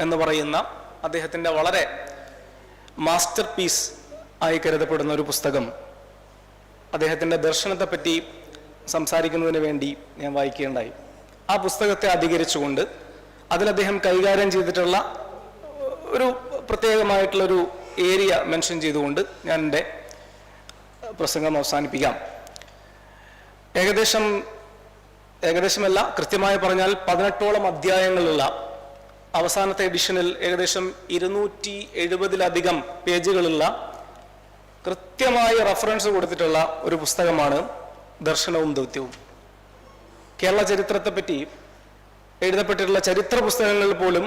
എന്ന് പറയുന്ന അദ്ദേഹത്തിൻ്റെ വളരെ മാസ്റ്റർ പീസ് ആയി കരുതപ്പെടുന്ന ഒരു പുസ്തകം, അദ്ദേഹത്തിൻ്റെ ദർശനത്തെപ്പറ്റി സംസാരിക്കുന്നതിന് വേണ്ടി ഞാൻ വായിക്കുകയുണ്ടായി. ആ പുസ്തകത്തെ അധികരിച്ചുകൊണ്ട് അതിൽ അദ്ദേഹം കൈകാര്യം ചെയ്തിട്ടുള്ള ഒരു പ്രത്യേകമായിട്ടുള്ളൊരു ഏരിയ മെൻഷൻ ചെയ്തുകൊണ്ട് ഞാൻ എൻ്റെ പ്രസംഗം അവസാനിപ്പിക്കാം. ഏകദേശമല്ല, കൃത്യമായി പറഞ്ഞാൽ 18ഓളം അധ്യായങ്ങളുള്ള അവസാനത്തെ എഡിഷനിൽ ഏകദേശം 270-ലധികം പേജുകളുള്ള കൃത്യമായ റഫറൻസ് കൊടുത്തിട്ടുള്ള ഒരു പുസ്തകമാണ് ദർശനവും ദൗത്യവും. കേരള ചരിത്രത്തെപ്പറ്റി എഴുതപ്പെട്ടിട്ടുള്ള ചരിത്ര പുസ്തകങ്ങളിൽ പോലും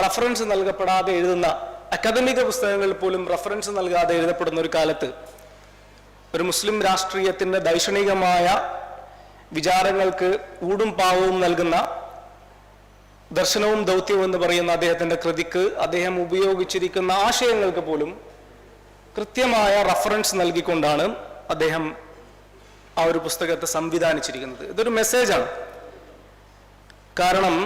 റഫറൻസ് നൽകപ്പെടാതെ എഴുതുന്ന, അക്കാദമിക പുസ്തകങ്ങളിൽ പോലും റഫറൻസ് നൽകാതെ എഴുതപ്പെടുന്ന ഒരു കാലത്ത് ഒരു മുസ്ലിം രാഷ്ട്രീയത്തിൻ്റെ ദൈക്ഷണികമായ വിചാരങ്ങൾക്ക് ഊടും പാവവും നൽകുന്ന ദർശനവും ദൗത്യവും എന്ന് പറയുന്ന അദ്ദേഹത്തിൻ്റെ കൃതിക്ക് അദ്ദേഹം ഉപയോഗിച്ചിരിക്കുന്ന ആശയങ്ങൾക്ക് പോലും കൃത്യമായ റഫറൻസ് നൽകിക്കൊണ്ടാണ് അദ്ദേഹം ആ ഒരു പുസ്തകത്തെ സംവിധാനിച്ചിരിക്കുന്നത്. ഇതൊരു മെസ്സേജാണ്. കാരണം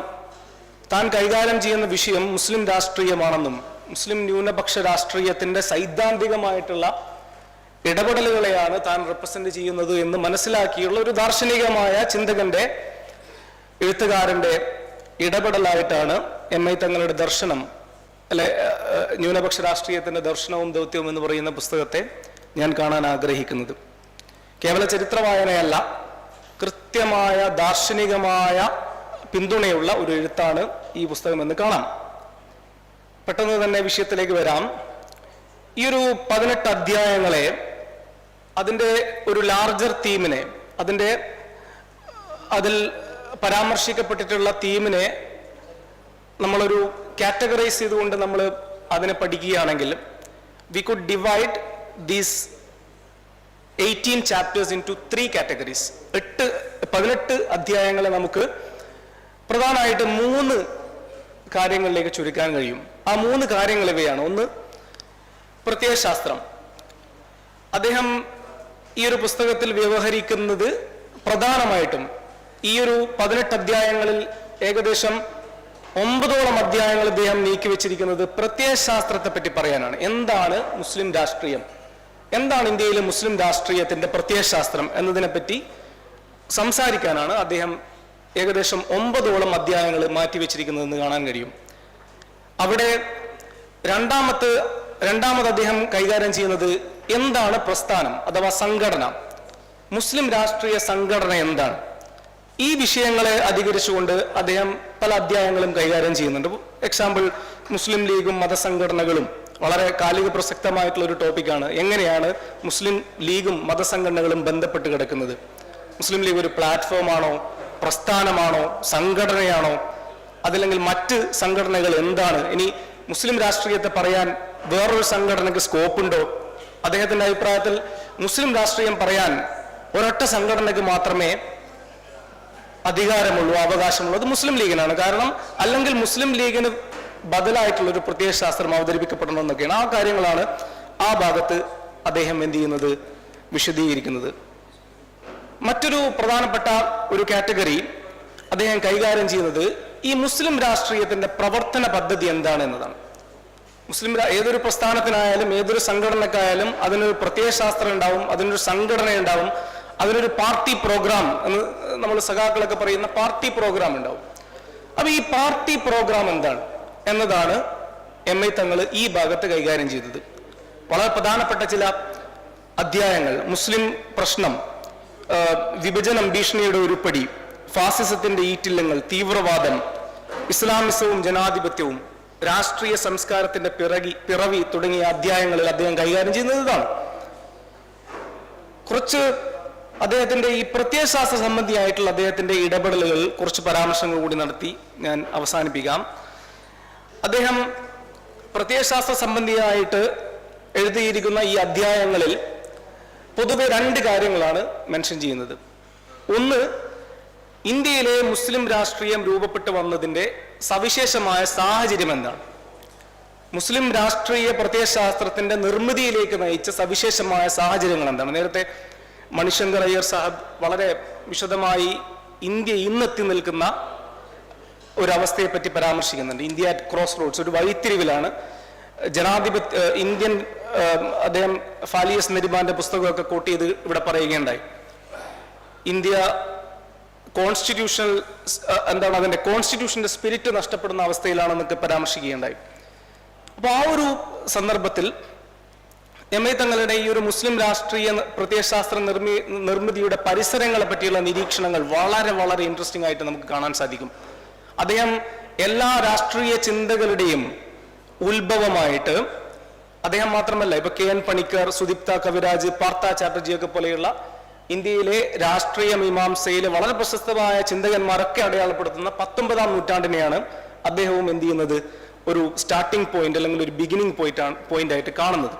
താൻ കൈകാര്യം ചെയ്യുന്ന വിഷയം മുസ്ലിം രാഷ്ട്രീയമാണെന്നും മുസ്ലിം ന്യൂനപക്ഷ രാഷ്ട്രീയത്തിൻ്റെ സൈദ്ധാന്തികമായിട്ടുള്ള ഇടപെടലുകളെയാണ് താൻ റെപ്രസെന്റ് ചെയ്യുന്നത് എന്ന് മനസ്സിലാക്കിയുള്ള ഒരു ദാർശനികമായ ചിന്തകന്റെ, എഴുത്തുകാരൻ്റെ ഇടപെടലായിട്ടാണ് MI തങ്ങളുടെ ദർശനം, അല്ലെ ന്യൂനപക്ഷ രാഷ്ട്രീയത്തിൻ്റെ ദർശനവും ദൗത്യവും എന്ന് പറയുന്ന പുസ്തകത്തെ ഞാൻ കാണാൻ ആഗ്രഹിക്കുന്നത്. കേവല ചരിത്ര വായനയല്ല, കൃത്യമായ ദാർശനികമായ പിന്തുണയുള്ള ഒരു എഴുത്താണ് ഈ പുസ്തകം എന്ന് കാണാം. പെട്ടെന്ന് തന്നെ വിഷയത്തിലേക്ക് വരാം. ഈ ഒരു 18 അധ്യായങ്ങളെ, അതിൻ്റെ ഒരു ലാർജർ തീമിനെ, അതിൽ പരാമർശിക്കപ്പെട്ടിട്ടുള്ള തീമിനെ നമ്മളൊരു കാറ്റഗറൈസ് ചെയ്തുകൊണ്ട് നമ്മൾ അതിനെ പഠിക്കുകയാണെങ്കിൽ, we could divide these 18 chapters into 3 categories. 18 അധ്യായങ്ങളെ നമുക്ക് പ്രധാനമായിട്ട് 3 കാര്യങ്ങളിലേക്ക് ചുരുക്കാൻ കഴിയും. ആ 3 കാര്യങ്ങൾ ഇവയാണ്. ഒന്ന്, പ്രത്യയശാസ്ത്രം. അദ്ദേഹം ഈ ഒരു പുസ്തകത്തിൽ വ്യവഹരിക്കുന്നത് പ്രധാനമായിട്ടും ഈ ഒരു 18 അധ്യായങ്ങളിൽ ഏകദേശം 9ഓളം അധ്യായങ്ങൾ അദ്ദേഹം നീക്കിവെച്ചിരിക്കുന്നത് പ്രത്യയശാസ്ത്രത്തെ പറ്റി പറയാനാണ്. എന്താണ് മുസ്ലിം രാഷ്ട്രീയം, എന്താണ് ഇന്ത്യയിലെ മുസ്ലിം രാഷ്ട്രീയത്തിന്റെ പ്രത്യയശാസ്ത്രം എന്നതിനെപ്പറ്റി സംസാരിക്കാനാണ് അദ്ദേഹം ഏകദേശം 9ഓളം അധ്യായങ്ങൾ മാറ്റിവെച്ചിരിക്കുന്നതെന്ന് കാണാൻ കഴിയും. അവിടെ രണ്ടാമത് അദ്ദേഹം കൈകാര്യം ചെയ്യുന്നത് എന്താണ് പ്രസ്ഥാനം അഥവാ സംഘടന, മുസ്ലിം രാഷ്ട്രീയ സംഘടന എന്താണ്. ഈ വിഷയങ്ങളെ അധികരിച്ചുകൊണ്ട് അദ്ദേഹം പല അധ്യായങ്ങളും കൈകാര്യം ചെയ്യുന്നുണ്ട്. എക്സാമ്പിൾ മുസ്ലിം ലീഗും മതസംഘടനകളും വളരെ കാലിക പ്രസക്തമായിട്ടുള്ള ഒരു ടോപ്പിക്കാണ്. എങ്ങനെയാണ് മുസ്ലിം ലീഗും മതസംഘടനകളും ബന്ധപ്പെട്ട് കിടക്കുന്നത്? മുസ്ലിം ലീഗ് ഒരു പ്ലാറ്റ്ഫോമാണോ, പ്രസ്ഥാനമാണോ, സംഘടനയാണോ, അതല്ലെങ്കിൽ മറ്റ് സംഘടനകൾ എന്താണ്? ഇനി മുസ്ലിം രാഷ്ട്രീയത്തെ പറയാൻ വേറൊരു സംഘടനയ്ക്ക് സ്കോപ്പുണ്ടോ? അദ്ദേഹത്തിന്റെ അഭിപ്രായത്തിൽ മുസ്ലിം രാഷ്ട്രീയം പറയാൻ ഒരൊറ്റ സംഘടനയ്ക്ക് മാത്രമേ അധികാരമുള്ളൂ, അവകാശമുള്ളൂ. അത് മുസ്ലിം ലീഗിനാണ്. കാരണം അല്ലെങ്കിൽ മുസ്ലിം ലീഗിന് ബദലായിട്ടുള്ള ഒരു പ്രത്യയശാസ്ത്രം അവതരിപ്പിക്കപ്പെടണമെന്നൊക്കെയാണ്. ആ കാര്യങ്ങളാണ് ആ ഭാഗത്ത് അദ്ദേഹം എന്ത് ചെയ്യുന്നത്, വിശദീകരിക്കുന്നത്. മറ്റൊരു പ്രധാനപ്പെട്ട ഒരു കാറ്റഗറി അദ്ദേഹം കൈകാര്യം ചെയ്യുന്നത് ഈ മുസ്ലിം രാഷ്ട്രീയത്തിന്റെ പ്രവർത്തന പദ്ധതി എന്താണ് എന്നതാണ്. ഏതൊരു പ്രസ്ഥാനത്തിനായാലും ഏതൊരു സംഘടനക്കായാലും അതിനൊരു പ്രത്യയശാസ്ത്രം ഉണ്ടാവും, അതിനൊരു സംഘടന ഉണ്ടാവും, അതിനൊരു പാർട്ടി പ്രോഗ്രാം എന്ന് നമ്മൾ സഖാക്കളൊക്കെ പറയുന്ന പാർട്ടി പ്രോഗ്രാം ഉണ്ടാവും. അപ്പൊ ഈ പാർട്ടി പ്രോഗ്രാം എന്താണ് എന്നതാണ് MI തങ്ങൾ ഈ ഭാഗത്ത് കൈകാര്യം ചെയ്തത്. വളരെ പ്രധാനപ്പെട്ട ചില അധ്യായങ്ങൾ: മുസ്ലിം പ്രശ്നം, വിഭജനം ഭീഷണിയുടെ ഉരുപ്പടി, ഫാസിസത്തിന്റെ ഈറ്റില്ലങ്ങൾ, തീവ്രവാദം, ഇസ്ലാമിസവും ജനാധിപത്യവും, രാഷ്ട്രീയ സംസ്കാരത്തിന്റെ പിറവി തുടങ്ങിയ അധ്യായങ്ങളിൽ അദ്ദേഹം കൈകാര്യം ചെയ്യുന്നത് ഇതാണ്. കുറച്ച് അദ്ദേഹത്തിന്റെ ഈ പ്രത്യയശാസ്ത്ര സംബന്ധിയായിട്ടുള്ള അദ്ദേഹത്തിന്റെ ഇടപെടലുകൾ കുറച്ച് പരാമർശങ്ങൾ കൂടി നടത്തി ഞാൻ അവസാനിപ്പിക്കാം. അദ്ദേഹം പ്രത്യയശാസ്ത്ര സംബന്ധിയായിട്ട് എഴുതിയിരിക്കുന്ന ഈ അധ്യായങ്ങളിൽ പൊതുവെ 2 കാര്യങ്ങളാണ് മെൻഷൻ ചെയ്യുന്നത്. ഒന്ന്, ഇന്ത്യയിലെ മുസ്ലിം രാഷ്ട്രീയം രൂപപ്പെട്ടു വന്നതിന്റെ സവിശേഷമായ സാഹചര്യം എന്താണ്, മുസ്ലിം രാഷ്ട്രീയ പ്രത്യയശാസ്ത്രത്തിന്റെ നിർമ്മിതിയിലേക്ക് നയിച്ച സവിശേഷമായ സാഹചര്യങ്ങൾ എന്താണ്. നേരത്തെ മണിശങ്കർ അയ്യർ സാഹിബ് വളരെ വിശദമായി ഇന്ത്യ ഇന്നെത്തി നിൽക്കുന്ന ഒരവസ്ഥയെ പറ്റി പരാമർശിക്കുന്നുണ്ട്. ഇന്ത്യ അറ്റ് ക്രോസ് റോഡ്സ്, ഒരു വഴിത്തിരിവിലാണ്. ഇന്ത്യൻ അദ്ദേഹം ഫാലിയസ് നെരിമാന്റെ പുസ്തകമൊക്കെ കോട്ട് ചെയ്ത് ഇവിടെ പറയുകയുണ്ടായി. ഇന്ത്യ കോൺസ്റ്റിറ്റ്യൂഷണൽ എന്താണ്, അതിന്റെ കോൺസ്റ്റിറ്റ്യൂഷന്റെ സ്പിരിറ്റ് നഷ്ടപ്പെടുന്ന അവസ്ഥയിലാണെന്നൊക്കെ പരാമർശിക്കുകയുണ്ടായി. അപ്പോൾ ആ ഒരു സന്ദർഭത്തിൽ MI തങ്ങളുടെ ഈ ഒരു മുസ്ലിം രാഷ്ട്രീയ പ്രത്യയശാസ്ത്ര നിർമ്മിതിയുടെ പരിസരങ്ങളെ പറ്റിയുള്ള നിരീക്ഷണങ്ങൾ വളരെ വളരെ ഇൻട്രസ്റ്റിംഗ് ആയിട്ട് നമുക്ക് കാണാൻ സാധിക്കും. അദ്ദേഹം എല്ലാ രാഷ്ട്രീയ ചിന്തകളുടെയും ഉത്ഭവമായിട്ട്, അദ്ദേഹം മാത്രമല്ല, ഇപ്പൊ KN പണിക്കർ, സുദീപ്ത കവിരാജ്, പാർത്ത ചാറ്റർജിയൊക്കെ പോലെയുള്ള ഇന്ത്യയിലെ രാഷ്ട്രീയ മീമാംസയിലെ വളരെ പ്രശസ്തമായ ചിന്തകന്മാരൊക്കെ അടയാളപ്പെടുത്തുന്ന 19ാം നൂറ്റാണ്ടിനെയാണ് അദ്ദേഹവും എന്ത് ചെയ്യുന്നത്, ഒരു സ്റ്റാർട്ടിംഗ് പോയിന്റ് അല്ലെങ്കിൽ ഒരു ബിഗിനിങ് പോയിന്റ് ആയിട്ട് കാണുന്നത്.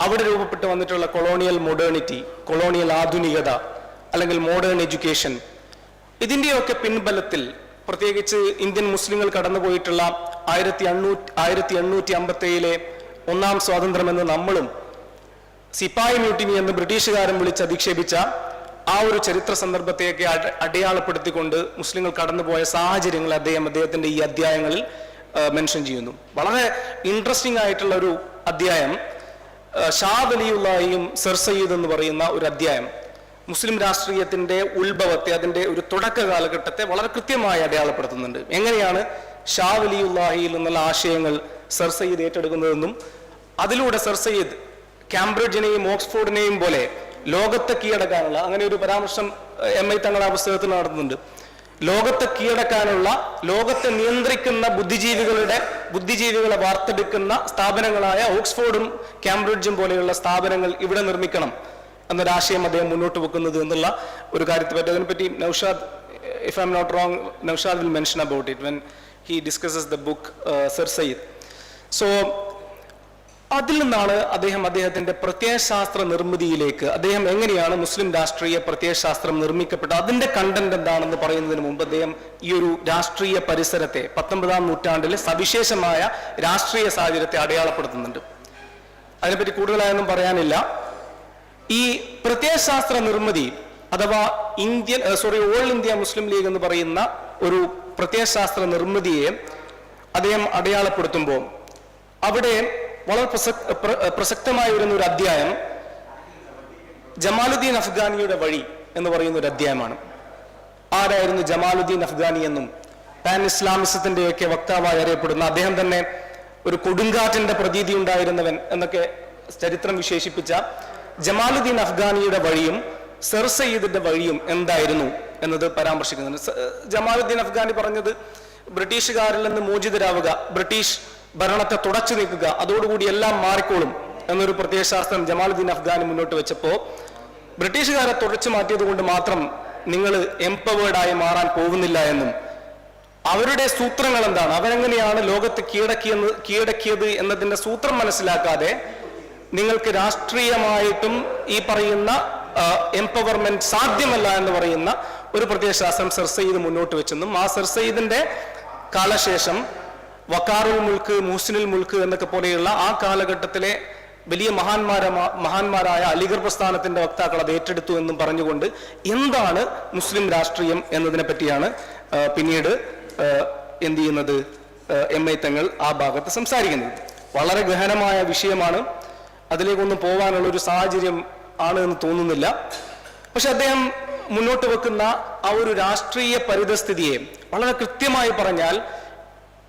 അവിടെ രൂപപ്പെട്ടു വന്നിട്ടുള്ള കൊളോണിയൽ മോഡേണിറ്റി, കൊളോണിയൽ ആധുനികത അല്ലെങ്കിൽ മോഡേൺ എഡ്യൂക്കേഷൻ, ഇതിന്റെയൊക്കെ പിൻബലത്തിൽ പ്രത്യേകിച്ച് ഇന്ത്യൻ മുസ്ലിങ്ങൾ കടന്നുപോയിട്ടുള്ള 1857 ഒന്നാം സ്വാതന്ത്ര്യമെന്ന് നമ്മളും സിപ്പായി മ്യൂട്ടിനി എന്ന് ബ്രിട്ടീഷുകാരൻ വിളിച്ച് അധിക്ഷേപിച്ച ആ ഒരു ചരിത്ര സന്ദർഭത്തെയൊക്കെ അടയാളപ്പെടുത്തിക്കൊണ്ട് മുസ്ലിങ്ങൾ കടന്നുപോയ സാഹചര്യങ്ങൾ അദ്ദേഹത്തിന്റെ ഈ അധ്യായങ്ങളിൽ മെൻഷൻ ചെയ്യുന്നു. വളരെ ഇൻട്രസ്റ്റിംഗ് ആയിട്ടുള്ള ഒരു അധ്യായം ഷാ വലിയുള്ളയും സർ സയ്യിദ് എന്ന് പറയുന്ന ഒരു അധ്യായം മുസ്ലിം രാഷ്ട്രീയത്തിന്റെ ഉത്ഭവത്തെ, അതിന്റെ ഒരു തുടക്ക കാലഘട്ടത്തെ വളരെ കൃത്യമായി അടയാളപ്പെടുത്തുന്നുണ്ട്. എങ്ങനെയാണ് ഷാ വലിയുള്ളാഹിയിൽ നിന്നുള്ള ആശയങ്ങൾ സർ സയ്യിദ് ഏറ്റെടുക്കുന്നതെന്നും അതിലൂടെ സർ സയ്യിദ് കാംബ്രിഡ്ജിനെയും ഓക്സ്ഫോർഡിനെയും പോലെ ലോകത്തെ കീഴടക്കാനുള്ള, അങ്ങനെ ഒരു പരാമർശം MI തങ്ങളുടെ ആ പുസ്തകത്തിൽ നടത്തുന്നുണ്ട്. ലോകത്തെ കീഴടക്കാനുള്ള, ലോകത്തെ നിയന്ത്രിക്കുന്ന ബുദ്ധിജീവികളെ വാർത്തെടുക്കുന്ന സ്ഥാപനങ്ങളായ ഓക്സ്ഫോർഡും കാംബ്രിഡ്ജും പോലെയുള്ള സ്ഥാപനങ്ങൾ ഇവിടെ നിർമ്മിക്കണം എന്നൊരാശയം അദ്ദേഹം മുന്നോട്ട് വെക്കുന്നത് എന്നുള്ള ഒരു കാര്യത്തെ പറ്റി, അതിനെപ്പറ്റി Naushad, if I am not wrong, Naushad will mention about it when he discusses the book Sir Syed. So അതിൽ നിന്നാണ് അദ്ദേഹത്തിന്റെ പ്രത്യയശാസ്ത്ര നിർമ്മിതിയിലേക്ക്, അദ്ദേഹം എങ്ങനെയാണ് മുസ്ലിം രാഷ്ട്രീയ പ്രത്യയശാസ്ത്രം നിർമ്മിക്കപ്പെട്ടത്, അതിന്റെ കണ്ടന്റ് എന്താണെന്ന് പറയുന്നതിന് മുമ്പ് അദ്ദേഹം ഈ ഒരു രാഷ്ട്രീയ പരിസരത്തെ 19ാം നൂറ്റാണ്ടിലെ സവിശേഷമായ രാഷ്ട്രീയ സാഹചര്യത്തെ അടയാളപ്പെടുത്തുന്നുണ്ട്. അതിനെപ്പറ്റി കൂടുതലായൊന്നും പറയാനില്ല. ഈ പ്രത്യയശാസ്ത്ര നിർമ്മിതി അഥവാ ഓൾ ഇന്ത്യ മുസ്ലിം ലീഗ് എന്ന് പറയുന്ന ഒരു പ്രത്യയശാസ്ത്ര നിർമ്മിതിയെ അദ്ദേഹം അടയാളപ്പെടുത്തുമ്പോൾ അവിടെ വളരെ പ്രസക്തമായി വരുന്ന ഒരു അധ്യായം ജമാലുദ്ദീൻ അഫ്ഗാനിയുടെ വഴി എന്ന് പറയുന്ന ഒരു അധ്യായമാണ്. ആരായിരുന്നു ജമാലുദ്ദീൻ അഫ്ഗാനി എന്നും പാൻ ഇസ്ലാമിസത്തിന്റെയൊക്കെ വക്താവായി അറിയപ്പെടുന്ന, അദ്ദേഹം തന്നെ ഒരു കൊടുങ്കാറ്റിന്റെ പ്രതീതി ഉണ്ടായിരുന്നവൻ എന്നൊക്കെ ചരിത്രം വിശേഷിപ്പിച്ച ജമാലുദ്ദീൻ അഫ്ഗാനിയുടെ വഴിയും സർ സയ്യിദിന്റെ വഴിയും എന്തായിരുന്നു എന്നത് പരാമർശിക്കുന്നുണ്ട്. ജമാലുദ്ദീൻ അഫ്ഗാനി പറഞ്ഞത് ബ്രിട്ടീഷുകാരിൽ നിന്ന് മോചിതരാവുക, ബ്രിട്ടീഷ് ഭരണത്തെ തുടച്ചു നീക്കുക, അതോടുകൂടി എല്ലാം മാറിക്കോളും എന്നൊരു പ്രത്യയശാസ്ത്രം ജമാലുദ്ദീൻ അഫ്ഗാനി മുന്നോട്ട് വെച്ചപ്പോൾ ബ്രിട്ടീഷുകാരെ തുടച്ചു മാറ്റിയത് കൊണ്ട് മാത്രം നിങ്ങൾ എംപവേർഡായി മാറാൻ പോകുന്നില്ല എന്നും അവരുടെ സൂത്രങ്ങൾ എന്താണ്, അവരെങ്ങനെയാണ് ലോകത്ത് കീഴടക്കിയത് എന്നതിന്റെ സൂത്രം മനസ്സിലാക്കാതെ നിങ്ങൾക്ക് രാഷ്ട്രീയമായിട്ടും ഈ പറയുന്ന എംപവർമെന്റ് സാധ്യമല്ല എന്ന് പറയുന്ന ഒരു പ്രത്യയശാസ്ത്രം സർ സയ്യിദ് മുന്നോട്ട് വെച്ചെന്നും ആ സർ സയ്യിദിന്റെ കാലശേഷം വക്കാറുൽ മുൽക്ക്, മുഹ്സിനുൽ മുൽക്ക് എന്നൊക്കെ പോലെയുള്ള ആ കാലഘട്ടത്തിലെ വലിയ മഹാന്മാരായ അലിഗർ പ്രസ്ഥാനത്തിന്റെ വക്താക്കൾ അത് ഏറ്റെടുത്തു എന്നും പറഞ്ഞുകൊണ്ട് എന്താണ് മുസ്ലിം രാഷ്ട്രീയം എന്നതിനെ പറ്റിയാണ് പിന്നീട് എന്ത് ചെയ്യുന്നത് MI തങ്ങൾ ആ ഭാഗത്ത് സംസാരിക്കുന്നത്. വളരെ ഗഹനമായ വിഷയമാണ്, അതിലേക്കൊന്നും പോകാനുള്ള ഒരു സാഹചര്യം ആണ് എന്ന് തോന്നുന്നില്ല. പക്ഷെ അദ്ദേഹം മുന്നോട്ട് വെക്കുന്ന ആ ഒരു രാഷ്ട്രീയ പരിതസ്ഥിതിയെ വളരെ കൃത്യമായി പറഞ്ഞാൽ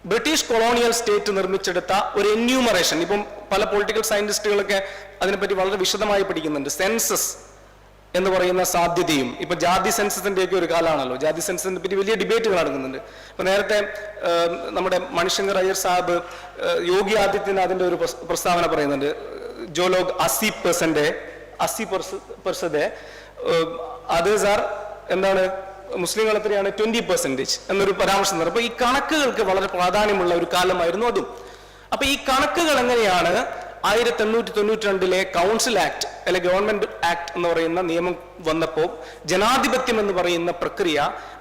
ബ്രിട്ടീഷ് കൊളോണിയൽ സ്റ്റേറ്റ് നിർമ്മിച്ചെടുത്ത ഒരു എന്യൂമറേഷൻ, ഇപ്പം പല പൊളിറ്റിക്കൽ സയന്റിസ്റ്റുകളൊക്കെ അതിനെപ്പറ്റി വളരെ വിശദമായി പഠിക്കുന്നുണ്ട്. സെൻസസ് എന്ന് പറയുന്ന സാധ്യതയും, ഇപ്പൊ ജാതി സെൻസസിന്റെയൊക്കെ ഒരു കാലമാണല്ലോ, ജാതി സെൻസസിനെ പറ്റി വലിയ ഡിബേറ്റുകൾ നടക്കുന്നുണ്ട്. ഇപ്പൊ നേരത്തെ നമ്മുടെ മണിശങ്കർ അയ്യർ സാഹിബ് യോഗി ആദിത്യനാഥിന്റെ ഒരു പ്രസ്താവന പറയുന്നുണ്ട്, जो लोग 80% അതേഴ്സ് ആർ എന്താണ് മുസ്ലിങ്ങൾ എത്രയാണ് 20% എന്നൊരു പരാമർശം. അപ്പൊ ഈ കണക്കുകൾക്ക് വളരെ പ്രാധാന്യമുള്ള ഒരു കാലമായിരുന്നു അതും. അപ്പൊ ഈ കണക്കുകൾ എങ്ങനെയാണ് 1892 കൗൺസിൽ ആക്ട് അല്ലെ ഗവൺമെന്റ് ആക്ട് എന്ന് പറയുന്ന നിയമം വന്നപ്പോൾ ജനാധിപത്യം എന്ന് പറയുന്ന പ്രക്രിയ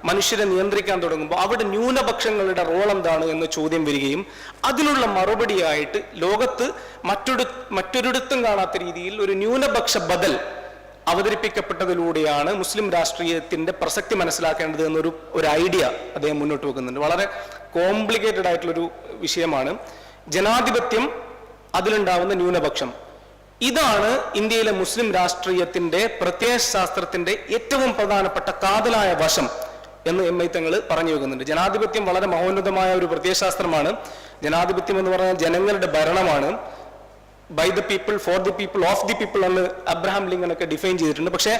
മനുഷ്യരെ നിയന്ത്രിക്കാൻ തുടങ്ങുമ്പോൾ അവിടെ ന്യൂനപക്ഷങ്ങളുടെ റോൾ എന്താണ് എന്ന ചോദ്യം വരികയും അതിനുള്ള മറുപടിയായിട്ട് ലോകത്ത് മറ്റൊരിടത്തും കാണാത്ത രീതിയിൽ ഒരു ന്യൂനപക്ഷ ബദൽ അവതരിപ്പിക്കപ്പെട്ടതിലൂടെയാണ് മുസ്ലിം രാഷ്ട്രീയത്തിന്റെ പ്രസക്തി മനസ്സിലാക്കേണ്ടത് എന്നൊരു ഐഡിയ അദ്ദേഹം മുന്നോട്ട് വെക്കുന്നുണ്ട്. വളരെ കോംപ്ലിക്കേറ്റഡ് ആയിട്ടുള്ളൊരു വിഷയമാണ് ജനാധിപത്യം, അതിലുണ്ടാവുന്ന ന്യൂനപക്ഷം. ഇതാണ് ഇന്ത്യയിലെ മുസ്ലിം രാഷ്ട്രീയത്തിന്റെ പ്രത്യയശാസ്ത്രത്തിന്റെ ഏറ്റവും പ്രധാനപ്പെട്ട കാതലായ വശം എന്ന് MI തങ്ങൾ പറഞ്ഞു വെക്കുന്നുണ്ട്. ജനാധിപത്യം വളരെ മഹോന്നതമായ ഒരു പ്രത്യയശാസ്ത്രമാണ്. ജനാധിപത്യം എന്ന് പറഞ്ഞാൽ ജനങ്ങളുടെ ഭരണമാണ്. By the people, for the people, of the people എന്ന് അബ്രഹാം ലിങ്കൺ ഒക്കെ ഡിഫൈൻ ചെയ്തിട്ടുണ്ട്. പക്ഷേ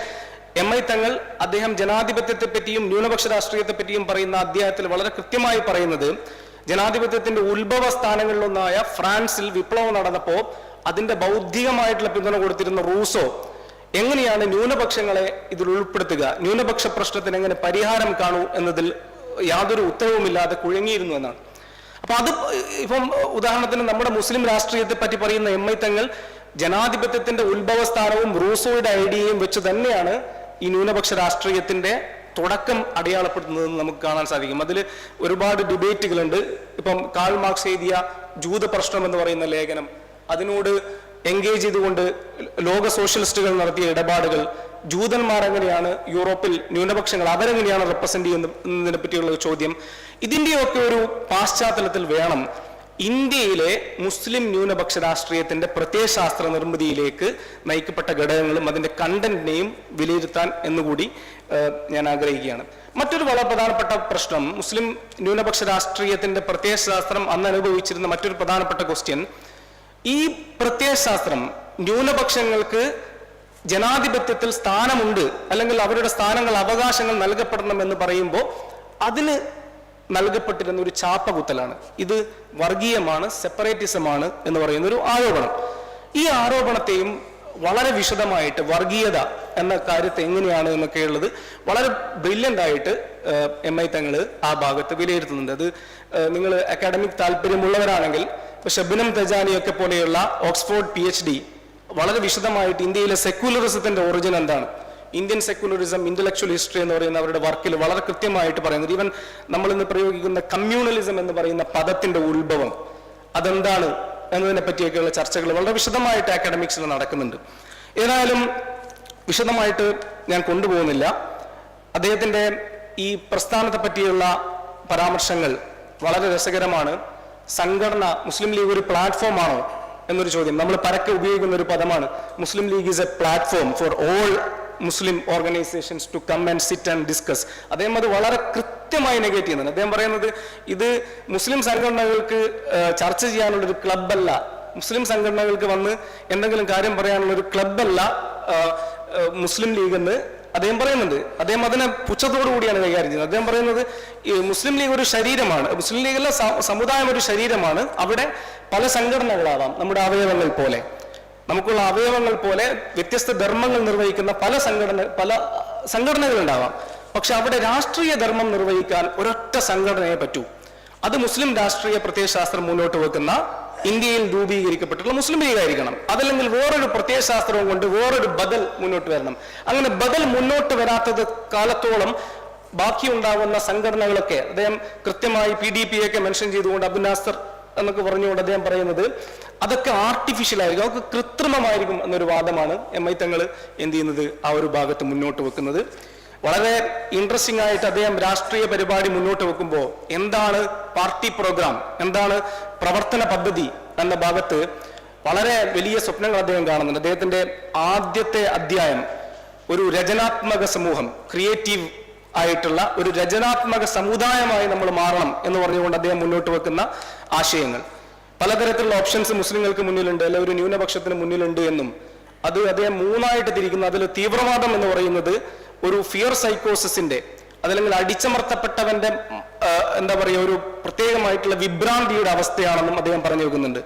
MI തങ്ങൾ അദ്ദേഹം ജനാധിപത്യത്തെ പറ്റിയും ന്യൂനപക്ഷ രാഷ്ട്രീയത്തെ പറ്റിയും പറയുന്ന അധ്യായത്തിൽ വളരെ കൃത്യമായി പറയുന്നത് ജനാധിപത്യത്തിന്റെ ഉത്ഭവ സ്ഥാനങ്ങളിലൊന്നായ ഫ്രാൻസിൽ വിപ്ലവം നടന്നപ്പോൾ അതിന്റെ ബൗദ്ധികമായിട്ടുള്ള പിന്തുണ കൊടുത്തിരുന്ന റൂസോ എങ്ങനെയാണ് ന്യൂനപക്ഷങ്ങളെ ഇതിൽ ഉൾപ്പെടുത്തുക, ന്യൂനപക്ഷ പ്രശ്നത്തിന് എങ്ങനെ പരിഹാരം കാണൂ എന്നതിൽ യാതൊരു ഉത്തരവുമില്ലാതെ കുഴങ്ങിയിരുന്നു എന്നാണ്. അപ്പൊ അത് ഇപ്പം ഉദാഹരണത്തിന് നമ്മുടെ മുസ്ലിം രാഷ്ട്രീയത്തെ പറ്റി പറയുന്ന MI തങ്ങൾ ജനാധിപത്യത്തിന്റെ ഉത്ഭവസ്ഥാനവും റൂസോയുടെ ഐഡിയയും വെച്ച് തന്നെയാണ് ഈ ന്യൂനപക്ഷ രാഷ്ട്രീയത്തിന്റെ തുടക്കം അടയാളപ്പെടുത്തുന്നതെന്ന് നമുക്ക് കാണാൻ സാധിക്കും. അതിൽ ഒരുപാട് ഡിബേറ്റുകളുണ്ട്. ഇപ്പം കാൾ മാർക്സ് എഴുതിയ ജൂത പ്രശ്നം എന്ന് പറയുന്ന ലേഖനം, അതിനോട് എൻഗേജ് ചെയ്തുകൊണ്ട് ലോക സോഷ്യലിസ്റ്റുകൾ നടത്തിയ ഇടപാടുകൾ, ജൂതന്മാർ എങ്ങനെയാണ് യൂറോപ്പിൽ ന്യൂനപക്ഷങ്ങൾ അവരെങ്ങനെയാണ് റെപ്രസെന്റ് ചെയ്യുന്നതിനെ പറ്റിയുള്ള ചോദ്യം, ഇതിന്റെയൊക്കെ ഒരു പശ്ചാത്തലത്തിൽ വേണം ഇന്ത്യയിലെ മുസ്ലിം ന്യൂനപക്ഷ രാഷ്ട്രീയത്തിന്റെ പ്രത്യയശാസ്ത്ര നിർമ്മിതിയിലേക്ക് നയിക്കപ്പെട്ട ഘടകങ്ങളും അതിന്റെ കണ്ടന്റിനെയും വിലയിരുത്താൻ എന്നുകൂടി ഞാൻ ആഗ്രഹിക്കുകയാണ്. മറ്റൊരു വളരെ പ്രധാനപ്പെട്ട പ്രശ്നം, മുസ്ലിം ന്യൂനപക്ഷ രാഷ്ട്രീയത്തിന്റെ പ്രത്യയശാസ്ത്രം അന്ന് അനുഭവിച്ചിരുന്ന മറ്റൊരു പ്രധാനപ്പെട്ട ക്വസ്റ്റ്യൻ, ഈ പ്രത്യയശാസ്ത്രം ന്യൂനപക്ഷങ്ങൾക്ക് ജനാധിപത്യത്തിൽ സ്ഥാനമുണ്ട് അല്ലെങ്കിൽ അവരുടെ സ്ഥാനങ്ങൾ, അവകാശങ്ങൾ നൽകപ്പെടണം എന്ന് പറയുമ്പോൾ അതിന് നൽകപ്പെട്ടിരുന്ന ഒരു ചാപ്പകുത്തലാണ്. ഇത് വർഗീയമാണ്, സെപ്പറേറ്റിസമാണ് എന്ന് പറയുന്ന ഒരു ആരോപണം. ഈ ആരോപണത്തെയും വളരെ വിശദമായിട്ട് വർഗീയത എന്ന കാര്യത്തെ എങ്ങനെയാണ് എന്നൊക്കെയുള്ളത് വളരെ ബ്രില്യൻ്റ് ആയിട്ട് MI തങ്ങൾ ആ ഭാഗത്ത് വിലയിരുത്തുന്നുണ്ട്. അത് നിങ്ങൾ അക്കാഡമിക് താല്പര്യമുള്ളവരാണെങ്കിൽ ഇപ്പൊ ഷബ്നം തജാനിയൊക്കെ പോലെയുള്ള ഓക്സ്ഫോർഡ് PhD വളരെ വിശദമായിട്ട് ഇന്ത്യയിലെ സെക്യുലറിസത്തിന്റെ ഒറിജിൻ എന്താണ്, ഇന്ത്യൻ സെക്യുലറിസം, ഇന്റലക്ച്വൽ ഹിസ്റ്ററി എന്ന് പറയുന്ന അവരുടെ വർക്കിൽ വളരെ കൃത്യമായിട്ട് പറയുന്നത്, ഈവൻ നമ്മൾ ഇന്ന് പ്രയോഗിക്കുന്ന കമ്മ്യൂണലിസം എന്ന് പറയുന്ന പദത്തിന്റെ ഉത്ഭവം അതെന്താണ് എന്നതിനെ പറ്റിയൊക്കെയുള്ള ചർച്ചകൾ വളരെ വിശദമായിട്ട് അക്കാഡമിക്സിൽ നടക്കുന്നുണ്ട്. ഏതായാലും വിശദമായിട്ട് ഞാൻ കൊണ്ടുപോകുന്നില്ല. അദ്ദേഹത്തിന്റെ ഈ പ്രസ്ഥാനത്തെ പറ്റിയുള്ള പരാമർശങ്ങൾ വളരെ രസകരമാണ്. സംഘടന, മുസ്ലിം ലീഗ് ഒരു പ്ലാറ്റ്ഫോം ആണോ എന്നൊരു ചോദ്യം നമ്മൾ പരക്കെ ഉപയോഗിക്കുന്ന ഒരു പദമാണ്. Muslim League is a platform for all Muslim organisations to come and sit and discuss. അദ്ദേഹം അത് വളരെ കൃത്യമായി നെഗേറ്റ് ചെയ്യുന്നുണ്ട്. അദ്ദേഹം പറയുന്നത് ഇത് മുസ്ലിം സംഘടനകൾക്ക് ചർച്ച ചെയ്യാനുള്ളൊരു ക്ലബ്ബല്ല, മുസ്ലിം സംഘടനകൾക്ക് വന്ന് എന്തെങ്കിലും കാര്യം പറയാനുള്ളൊരു ക്ലബ്ബല്ല മുസ്ലിം ലീഗ് എന്ന് അദ്ദേഹം പറയുന്നുണ്ട്, അദ്ദേഹം അതിനെ പുച്ഛത്തോടു കൂടിയാണ് കൈകാര്യം ചെയ്യുന്നത്. അദ്ദേഹം പറയുന്നത് ഈ മുസ്ലിം ലീഗ് ഒരു ശരീരമാണ്, മുസ്ലിം ലീഗിലെ സമുദായം ഒരു ശരീരമാണ്, അവിടെ പല സംഘടനകളാവാം, നമ്മുടെ അവയവങ്ങൾ പോലെ, നമുക്കുള്ള അവയവങ്ങൾ പോലെ വ്യത്യസ്ത ധർമ്മങ്ങൾ നിർവഹിക്കുന്ന പല സംഘടനകളുണ്ടാവാം. പക്ഷെ അവിടെ രാഷ്ട്രീയ ധർമ്മം നിർവഹിക്കാൻ ഒരൊറ്റ സംഘടനയെ പറ്റൂ. അത് മുസ്ലിം രാഷ്ട്രീയ പ്രത്യയശാസ്ത്രം മുന്നോട്ട് വെക്കുന്ന ഇന്ത്യയിൽ രൂപീകരിക്കപ്പെട്ടിട്ടുള്ള മുസ്ലിം ലീഗ് ആയിരിക്കണം. അതല്ലെങ്കിൽ വേറൊരു പ്രത്യയശാസ്ത്രവും കൊണ്ട് വേറൊരു ബദൽ മുന്നോട്ട് വരണം. അങ്ങനെ ബദൽ മുന്നോട്ട് വരാത്തത് കാലത്തോളം ബാക്കിയുണ്ടാകുന്ന സംഘടനകളൊക്കെ അദ്ദേഹം കൃത്യമായി PDP ഒക്കെ മെൻഷൻ ചെയ്തുകൊണ്ട് അബ്ദുൽ നാസർ എന്നൊക്കെ പറഞ്ഞുകൊണ്ട് അദ്ദേഹം പറയുന്നത് അതൊക്കെ ആർട്ടിഫിഷ്യൽ ആയിരിക്കും, അതൊക്കെ കൃത്രിമമായിരിക്കും എന്നൊരു വാദമാണ് MI തങ്ങൾ എന്ത് ചെയ്യുന്നത് ആ ഒരു ഭാഗത്ത് മുന്നോട്ട് വെക്കുന്നത്. വളരെ ഇൻട്രസ്റ്റിംഗ് ആയിട്ട് അദ്ദേഹം രാഷ്ട്രീയ പരിപാടി മുന്നോട്ട് വെക്കുമ്പോൾ എന്താണ് പാർട്ടി പ്രോഗ്രാം, എന്താണ് പ്രവർത്തന പദ്ധതി എന്ന ഭാഗത്ത് വളരെ വലിയ സ്വപ്നങ്ങൾ അദ്ദേഹം കാണുന്നുണ്ട്. അദ്ദേഹത്തിന്റെ ആദ്യത്തെ അധ്യായം ഒരു രചനാത്മക സമൂഹം, ക്രിയേറ്റീവ് ആയിട്ടുള്ള ഒരു രചനാത്മക സമുദായമായി നമ്മൾ മാറണം എന്ന് പറഞ്ഞുകൊണ്ട് അദ്ദേഹം മുന്നോട്ട് വെക്കുന്ന ആശയങ്ങൾ, പലതരത്തിലുള്ള ഓപ്ഷൻസ് മുസ്ലിങ്ങൾക്ക് മുന്നിലുണ്ട്, അല്ലെ ഒരു ന്യൂനപക്ഷത്തിന് മുന്നിലുണ്ട് എന്നും അത് അദ്ദേഹം മൂന്നായിട്ട് തിരിക്കുന്നു. അതിൽ തീവ്രവാദം എന്ന് പറയുന്നത് ഒരു ഫിയർ സൈക്കോസിന്റെ, അതല്ലെങ്കിൽ അടിച്ചമർത്തപ്പെട്ടവന്റെ എന്താ പറയുക ഒരു പ്രത്യേകമായിട്ടുള്ള വിഭ്രാന്തിയുടെ അവസ്ഥയാണെന്നും അദ്ദേഹം പറഞ്ഞു വെക്കുന്നുണ്ട്.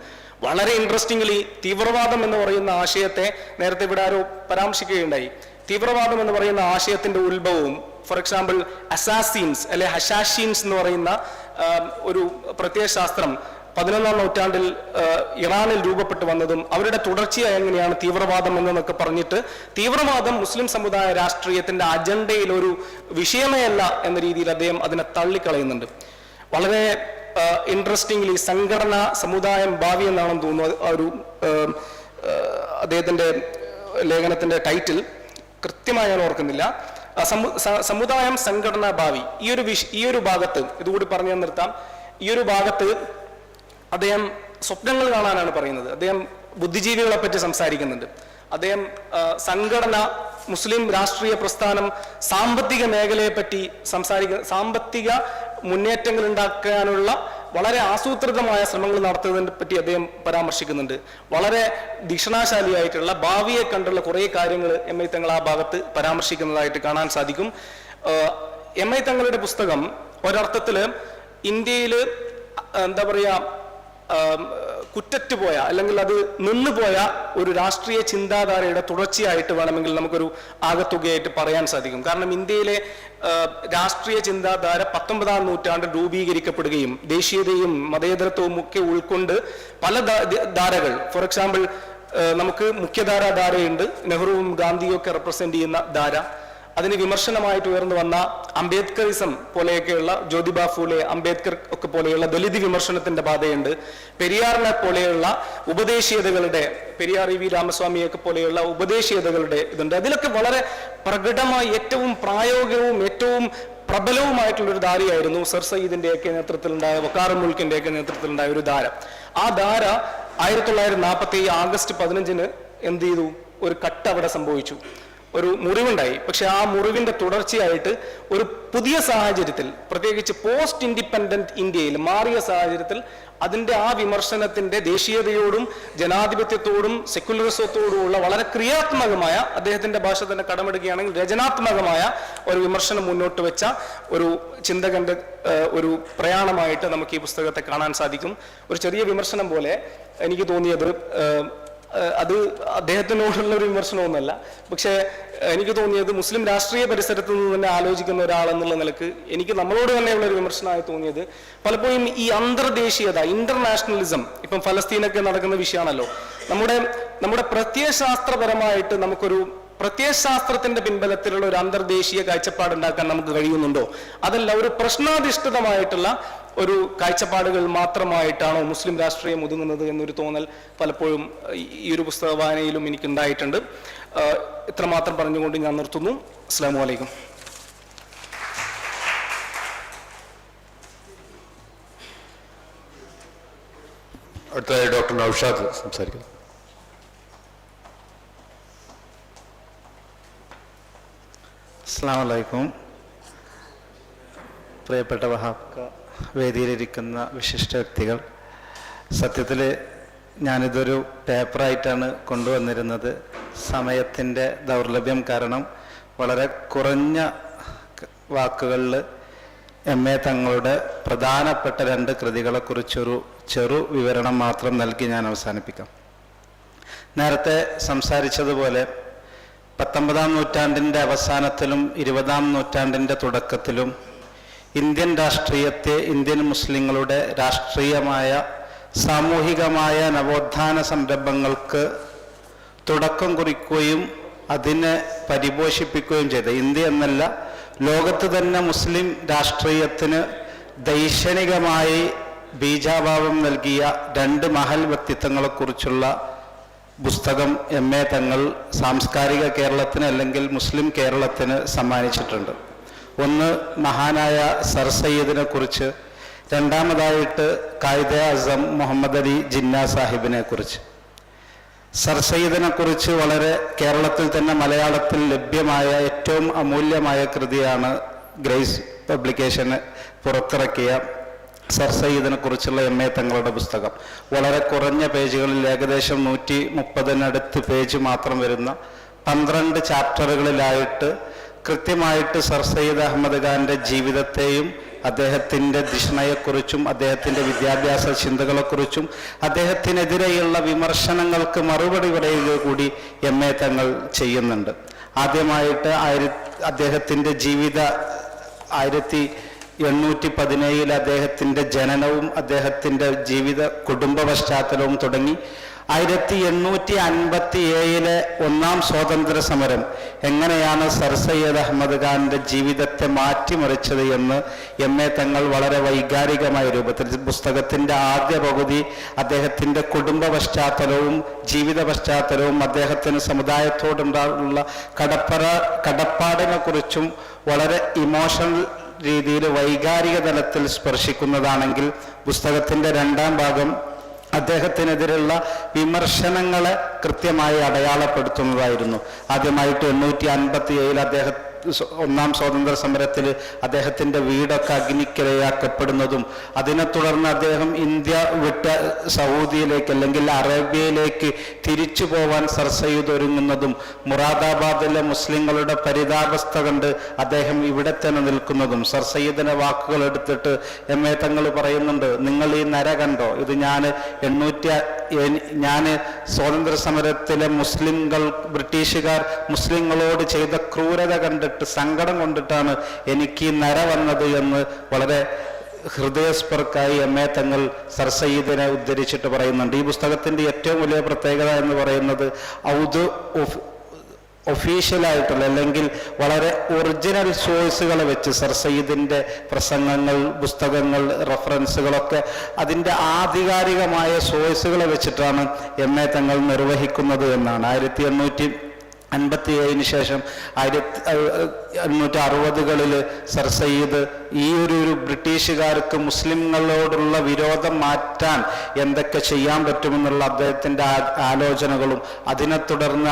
വളരെ ഇൻട്രസ്റ്റിംഗ്ലി തീവ്രവാദം എന്ന് പറയുന്ന ആശയത്തെ നേരത്തെ ഇവിടെ ആരോ പരാമർശിക്കുകയുണ്ടായി. തീവ്രവാദം എന്ന് പറയുന്ന ആശയത്തിന്റെ ഉത്ഭവവും, ഫോർ എക്സാമ്പിൾ അസാസീൻസ് അല്ലെ ഹഷാഷീൻസ് എന്ന് പറയുന്ന ഒരു പ്രത്യയശാസ്ത്രം 11ാം നൂറ്റാണ്ടിൽ ഇറാനിൽ രൂപപ്പെട്ടു വന്നതും അവരുടെ തുടർച്ചയായി എങ്ങനെയാണ് തീവ്രവാദം എന്നൊക്കെ പറഞ്ഞിട്ട് തീവ്രവാദം മുസ്ലിം സമുദായ രാഷ്ട്രീയത്തിന്റെ അജണ്ടയിൽ ഒരു വിഷയമേ അല്ല എന്ന രീതിയിൽ അദ്ദേഹം അതിനെ തള്ളിക്കളയുന്നുണ്ട്. വളരെ ഇൻട്രസ്റ്റിംഗ്ലി സംഘടന സമുദായം ഭാവി എന്നാണെന്ന് തോന്നുന്നു ഒരു അദ്ദേഹത്തിന്റെ ലേഖനത്തിന്റെ ടൈറ്റിൽ കൃത്യമായി ഞാൻ ഓർക്കുന്നില്ല. സമുദായം സംഘടന ഭാവി ഈ ഒരു ഭാഗത്ത് ഇതുകൂടി പറഞ്ഞു നിർത്താം. ഈ ഒരു ഭാഗത്ത് അദ്ദേഹം സ്വപ്നങ്ങൾ കാണാനാണ് പറയുന്നത്. അദ്ദേഹം ബുദ്ധിജീവികളെ പറ്റി സംസാരിക്കുന്നുണ്ട്. അദ്ദേഹം സംഘടന, മുസ്ലിം രാഷ്ട്രീയ പ്രസ്ഥാനം, സാമ്പത്തിക മേഖലയെ പറ്റി സാമ്പത്തിക മുന്നേറ്റങ്ങൾ ഉണ്ടാക്കാനുള്ള വളരെ ആസൂത്രിതമായ ശ്രമങ്ങൾ നടത്തുന്നതിനെ പറ്റി അദ്ദേഹം പരാമർശിക്കുന്നുണ്ട്. വളരെ ദീക്ഷണാശാലിയായിട്ടുള്ള ഭാവിയെ കണ്ടുള്ള കുറേ കാര്യങ്ങൾ MI തങ്ങൾ ആ ഭാഗത്ത് പരാമർശിക്കുന്നതായിട്ട് കാണാൻ സാധിക്കും. MI തങ്ങളുടെ പുസ്തകം ഒരർത്ഥത്തിൽ ഇന്ത്യയിൽ എന്താ പറയുക കുറ്ററ്റുപോയ അല്ലെങ്കിൽ അത് നിന്നുപോയ ഒരു രാഷ്ട്രീയ ചിന്താധാരയുടെ തുടർച്ചയായിട്ട് വേണമെങ്കിൽ നമുക്കൊരു ആകത്തുകയായിട്ട് പറയാൻ സാധിക്കും. കാരണം ഇന്ത്യയിലെ രാഷ്ട്രീയ ചിന്താധാര 19ാം നൂറ്റാണ്ടിൽ രൂപീകരിക്കപ്പെടുകയും ദേശീയതയും മതേതരത്വവും ഒക്കെ ഉൾക്കൊണ്ട് പല ധാരകൾ, ഫോർ എക്സാമ്പിൾ നമുക്ക് മുഖ്യധാര ധാരയുണ്ട്, നെഹ്റുവും ഗാന്ധിയും ഒക്കെ റെപ്രസെന്റ് ചെയ്യുന്ന ധാര. അതിന് വിമർശനമായിട്ട് ഉയർന്നു വന്ന അംബേദ്കറിസം പോലെയൊക്കെയുള്ള ജ്യോതിബ ഫൂലെ, അംബേദ്കർ ഒക്കെ പോലെയുള്ള ദലിത് വിമർശനത്തിന്റെ ബാധയുണ്ട്. പെരിയാറിനെ പോലെയുള്ള ഉപദേശീയതകളുടെ, പെരിയാർ EV രാമസ്വാമിയൊക്കെ പോലെയുള്ള ഉപദേശീയതകളുടെ ഇതുണ്ട്. അതിലൊക്കെ വളരെ പ്രകടമായി ഏറ്റവും പ്രായോഗികവും ഏറ്റവും പ്രബലവുമായിട്ടുള്ളൊരു ധാരയായിരുന്നു സർ സയ്യിദിന്റെയൊക്കെ നേതൃത്വത്തിലുണ്ടായ, വക്കാർ മുൽക്കിന്റെയൊക്കെ നേതൃത്വത്തിലുണ്ടായ ഒരു ധാര. ആ ധാര 1947 ആഗസ്റ്റ് 15 എന്ത് ചെയ്തു? ഒരു കട്ട് അവിടെ സംഭവിച്ചു, ഒരു മുറിവുണ്ടായി. പക്ഷെ ആ മുറിവിന്റെ തുടർച്ചയായിട്ട് ഒരു പുതിയ സാഹചര്യത്തിൽ, പ്രത്യേകിച്ച് പോസ്റ്റ് ഇൻഡിപെൻഡന്റ് ഇന്ത്യയിൽ മാറിയ സാഹചര്യത്തിൽ അതിന്റെ ആ വിമർശനത്തിന്റെ ദേശീയതയോടും ജനാധിപത്യത്തോടും സെക്യുലറിസത്തോടുമുള്ള വളരെ ക്രിയാത്മകമായ, അദ്ദേഹത്തിന്റെ ഭാഷ തന്നെ കടമെടുക്കുകയാണെങ്കിൽ രചനാത്മകമായ ഒരു വിമർശനം മുന്നോട്ട് വെച്ച ഒരു ചിന്തകന്റെ ഒരു പ്രയാണമായിട്ട് നമുക്ക് ഈ പുസ്തകത്തെ കാണാൻ സാധിക്കും. ഒരു ചെറിയ വിമർശനം പോലെ എനിക്ക് തോന്നിയത്, അത് അദ്ദേഹത്തിനോടുള്ള ഒരു വിമർശനമൊന്നുമല്ല, പക്ഷേ എനിക്ക് തോന്നിയത് മുസ്ലിം രാഷ്ട്രീയ പരിസരത്ത് നിന്ന് തന്നെ ആലോചിക്കുന്ന ഒരാളെന്നുള്ള നിലക്ക് എനിക്ക് നമ്മളോട് തന്നെയുള്ള ഒരു വിമർശനമായി തോന്നിയത്, പലപ്പോഴും ഈ അന്തർദേശീയത, ഇന്റർനാഷണലിസം, ഇപ്പം ഫലസ്തീനൊക്കെ നടക്കുന്ന വിഷയമാണല്ലോ, നമ്മുടെ പ്രത്യയശാസ്ത്രപരമായിട്ട് നമുക്കൊരു പ്രത്യയശാസ്ത്രത്തിന്റെ പിൻബലത്തിലുള്ള ഒരു അന്തർദേശീയ കാഴ്ചപ്പാടുണ്ടാക്കാൻ നമുക്ക് കഴിയുന്നുണ്ടോ? അതല്ല ഒരു പ്രശ്നാധിഷ്ഠിതമായിട്ടുള്ള ഒരു കാഴ്ചപ്പാടുകൾ മാത്രമായിട്ടാണോ മുസ്ലിം രാഷ്ട്രീയം ഒതുങ്ങുന്നത് എന്നൊരു തോന്നൽ പലപ്പോഴും ഈ ഒരു പുസ്തക വായനയിലും എനിക്കുണ്ടായിട്ടുണ്ട്. ഇത്രമാത്രം പറഞ്ഞുകൊണ്ട് ഞാൻ നിർത്തുന്നു. അസ്സലാമു അലൈക്കും. അടുത്തതായി ഡോക്ടർ നൗഷാദ് സംസാരിക്കുന്നു. അസ്സലാമു അലൈക്കും. പ്രിയപ്പെട്ട വഹാബ്ക, വേദിയിലിരിക്കുന്ന വിശിഷ്ട വ്യക്തികൾ, സത്യത്തിൽ ഞാനിതൊരു പേപ്പറായിട്ടാണ് കൊണ്ടുവന്നിരുന്നത്. സമയത്തിൻ്റെ ദൗർലഭ്യം കാരണം വളരെ കുറഞ്ഞ വാക്കുകളിൽ MA തങ്ങളുടെ പ്രധാനപ്പെട്ട 2 കൃതികളെക്കുറിച്ചൊരു ചെറു വിവരണം മാത്രം നൽകി ഞാൻ അവസാനിപ്പിക്കാം. നേരത്തെ സംസാരിച്ചതുപോലെ 19-ാം നൂറ്റാണ്ടിൻ്റെ അവസാനത്തിലും 20-ാം നൂറ്റാണ്ടിൻ്റെ തുടക്കത്തിലും ഇന്ത്യൻ രാഷ്ട്രീയത്തെ, ഇന്ത്യൻ മുസ്ലിങ്ങളുടെ രാഷ്ട്രീയമായ സാമൂഹികമായ നവോത്ഥാന സംരംഭങ്ങൾക്ക് തുടക്കം കുറിക്കുകയും അതിനെ പരിപോഷിപ്പിക്കുകയും ചെയ്ത, ഇന്ത്യ എന്നല്ല ലോകത്ത് തന്നെ മുസ്ലിം രാഷ്ട്രീയത്തിന് ദൈക്ഷണികമായി ബീജാഭാവം നൽകിയ 2 മഹൽ വ്യക്തിത്വങ്ങളെക്കുറിച്ചുള്ള പുസ്തകം MA തങ്ങൾ സാംസ്കാരിക കേരളത്തിന് അല്ലെങ്കിൽ മുസ്ലിം കേരളത്തിന് സമ്മാനിച്ചിട്ടുണ്ട്. ഒന്ന് മഹാനായ സർ സയ്യിദിനെ കുറിച്ച്, രണ്ടാമതായിട്ട് ഖായിദെ ആസം മുഹമ്മദ് അലി ജിന്ന സാഹിബിനെ കുറിച്ച്. സർ സയ്യിദിനെ കുറിച്ച് വളരെ കേരളത്തിൽ തന്നെ മലയാളത്തിൽ ലഭ്യമായ ഏറ്റവും അമൂല്യമായ കൃതിയാണ് ഗ്രേസ് പബ്ലിക്കേഷന് പുറത്തിറക്കിയ സർ സയ്യിദിനെ കുറിച്ചുള്ള MA തങ്ങളുടെ പുസ്തകം. വളരെ കുറഞ്ഞ പേജുകളിൽ, ഏകദേശം 130-നടുത്ത് പേജ് മാത്രം വരുന്ന 12 ചാപ്റ്ററുകളിലായിട്ട് കൃത്യമായിട്ട് സർ സയ്യിദ് അഹമ്മദ് ഖാൻ്റെ ജീവിതത്തെയും അദ്ദേഹത്തിൻ്റെ ധിഷണയെക്കുറിച്ചും അദ്ദേഹത്തിൻ്റെ വിദ്യാഭ്യാസ ചിന്തകളെക്കുറിച്ചും അദ്ദേഹത്തിനെതിരെയുള്ള വിമർശനങ്ങൾക്ക് മറുപടി പറയുക കൂടി MA തങ്ങൾ ചെയ്യുന്നുണ്ട്. ആദ്യമായിട്ട് അദ്ദേഹത്തിൻ്റെ ജീവിത 1817 അദ്ദേഹത്തിൻ്റെ ജനനവും അദ്ദേഹത്തിൻ്റെ ജീവിത കുടുംബ പശ്ചാത്തലവും തുടങ്ങി 1857 1-ാം സ്വാതന്ത്ര്യ സമരം എങ്ങനെയാണ് സർ സയ്യിദ് അഹമ്മദ് ഖാൻ്റെ ജീവിതത്തെ മാറ്റിമറിച്ചത് എന്ന് MA തങ്ങൾ വളരെ വൈകാരികമായ രൂപത്തിൽ, പുസ്തകത്തിൻ്റെ ആദ്യ പകുതി അദ്ദേഹത്തിൻ്റെ കുടുംബ പശ്ചാത്തലവും ജീവിത പശ്ചാത്തലവും അദ്ദേഹത്തിന് സമുദായത്തോടുള്ള കടപ്പാടിനെ കുറിച്ചും വളരെ ഇമോഷണൽ രീതിയിൽ വൈകാരിക തലത്തിൽ സ്പർശിക്കുന്നതാണെങ്കിൽ, പുസ്തകത്തിൻ്റെ 2-ാം ഭാഗം അദ്ദേഹത്തിനെതിരെയുള്ള വിമർശനങ്ങളെ കൃത്യമായി അടയാളപ്പെടുത്തുന്നതായിരുന്നു. ആദ്യമായിട്ട് 857 അദ്ദേഹം 1-ാം സ്വാതന്ത്ര്യ സമരത്തിൽ അദ്ദേഹത്തിൻ്റെ വീടൊക്കെ അഗ്നിക്കിരയാക്കപ്പെടുന്നതും അതിനെ തുടർന്ന് അദ്ദേഹം ഇന്ത്യ വിട്ട സൗദിയിലേക്ക് അല്ലെങ്കിൽ അറേബ്യയിലേക്ക് തിരിച്ചു പോവാൻ സർ സയ്യിദ് ഒരുങ്ങുന്നതും, മുറാദാബാദിലെ മുസ്ലിങ്ങളുടെ പരിതാപസ്ഥ കണ്ട് അദ്ദേഹം ഇവിടെ തന്നെ നിൽക്കുന്നതും, സർ സയ്യിദിൻ്റെ വാക്കുകൾ എടുത്തിട്ട് MA തങ്ങൾ പറയുന്നുണ്ട്, നിങ്ങൾ ഈ നര കണ്ടോ, ഇത് ഞാൻ സ്വാതന്ത്ര്യ സമരത്തിലെ ബ്രിട്ടീഷുകാർ മുസ്ലിങ്ങളോട് ചെയ്ത ക്രൂരത കണ്ടിട്ട് സങ്കടം കൊണ്ടിട്ടാണ് എനിക്ക് ഈ നര വന്നത് എന്ന് വളരെ ഹൃദയസ്പർക്കായി MA തങ്ങൾ സർ സയ്യിദിനെ ഉദ്ധരിച്ചിട്ട് പറയുന്നുണ്ട്. ഈ പുസ്തകത്തിൻ്റെ ഏറ്റവും വലിയ പ്രത്യേകത എന്ന് പറയുന്നത് ഒഫീഷ്യലായിട്ടുള്ള അല്ലെങ്കിൽ വളരെ ഒറിജിനൽ സോഴ്സുകളെ വെച്ച് സർ സയ്യിദിൻ്റെ പ്രസംഗങ്ങൾ, പുസ്തകങ്ങൾ, റെഫറൻസുകളൊക്കെ അതിൻ്റെ ആധികാരികമായ സോഴ്സുകളെ വെച്ചിട്ടാണ് MA തങ്ങൾ നിർവഹിക്കുന്നത് എന്നാണ്. 1857 ശേഷം 1860-കളിൽ സർ സയ്യിദ് ഈ ഒരു ബ്രിട്ടീഷുകാർക്ക് മുസ്ലിങ്ങളോടുള്ള വിരോധം മാറ്റാൻ എന്തൊക്കെ ചെയ്യാൻ പറ്റുമെന്നുള്ള അദ്ദേഹത്തിൻ്റെ ആലോചനകളും അതിനെ തുടർന്ന്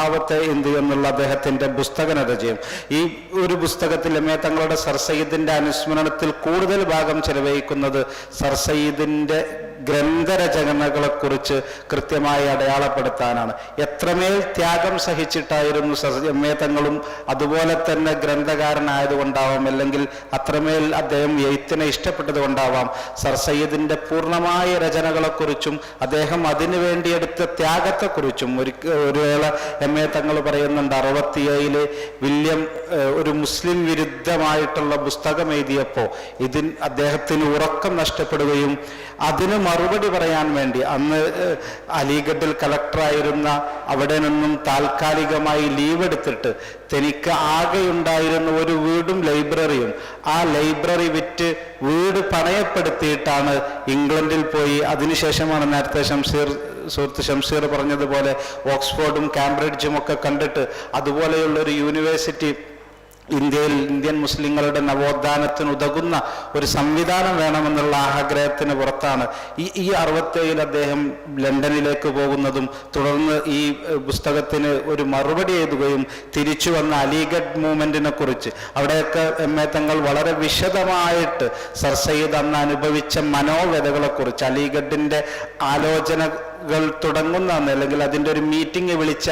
ആവത്തെ എന്ത് എന്നുള്ള അദ്ദേഹത്തിൻ്റെ പുസ്തകരചനയും, ഈ ഒരു പുസ്തകത്തിൽ MA തങ്ങളുടെ സർ സയ്യിദിൻ്റെ അനുസ്മരണത്തിൽ കൂടുതൽ ഭാഗം ചെലവഴിക്കുന്നത് സർ സയ്യിദിൻ്റെ ഗ്രന്ഥരചനകളെക്കുറിച്ച് കൃത്യമായി അടയാളപ്പെടുത്താനാണ്. എത്രമേൽ ത്യാഗം സഹിച്ചിട്ടായിരുന്നു MA തങ്ങളും അതുപോലെ തന്നെ ഗ്രന്ഥകാരനായതുകൊണ്ടാവാം, അല്ലെങ്കിൽ അത്രമേൽ അദ്ദേഹം എഴുത്തിനെ ഇഷ്ടപ്പെട്ടത് കൊണ്ടാവാം, സർ സയ്യിദിൻ്റെ പൂർണ്ണമായ രചനകളെക്കുറിച്ചും അദ്ദേഹം അതിനു വേണ്ടിയെടുത്ത ത്യാഗത്തെക്കുറിച്ചും ഒരു വേള MA തങ്ങൾ പറയുന്നുണ്ട്, 67 വില്യം ഒരു മുസ്ലിം വിരുദ്ധമായിട്ടുള്ള പുസ്തകം എഴുതിയപ്പോൾ അദ്ദേഹത്തിന് ഉറക്കം നഷ്ടപ്പെടുകയും അതിന് മറുപടി പറയാൻ വേണ്ടി അന്ന് അലിഗഡിൽ കളക്ടറായിരുന്ന അവിടെ നിന്നും താൽക്കാലികമായി ലീവ് എടുത്തിട്ട് തനിക്ക് ആകെയുണ്ടായിരുന്ന ഒരു വീടും ലൈബ്രറിയും, ആ ലൈബ്രറി വിറ്റ് വീട് പണയപ്പെടുത്തിയിട്ടാണ് ഇംഗ്ലണ്ടിൽ പോയി. അതിനുശേഷമാണ് നേരത്തെ സുഹൃത്ത് ഷംസീർ പറഞ്ഞതുപോലെ ഓക്സ്ഫോർഡും കാംബ്രിഡ്ജും ഒക്കെ കണ്ടിട്ട് അതുപോലെയുള്ള ഒരു യൂണിവേഴ്സിറ്റി ഇന്ത്യൻ മുസ്ലിങ്ങളുടെ നവോത്ഥാനത്തിന് ഉതകുന്ന ഒരു സംവിധാനം വേണമെന്നുള്ള ആഗ്രഹത്തിന് പുറത്താണ് ഈ 67 അദ്ദേഹം ലണ്ടനിലേക്ക് പോകുന്നതും തുടർന്ന് ഈ പുസ്തകത്തിന് ഒരു മറുപടി എഴുതുകയും തിരിച്ചു വന്ന അലിഗഡ് മൂവ്മെന്റിനെ കുറിച്ച് അവിടെയൊക്കെ MA തങ്ങൾ വളരെ വിശദമായിട്ട് സർ സയ്യിദ് അന്ന് അനുഭവിച്ച മനോവ്യതകളെക്കുറിച്ച്, അലിഗഡിൻ്റെ ആലോചന തുടങ്ങുന്ന അന്ന് അല്ലെങ്കിൽ അതിൻ്റെ ഒരു മീറ്റിംഗ് വിളിച്ച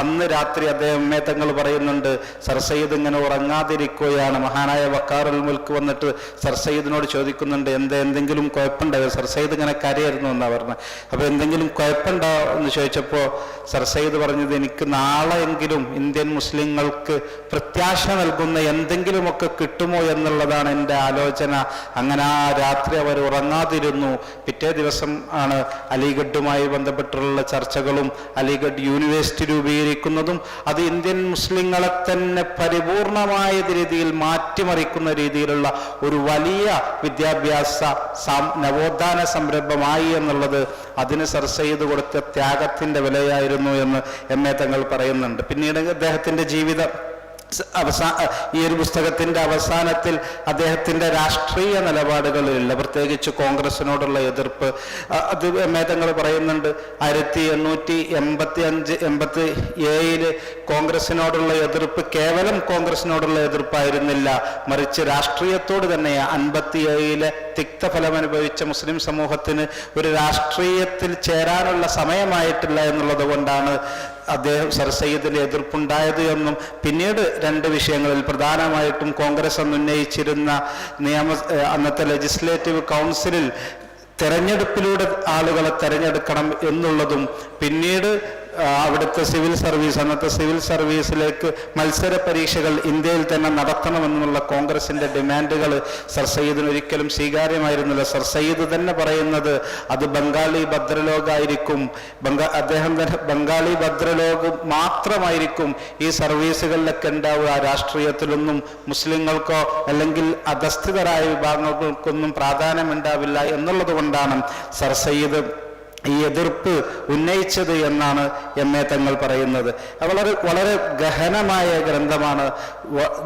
അന്ന് രാത്രി അദ്ദേഹം തങ്ങൾ പറയുന്നുണ്ട്, സർ സയ്യിദ് ഇങ്ങനെ ഉറങ്ങാതിരിക്കുകയാണ്. മഹാനായ വക്കാറുൽ മുൽക്ക് വന്നിട്ട് സർ സയ്യിദിനോട് ചോദിക്കുന്നുണ്ട്, എന്തെങ്കിലും കുഴപ്പമുണ്ടായോ? സർ സയ്യിദ് ഇങ്ങനെ കരയായിരുന്നു എന്നാണ് പറഞ്ഞത്. അപ്പോൾ എന്തെങ്കിലും കുഴപ്പമുണ്ടോ എന്ന് ചോദിച്ചപ്പോൾ സർ സയ്യിദ് പറഞ്ഞത്, എനിക്ക് നാളെയെങ്കിലും ഇന്ത്യൻ മുസ്ലിങ്ങൾക്ക് പ്രത്യാശ നൽകുന്ന എന്തെങ്കിലുമൊക്കെ കിട്ടുമോ എന്നുള്ളതാണ് എൻ്റെ ആലോചന. അങ്ങനെ ആ രാത്രി അവർ ഉറങ്ങാതിരുന്നു. പിറ്റേ ദിവസം ആണ് അലിഗഡുമായി ബന്ധപ്പെട്ടുള്ള ചർച്ചകളും അലിഗഡ് യൂണിവേഴ്സിറ്റി രൂപീകരിക്കുന്നതും അത് ഇന്ത്യൻ മുസ്ലിങ്ങളെ തന്നെ പരിപൂർണമായ രീതിയിൽ മാറ്റിമറിക്കുന്ന രീതിയിലുള്ള ഒരു വലിയ വിദ്യാഭ്യാസ നവോത്ഥാന സംരംഭമായി എന്നുള്ളത് അതിന് സർ സയ്യിദ് കൊടുത്ത ത്യാഗത്തിൻ്റെ വിലയായിരുന്നു എന്ന് തങ്ങൾ പറയുന്നുണ്ട്. പിന്നീട് അദ്ദേഹത്തിൻ്റെ ഈ ഒരു പുസ്തകത്തിൻ്റെ അവസാനത്തിൽ അദ്ദേഹത്തിൻ്റെ രാഷ്ട്രീയ നിലപാടുകളില്ല, പ്രത്യേകിച്ച് കോൺഗ്രസിനോടുള്ള എതിർപ്പ് അത് തങ്ങൾ പറയുന്നുണ്ട്. 1887 കോൺഗ്രസിനോടുള്ള എതിർപ്പ് കേവലം കോൺഗ്രസിനോടുള്ള എതിർപ്പായിരുന്നില്ല, മറിച്ച് രാഷ്ട്രീയത്തോട് തന്നെ. 57 തിക്തഫലം അനുഭവിച്ച മുസ്ലിം സമൂഹത്തിന് ഒരു രാഷ്ട്രീയത്തിൽ ചേരാനുള്ള സമയമായിട്ടില്ല എന്നുള്ളത് കൊണ്ടാണ് അദ്ദേഹം സർ സയ്യിദിന്റെ എതിർപ്പുണ്ടായത് എന്നും പിന്നീട് 2 വിഷയങ്ങളിൽ പ്രധാനമായിട്ടും കോൺഗ്രസ് അന്ന് ഉന്നയിച്ചിരുന്ന അന്നത്തെ ലെജിസ്ലേറ്റീവ് കൗൺസിലിൽ തെരഞ്ഞെടുപ്പിലൂടെ ആളുകളെ തെരഞ്ഞെടുക്കണം എന്നുള്ളതും പിന്നീട് അവിടുത്തെ സിവിൽ സർവീസ് അന്നത്തെ സിവിൽ സർവീസിലേക്ക് മത്സര പരീക്ഷകൾ ഇന്ത്യയിൽ തന്നെ നടത്തണമെന്നുള്ള കോൺഗ്രസിന്റെ ഡിമാൻഡുകൾ സർ സയ്യിദിന് ഒരിക്കലും സ്വീകാര്യമായിരുന്നില്ല. സർ സയ്യിദ് തന്നെ പറയുന്നത് അത് ബംഗാളി ഭദ്രലോകായിരിക്കും, അദ്ദേഹം തന്നെ ബംഗാളി ഭദ്രലോക് മാത്രമായിരിക്കും ഈ സർവീസുകളിലൊക്കെ ഉണ്ടാവുക, രാഷ്ട്രീയത്തിലൊന്നും മുസ്ലിങ്ങൾക്കോ അല്ലെങ്കിൽ അധസ്ഥിതരായ വിഭാഗങ്ങൾക്കൊന്നും പ്രാധാന്യമുണ്ടാവില്ല എന്നുള്ളത് കൊണ്ടാണ് സർ സയ്യിദ് ഈ എതിർപ്പ് ഉന്നയിച്ചത് എന്നാണ് തങ്ങൾ പറയുന്നത്. വളരെ ഗഹനമായ ഗ്രന്ഥമാണ്.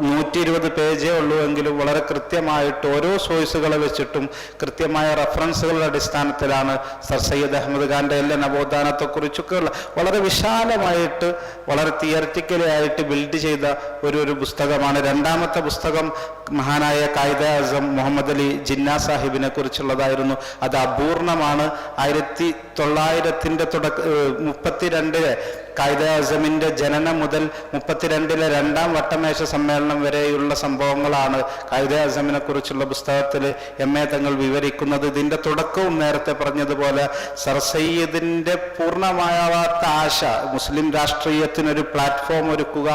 120 പേജേ ഉള്ളൂ എങ്കിലും വളരെ കൃത്യമായിട്ട് ഓരോ സോഴ്സുകളെ വെച്ചിട്ടും കൃത്യമായ റെഫറൻസുകളുടെ അടിസ്ഥാനത്തിലാണ് സർ സയ്യിദ് അഹമ്മദ് ഖാന്റെ എല്ലാ നവോത്ഥാനത്തെക്കുറിച്ചൊക്കെ വളരെ വിശാലമായിട്ട് വളരെ തിയറിറ്റിക്കലി ആയിട്ട് ബിൽഡ് ചെയ്ത ഒരു പുസ്തകമാണ്. 2ാമത്തെ പുസ്തകം മഹാനായ ഖായിദ ആസം മുഹമ്മദ് അലി ജിന്ന സാഹിബിനെ കുറിച്ചുള്ളതായിരുന്നു. അത് അപൂർണമാണ്. 1932 ഖായിദ ആസമിന്റെ ജനനം മുതൽ 32 2ാം വട്ടമേശ സമ്മേളനം വരെയുള്ള സംഭവങ്ങളാണ് ഖായിദ ആസമിനെ കുറിച്ചുള്ള പുസ്തകത്തിൽ തങ്ങൾ വിവരിക്കുന്നത്. ഇതിന്റെ തുടക്കവും നേരത്തെ പറഞ്ഞതുപോലെ സർ സയ്യിദിന്റെ പൂർണ്ണമാവാത്ത ആശ മുസ്ലിം രാഷ്ട്രീയത്തിനൊരു പ്ലാറ്റ്ഫോം ഒരുക്കുക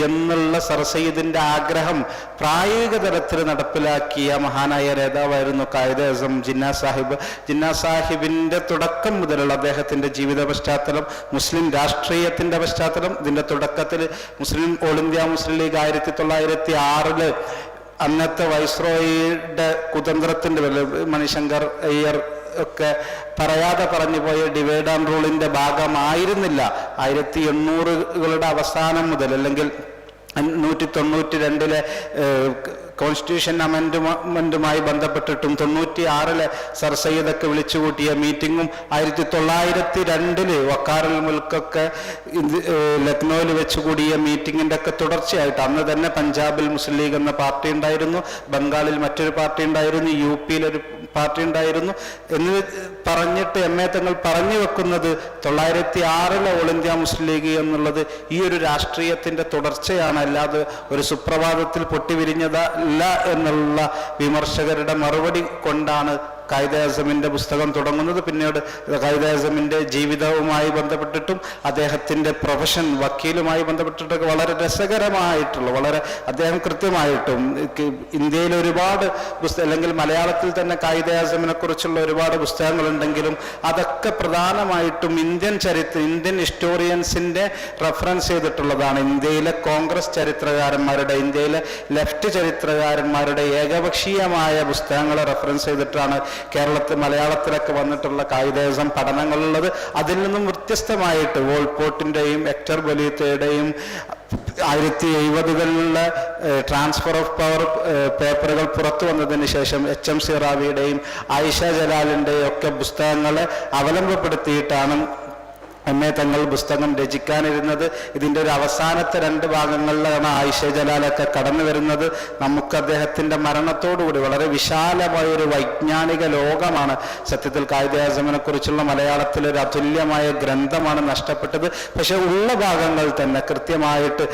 എന്നുള്ള സർ സയ്യിദിന്റെ ആഗ്രഹം പ്രായോഗിക തലത്തിൽ നടപ്പിലാക്കിയ മഹാനായ നേതാവായിരുന്നു ഖായിദ ആസം ജിന്ന സാഹിബ്. ജിന്ന സാഹിബിന്റെ തുടക്കം മുതലുള്ള അദ്ദേഹത്തിന്റെ ജീവിത പശ്ചാത്തലം, മുസ്ലിം രാഷ്ട്രീയത്തിന്റെ പശ്ചാത്തലം, ഇതിന്റെ തുടക്കത്തിൽ ഓൾ ഇന്ത്യ മുസ്ലിം ലീഗ് 1906 അന്നത്തെ വൈസ്രോയിയുടെ കുതന്ത്രത്തിന്റെ മണിശങ്കർ അയ്യർ ഒക്കെ പറയാതെ പറഞ്ഞു പോയ ഡിവൈഡ് ആൻഡ് റൂളിന്റെ ഭാഗമായിരുന്നില്ല. 1800കളുടെ അവസാനം മുതൽ അല്ലെങ്കിൽ 1892 കോൺസ്റ്റിറ്റ്യൂഷൻ അമെൻഡ്മെന്റുമായി ബന്ധപ്പെട്ടിട്ടും 96 സർ സയ്യിദൊക്കെ വിളിച്ചുകൂട്ടിയ മീറ്റിങ്ങും 1902 വക്കാറുൽ മുൽക്കൊക്കെ ലക്നൌവിൽ വെച്ചുകൂടിയ മീറ്റിങ്ങിന്റെ ഒക്കെ തുടർച്ചയായിട്ട് അന്ന് തന്നെ പഞ്ചാബിൽ മുസ്ലിം ലീഗ് എന്ന പാർട്ടി ഉണ്ടായിരുന്നു, ബംഗാളിൽ മറ്റൊരു പാർട്ടി ഉണ്ടായിരുന്നു, UP ഒരു പാർട്ടി ഉണ്ടായിരുന്നു എന്ന് പറഞ്ഞിട്ട് തങ്ങൾ പറഞ്ഞു വെക്കുന്നത് 906 ഓൾ ഇന്ത്യ മുസ്ലിം ലീഗ് എന്നുള്ളത് ഈ ഒരു രാഷ്ട്രീയത്തിന്റെ തുടർച്ചയാണ്, അല്ലാതെ ഒരു സുപ്രഭാതത്തിൽ പൊട്ടിവിരിഞ്ഞതല്ല എന്നുള്ള വിമർശകരുടെ മറുപടി കൊണ്ടാണ് ഖായിദ ആസമിന്റെ പുസ്തകം തുടങ്ങുന്നത്. പിന്നീട് ഖായിദ ആസമിന്റെ ജീവിതവുമായി ബന്ധപ്പെട്ടിട്ടും അദ്ദേഹത്തിന്റെ പ്രൊഫഷൻ വക്കീലുമായി ബന്ധപ്പെട്ടിട്ടൊക്കെ വളരെ രസകരമായിട്ടുള്ള അദ്ദേഹം കൃത്യമായിട്ടും ഇന്ത്യയിൽ ഒരുപാട് അല്ലെങ്കിൽ മലയാളത്തിൽ തന്നെ ഖായിദ ആസമിനെ കുറിച്ചുള്ള ഒരുപാട് പുസ്തകങ്ങളുണ്ടെങ്കിലും അതൊക്കെ പ്രധാനമായിട്ടും ഇന്ത്യൻ ഹിസ്റ്റോറിയൻസിന്റെ റെഫറൻസ് ചെയ്തിട്ടുള്ളതാണ്. ഇന്ത്യയിലെ കോൺഗ്രസ് ചരിത്രകാരന്മാരുടെ, ഇന്ത്യയിലെ ലെഫ്റ്റ് ചരിത്രകാരന്മാരുടെ ഏകപക്ഷീയമായ പുസ്തകങ്ങളെ റെഫറൻസ് ചെയ്തിട്ടാണ് മലയാളത്തിലൊക്കെ വന്നിട്ടുള്ള ഖായിദ ആസം പഠനങ്ങളുള്ളത്. അതിൽ നിന്നും വ്യത്യസ്തമായിട്ട് വോൾപോട്ടിന്റെയും ഹെക്ടർ ബൊലീത്തയുടെയും 1970കളിലുള്ള ട്രാൻസ്ഫർ ഓഫ് പവർ പേപ്പറുകൾ പുറത്തു വന്നതിന് ശേഷം HMC റാവിയുടെയും ആയിഷ ജലാലിൻ്റെയും ഒക്കെ പുസ്തകങ്ങളെ അവലംബപ്പെടുത്തിയിട്ടാണ് എന്നെ തങ്ങൾ പുസ്തകം രചിക്കാനിരുന്നത്. ഇതിൻ്റെ ഒരു അവസാനത്തെ 2 ഭാഗങ്ങളിലാണ് ആയിഷ ജലാലൊക്കെ കടന്നു വരുന്നത്. നമുക്ക് അദ്ദേഹത്തിൻ്റെ മരണത്തോടുകൂടി വളരെ വിശാലമായ ഒരു വൈജ്ഞാനിക ലോകമാണ് സത്യത്തിൽ ഖായിദെ ആസമിനെ കുറിച്ചുള്ള മലയാളത്തിലൊരു അതുല്യമായ ഗ്രന്ഥമാണ് നഷ്ടപ്പെട്ടത്. പക്ഷെ ഉള്ള ഭാഗങ്ങൾ തന്നെ കൃത്യമായിട്ട്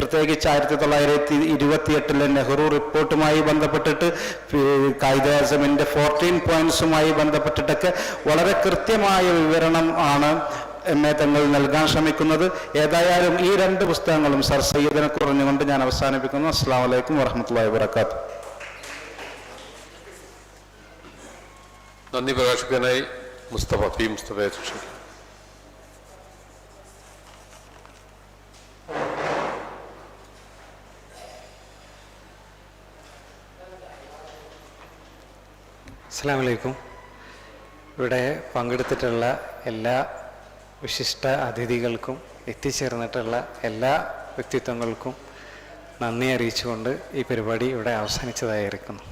പ്രത്യേകിച്ച് 1928 നെഹ്റു റിപ്പോർട്ടുമായി ബന്ധപ്പെട്ടിട്ട് ഖായിദെ ആസമിൻ്റെ 14 പോയിന്റ്സുമായി ബന്ധപ്പെട്ടിട്ടൊക്കെ വളരെ കൃത്യമായ വിവരണം ആണ് എന്നെ തങ്ങൾ നൽകാൻ ശ്രമിക്കുന്നത്. ഏതായാലും ഈ 2 പുസ്തകങ്ങളും സർ സയ്യിദിനെ കുറഞ്ഞുകൊണ്ട് ഞാൻ അവസാനിപ്പിക്കുന്നു. അസ്സലാമു അലൈക്കും വറഹ്മത്തുള്ളാഹി വബറകാതുഹു. നന്ദി പ്രകാശിക്കാനായി മുസ്തഫയെ ക്ഷണിക്കുന്നു. അസ്സലാമു അലൈക്കും. ഇവിടെ പങ്കെടുത്തിട്ടുള്ള എല്ലാ വിശിഷ്ട അതിഥികൾക്കും എത്തിച്ചേർന്നിട്ടുള്ള എല്ലാ വ്യക്തിത്വങ്ങൾക്കും നന്ദി അറിയിച്ചുകൊണ്ട് ഈ പരിപാടി ഇവിടെ അവസാനിച്ചതായിരിക്കുന്നു.